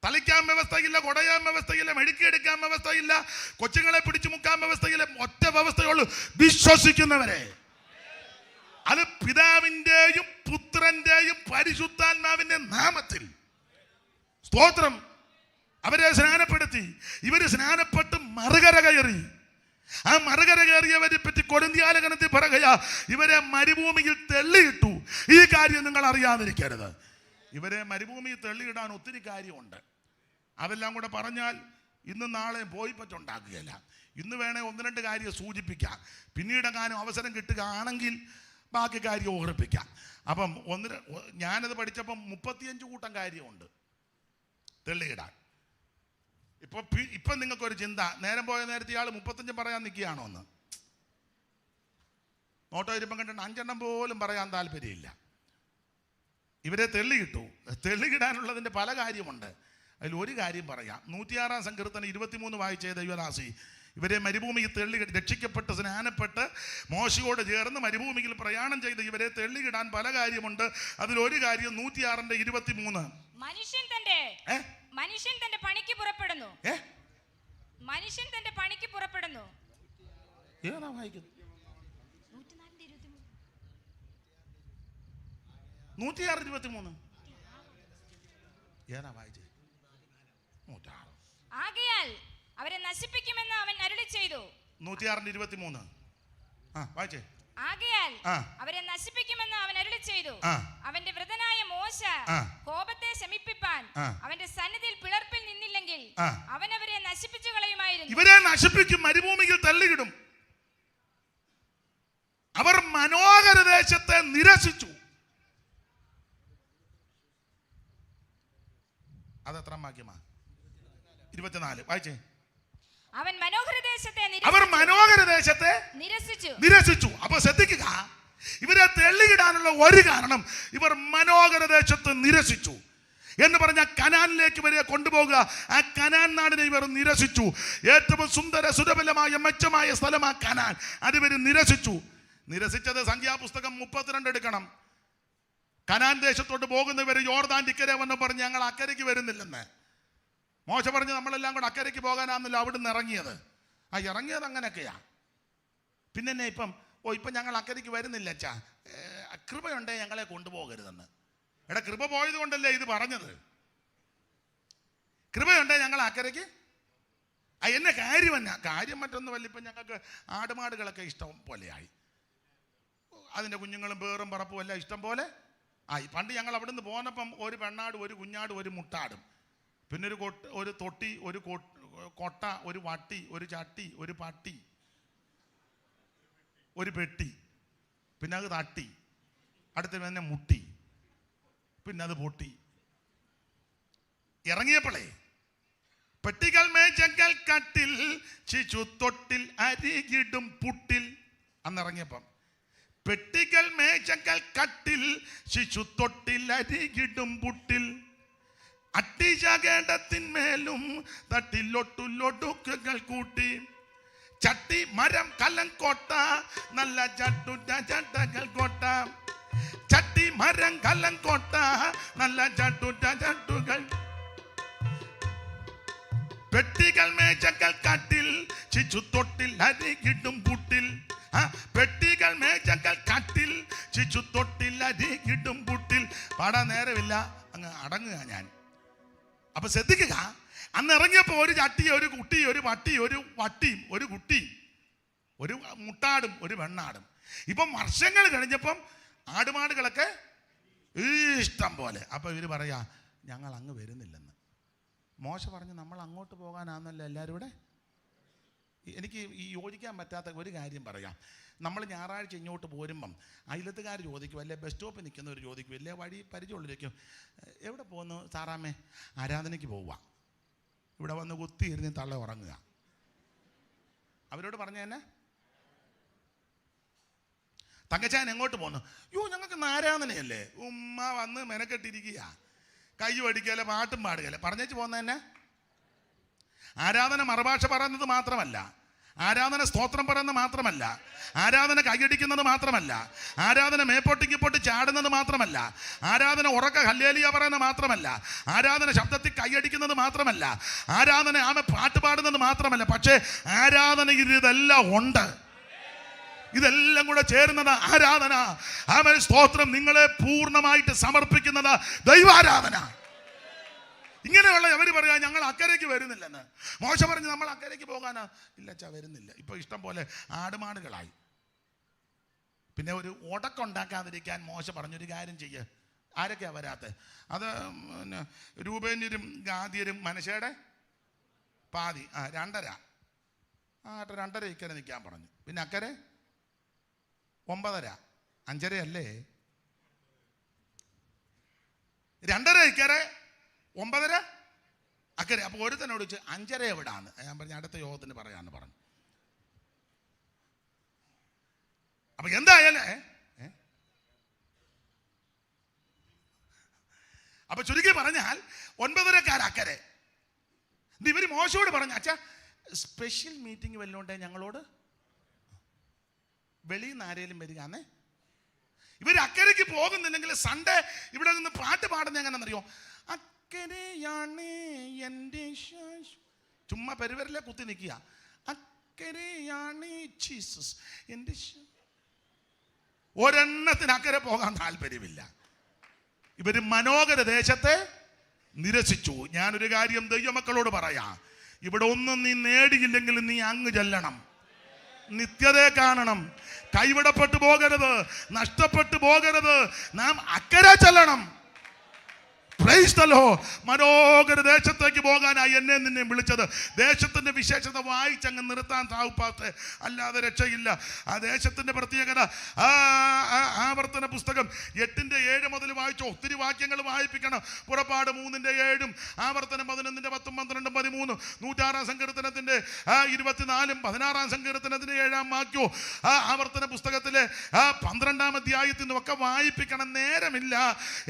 തളിക്കാൻ വ്യവസ്ഥയില്ല, കൊടയാൻ വ്യവസ്ഥയില്ല, മെഴുക്കിയെടുക്കാൻ വ്യവസ്ഥയില്ല, കൊച്ചുങ്ങളെ പിടിച്ചു മുക്കാൻ വ്യവസ്ഥയില്ല. ഒറ്റ വ്യവസ്ഥയുള്ളൂ, വിശ്വസിക്കുന്നവരെ. അത് പിതാവിൻ്റെയും പുത്രന്റെയും പരിശുദ്ധാത്മാവിന്റെ നാമത്തിൽ. സ്തോത്രം. അവരെ സ്നാനപ്പെടുത്തി. ഇവര് സ്നാനപ്പെട്ട് മറുകര കയറി. ആ മറുകര കയറിയവരെ പറ്റി കൊരിന്ത്യ ലേഖനത്തിൽ പറയുക, ഇവരെ മരുഭൂമിയിൽ തള്ളിയിട്ടു. ഈ കാര്യം നിങ്ങൾ അറിയാതിരിക്കരുത്. ഇവരെ മരുഭൂമിയിൽ തള്ളിയിടാൻ ഒത്തിരി കാര്യമുണ്ട്. അതെല്ലാം കൂടെ പറഞ്ഞാൽ ഇന്നും നാളെ പോയി പറ്റുണ്ടാക്കുകയില്ല. ഇന്ന് വേണേ 1-2 കാര്യം സൂചിപ്പിക്കാം. പിന്നീടെങ്ങാനും അവസരം കിട്ടുകയാണെങ്കിൽ ബാക്കി കാര്യം ഓർപ്പിക്കാം. അപ്പം ഞാനത് പഠിച്ചപ്പം 35 കൂട്ടം കാര്യമുണ്ട് തെള്ളിയിടാൻ. ഇപ്പം നിങ്ങൾക്കൊരു ചിന്ത, നേരം പോയ നേരത്തെ ഇയാൾ 35 പറയാൻ നിൽക്കുകയാണോ എന്ന്. നോട്ടോ ഇരുപ്പം കണ്ടിട്ട് 5 പോലും പറയാൻ താല്പര്യമില്ല. ഇവരെ തെള്ളിയിട്ടു. തെള്ളിയിടാനുള്ളതിൻ്റെ പല കാര്യമുണ്ട്. അതിൽ ഒരു കാര്യം പറയാം. 106-ാം സങ്കീർത്തനം 23 വായിച്ചേ ദൈവദാസി. ഇവരെ മരുഭൂമിയിൽ രക്ഷിക്കപ്പെട്ട് സ്നാനപ്പെട്ട് മോശയോട് ചേർന്ന് മരുഭൂമിയിൽ പ്രയാണം ചെയ്ത് ഇവരെ തെള്ളിയിടാൻ പല കാര്യമുണ്ട്. അതിലൊരു കാര്യം 106-ന്റെ 23. മനുഷ്യൻ തന്റെ പണിക്ക് പുറപ്പെടുന്നു. മനുഷ്യൻ തന്റെ പണിക്ക് പുറപ്പെടുന്നു. ഏതാ വായിക്കുന്നത്? 106:23 ഏതാ വായിച്ചേ? 106. ആകയാൽ അവരെ നശിപ്പിക്കുമെന്ന് അവൻ അരുളി ചെയ്തു. 106:23 വായിച്ചേ. ആകയാൽ അവരെ നശിപ്പിക്കുമെന്ന് അവൻ അരുളി ചെയ്തു. അവന്റെ വൃതനായ മോശ കോപത്തെ ശമിപ്പിപ്പാൻ അവന്റെ സന്നിധിയിൽ പിളർപ്പിൽ നിന്നില്ലെങ്കിൽ അവൻ അവരെ നശിപ്പിച്ചു കളയുമായിരുന്നു. ഇവരെ നശിപ്പിക്കും, മരുഭൂമിയിൽ തള്ളിയിടും. അവർ മനോഹര ദേശത്തെ നിരസിച്ചു. അതെത്ര വാക്യമാ? 24 വായിച്ചേ. അവൻ മനോഹര ദേശത്തെ അവർ മനോഹര ദേശത്തെ നിരസിച്ചു. അപ്പൊ ശ്രദ്ധിക്കുക, ഇവരെ തെള്ളിയിടാനുള്ള ഒരു കാരണം ഇവർ മനോഹര ദേശത്ത് നിരസിച്ചു എന്ന് പറഞ്ഞ കനാനിലേക്ക് ഇവരെ കൊണ്ടുപോകുക. ആ കനാൻ നാടിനെ ഇവർ നിരസിച്ചു. ഏറ്റവും സുന്ദര സുരബലമായ മെച്ചമായ സ്ഥലം ആ കനാൻ, അത് ഇവർ നിരസിച്ചു. നിരസിച്ചത് സംഖ്യാപുസ്തകം 32 എടുക്കണം. കനാൻ ദേശത്തോട്ട് പോകുന്നവർ യോർദാൻ ഇക്കരെ വന്ന് പറഞ്ഞ് ഞങ്ങൾ അക്കരയ്ക്ക് വരുന്നില്ലെന്ന്. മോശ പറഞ്ഞ് നമ്മളെല്ലാം കൂടെ അക്കരയ്ക്ക് പോകാനാണെന്നല്ലോ അവിടുന്ന് ഇറങ്ങിയത്. ആ ഇറങ്ങിയത് അങ്ങനെയൊക്കെയാ. പിന്നെ ഇപ്പം ഞങ്ങൾ അക്കരയ്ക്ക് വരുന്നില്ല അച്ഛാ, കൃപയുണ്ടേ ഞങ്ങളെ കൊണ്ടുപോകരുതെന്ന്. എടാ, കൃപ പോയത് കൊണ്ടല്ലേ ഇത് പറഞ്ഞത്. കൃപയുണ്ടേ ഞങ്ങൾ അക്കരയ്ക്ക് എന്നെ കാര്യം മറ്റൊന്നുമല്ല. ഇപ്പം ഞങ്ങൾക്ക് ആടുമാടുകളൊക്കെ ഇഷ്ടം പോലെയായി. അതിൻ്റെ കുഞ്ഞുങ്ങളും പേറും പറപ്പും എല്ലാം ഇഷ്ടം പോലെ ആയി. പണ്ട് ഞങ്ങൾ അവിടെ നിന്ന് പോന്നപ്പം ഒരു പെണ്ണാടും ഒരു കുഞ്ഞാടും ഒരു മുട്ടാടും, പിന്നെ ഒരു തൊട്ടി, ഒരു കൊട്ട, ഒരു വട്ടി, ഒരു ചട്ടി, ഒരു പട്ടി, ഒരു പെട്ടി, പിന്നെ അത് തട്ടി, അടുത്ത് തന്നെ മുട്ടി, പിന്നെ അത് പൊട്ടി. ഇറങ്ങിയപ്പോളേ പെട്ടികൾ മേച്ചങ്കൽ കട്ടിൽ ശിശു തൊട്ടിൽ അരികിടും പുട്ടിൽ. അന്നിറങ്ങിയപ്പം പെട്ടികൾ മേച്ചങ്കൽ കട്ടിൽ ശിശു തൊട്ടിൽ അരികിടും പുട്ടിൽ, അട്ടിശകടത്തിന്മേലും തട്ടിലൊട്ടുലൊടുക്കുകൾ കൂട്ടി, ചട്ടി മരം കലം കോട്ട നല്ല ചട്ടുകൾ കോട്ട, ചട്ടി മരം കലം കോട്ട നല്ല ചട്ടുകൾ, പെട്ടികൾ മേച്ചകൾ കാട്ടിൽ ശിശു തൊട്ടിൽ അരികിടും പുട്ടിൽ. പെട്ടികൾ മേച്ചകൾ കാട്ടിൽ ശിശു തൊട്ടിൽ അരികിടും പുട്ടിൽ. പാടാൻ നേരമില്ല, അങ്ങ് അടങ്ങുക ഞാൻ. അപ്പൊ ശ്രദ്ധിക്കുക, അന്ന് ഇറങ്ങിയപ്പോ ഒരു ചട്ടി, ഒരു കുട്ടി, ഒരു പട്ടി, ഒരു വട്ടിയും, ഒരു കുട്ടിയും, ഒരു മുട്ടാടും, ഒരു വെണ്ണാടും. ഇപ്പം വർഷങ്ങൾ കഴിഞ്ഞപ്പം ആടുമാടുകളൊക്കെ ഇഷ്ടം പോലെ. അപ്പൊ ഇവര് പറയാ ഞങ്ങൾ അങ്ങ് വരുന്നില്ലെന്ന്. മോശ പറഞ്ഞു നമ്മൾ അങ്ങോട്ട് പോകാനാന്നല്ലോ എല്ലാവരും കൂടെ. എനിക്ക് ഈ യോജിക്കാൻ പറ്റാത്ത ഒരു കാര്യം പറയാം. നമ്മൾ ഞായറാഴ്ച ഇങ്ങോട്ട് പോരുമ്പം അയലത്തുകാർ ചോദിക്കും, അല്ലെ ബസ് സ്റ്റോപ്പിൽ നിൽക്കുന്നവർ ചോദിക്കും, അല്ലെ വഴി പരിചയമുള്ളവരേക്കും, എവിടെ പോകുന്നു സാറാമ്മേ? ആരാധനയ്ക്ക് പോവുക. ഇവിടെ വന്ന് കുത്തിയിരുന്ന് തള്ള ഉറങ്ങുക. അവരോട് പറഞ്ഞു തന്നെ തങ്കച്ചാൻ എങ്ങോട്ട് പോന്നു? ഞങ്ങൾക്ക് ആരാധനയല്ലേ, ഉമ്മ വന്ന് മെനക്കെട്ടിരിക്കുക, കൈ പഠിക്കല, പാട്ടും പാടുകയല്ലേ, പറഞ്ഞേച്ച് പോകുന്ന തന്നെ. ആരാധന മറുഭാഷ പറയുന്നത് മാത്രമല്ല, ആരാധന സ്തോത്രം പറയുന്നത് മാത്രമല്ല, ആരാധന കൈയടിക്കുന്നത് മാത്രമല്ല, ആരാധന മേപ്പൊട്ടിക്കിപ്പൊട്ടി ചാടുന്നത് മാത്രമല്ല, ആരാധന ഉറക്ക ഹല്ലേലൂയ പറയുന്നത് മാത്രമല്ല, ആരാധന ശബ്ദത്തിൽ കൈയടിക്കുന്നത് മാത്രമല്ല, ആരാധന പാട്ട് പാടുന്നത് മാത്രമല്ല. പക്ഷേ ആരാധനയിൽ ഇതെല്ലാം ഉണ്ട്. ഇതെല്ലാം കൂടെ ചേരുന്നത് ആരാധന. ആമേൻ, സ്തോത്രം. നിങ്ങളെ പൂർണ്ണമായിട്ട് സമർപ്പിക്കുന്നത് ദൈവാരാധന. ഇങ്ങനെയുള്ള അവര് പറയാ ഞങ്ങൾ അക്കരയ്ക്ക് വരുന്നില്ലെന്ന്. മോശ പറഞ്ഞു നമ്മൾ അക്കരയ്ക്ക് പോകാനാ. ഇല്ല അച്ഛാ, വരുന്നില്ല. ഇപ്പൊ ഇഷ്ടം പോലെ ആടുമാടുകളായി. പിന്നെ ഒരു ഉടക്കുണ്ടാക്കാതിരിക്കാൻ മോശ പറഞ്ഞൊരു കാര്യം ചെയ്യ്. ആരൊക്കെയാ വരാത്തെ? അത് രൂപേന്യരും ഗാദ്യരും മനശ്ശയുടെ പാതി, 2.5 2.5 ഇക്കരെ നിൽക്കാൻ പറഞ്ഞു. പിന്നെ അക്കരെ 9.5 5.5 അല്ലേ, 2.5 ഇക്കരെ 9.5 അക്കരെ. അപ്പൊ ഒരുത്തനോട് ചോദിച്ചു 5.5 എവിടാന്ന്. ഞാൻ പറഞ്ഞു അടുത്ത യോഗത്തിന് പറയാന്ന് പറഞ്ഞു. അപ്പൊ എന്തായാലേ അപ്പൊ ചുരുക്കി പറഞ്ഞാൽ 9.5 അക്കരെ. ഇവര് മോശയോട് പറഞ്ഞു അച്ഛാ സ്പെഷ്യൽ മീറ്റിംഗ് വല്ലോണ്ടേ ഞങ്ങളോട്, വെളിയിൽ നിന്ന് ആരേലും വരികയാന്നേ. ഇവർ അക്കരയ്ക്ക് പോകുന്നില്ലെങ്കിൽ സൺഡേ ഇവിടെ നിന്ന് പാട്ട് പാടുന്ന എങ്ങനെയാണെന്നറിയോ? അക്കരയാണ് എൻ്റെ ചുമ്മാ പെരുവരിലെ കുത്തി നിൽക്കുക. അക്കരയാണ് ജീസസ് എൻ്റെ. ഒരെണ്ണത്തിന് അക്കരെ പോകാൻ താല്പര്യമില്ല. ഇവര് മനോഹര ദേശത്തെ നിരസിച്ചു. ഞാനൊരു കാര്യം ദൈവമക്കളോട് പറയാം, ഇവിടെ ഒന്നും നീ നേടിയില്ലെങ്കിൽ നീ അങ്ങ് ചെല്ലണം, നിത്യതയെ കാണണം. കൈവിടപ്പെട്ടു പോകരുത്, നഷ്ടപ്പെട്ടു പോകരുത്. നാം അക്കരെ ചെല്ലണം. Praise the Lord. മനോഹര ദേശത്തേക്ക് പോകാനായി എന്നെ നിന്നെ വിളിച്ചത്. ദേശത്തിന്റെ വിശേഷത വായിച്ചങ്ങ് നിർത്താൻ താവുപ്പാത്തെ, അല്ലാതെ രക്ഷയില്ല. ആ ദേശത്തിന്റെ പ്രത്യേകത ആവർത്തന പുസ്തകം 8:7 മുതൽ വായിച്ചോ. ഒത്തിരി വാക്യങ്ങൾ വായിപ്പിക്കണം. പുറപ്പാട് 3:7, ആവർത്തനം 11:10, 12, 13, 106 സങ്കീർത്തനത്തിന്റെ 24, 16 സങ്കീർത്തനത്തിന്റെ 7 വാക്യോ, ആവർത്തന പുസ്തകത്തിലെ 12 അധ്യായത്തിൽ നിന്നും ഒക്കെ വായിപ്പിക്കണം. നേരമില്ല.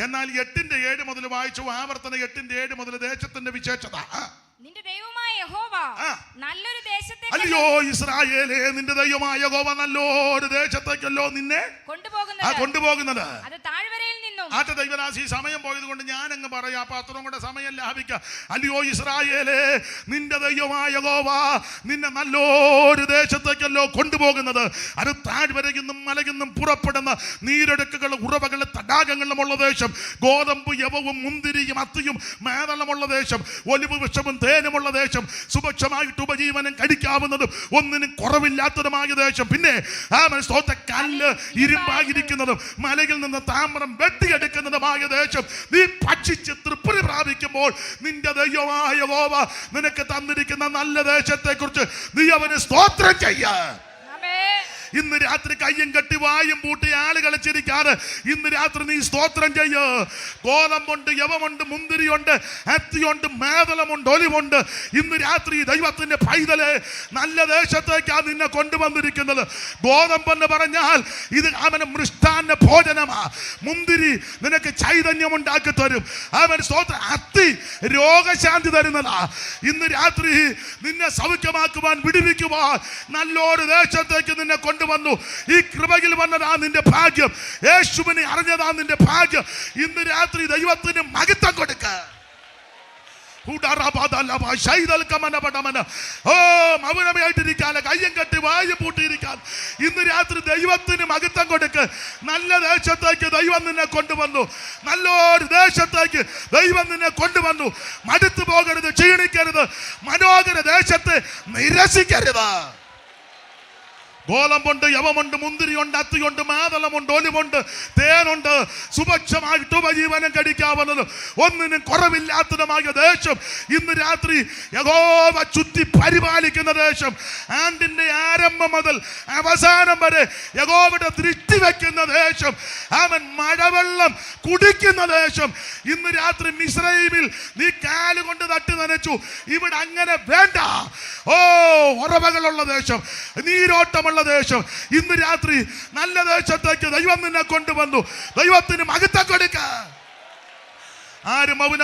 എന്നാൽ 8:7 മുതൽ വായിച്ചു. ആവർത്തനം 8:7 മുതൽ ദേശത്തിന്റെ വിശേഷത. നിന്റെ ദൈവമായ യഹോവ നല്ലൊരു ദേശത്തേക്ക്, അല്ലയോ ഇസ്രായേലേ, നിന്റെ ദൈവമായ യഹോവ നല്ലൊരു ദേശത്തേക്കല്ലോ നിന്നെ കൊണ്ടുപോകുന്നത്. അത് താഴ്വരയിൽ നിന്നും. ആറ്റ ദൈവദാസി, സമയം പോയത് കൊണ്ട് ഞാൻ അങ്ങ് പറയാം, അപ്പൊ അത്രയും കൂടെ സമയം ലാഭിക്കാം. അല്ലയോ ഇസ്രായേലേ, നിന്റെ ദൈവമായ യഹോവ നിന്നെ നല്ലൊരു ദേശത്തേക്കല്ലോ കൊണ്ടുപോകുന്നത്. അത് താഴ്വരയിൽ നിന്നും മലയിൽ നിന്നും പുറപ്പെടുന്ന നീരൊഴുക്കുകളും ഉറവകളും തടാകങ്ങളുമുള്ള ദേശം, ഗോതമ്പ് യവവും മുന്തിരിയും അത്തിയും മേതളമുള്ള ദേശം, ഒലിവ് വൃക്ഷവും തേനുമുള്ള ദേശം, സുഭിക്ഷമായിട്ട് ഉപജീവനം കഴിക്കാവുന്നതും ഒന്നിനും കുറവില്ലാത്തതുമായ ദേശം. പിന്നെ കല്ല് ഇരുമ്പായിരിക്കുന്നതും മലയിൽ നിന്ന് താമ്രം വെട്ടിയെടുക്കുന്നതുമായ ദേശം നീ ഭക്ഷിച്ച് തൃപ്തി പ്രാപിക്കുമ്പോൾ നിന്റെ ദൈവമായ യഹോവ നിനക്ക് തന്നിരിക്കുന്ന നല്ല ദേശത്തെ കുറിച്ച് നീ അവന് സ്തോത്രം ചെയ്യാ. ഇന്ന് രാത്രി കയ്യും കെട്ടി വായും പൂട്ടി ആളുകളെ ചിരിക്കാറ്. ഇന്ന് രാത്രി നീ സ്തോത്രം ചെയ്യ്. ഗോതമ്പുണ്ട്, യവമുണ്ട്, മുന്തിരിയുണ്ട്, അത്തിയുണ്ട്, മേതളമുണ്ട്, ഒലിവുണ്ട്. ഇന്ന് രാത്രി ദൈവത്തിന്റെ പൈതല് നല്ല ദേശത്തേക്കാണ് നിന്നെ കൊണ്ടുവന്നിരിക്കുന്നത്. ഗോതമ്പെന്ന് പറഞ്ഞാൽ ഇത് അവന് മൃഷ്ടാന്ന ഭോജനമാ. മുന്തിരി നിനക്ക് ചൈതന്യം ഉണ്ടാക്കി തരും. അവൻ സ്തോത്രം. അത്തി രോഗശാന്തി തരുന്നതാ. ഇന്ന് രാത്രി നിന്നെ സൗഖ്യമാക്കുവാൻ, വിടുവിക്കുവാൻ നല്ലൊരു ദേശത്തേക്ക് നിന്നെ കൊണ്ടുവന്നു. ഈ കൃപയിൽ വന്നതാ നിന്റെ ഭാഗ്യം. യേശുവിനെ അറിഞ്ഞതാ നിന്റെ ഭാഗ്യം. ഇന്ന് രാത്രി ദൈവത്തിന് മഹത്വം കൊടുക്ക. മൗനമായിട്ടിരിക്കാതെ കയ്യം കെട്ടി വായു പൂട്ടിയിരിക്കാൻ ഇന്ന് രാത്രി ദൈവത്തിന് മഹത്വം കൊടുക്ക്. നല്ല ദേശത്തേക്ക് ദൈവം നിന്നെ കൊണ്ടുവന്നു. നല്ലൊരു ദേശത്തേക്ക് ദൈവം നിന്നെ കൊണ്ടുവന്നു. മടുത്തു പോകരുത്, ക്ഷീണിക്കരുത്. മനോഹര ദേശത്തെ നിരസിക്കരുത്. ഗോതമ്പുണ്ട്, യവമുണ്ട്, മുന്തിരിയുണ്ട്, അത്തിയുണ്ട്, മാതളമുണ്ട്, ഒലിവുണ്ട്, തേനുണ്ട്, സുഭിക്ഷമായിട്ട് ഉപജീവനം കഴിക്കാവുന്നത് ഒന്നിനും കുറവില്ലാത്തതുമായ ദേശം ഇന്ന് രാത്രി യഹോവ ചുറ്റി പരിപാലിക്കുന്ന ദേശം. ആണ്ടിന്റെ ആരംഭം മുതൽ അവസാനം വരെ യഹോവയുടെ ദൃഷ്ടി വയ്ക്കുന്ന ദേശം. അവൻ മഴവെള്ളം കുടിക്കുന്ന ദേശം. ഇന്ന് രാത്രി മിസ്രൈമിൽ നീ കാലുകൊണ്ട് തട്ടി നനച്ചു. ഇവിടെ അങ്ങനെ വേണ്ട. ഉറവകളുള്ള ദേശം, നീരോട്ടമുള്ള ദേശം. ഇന്ന് രാത്രി നല്ല ദേശത്തേക്ക് ദൈവം നിന്നെ കൊണ്ടുവന്നു. ദൈവത്തിന് മഹത്വം കൊടുക്ക. ആരും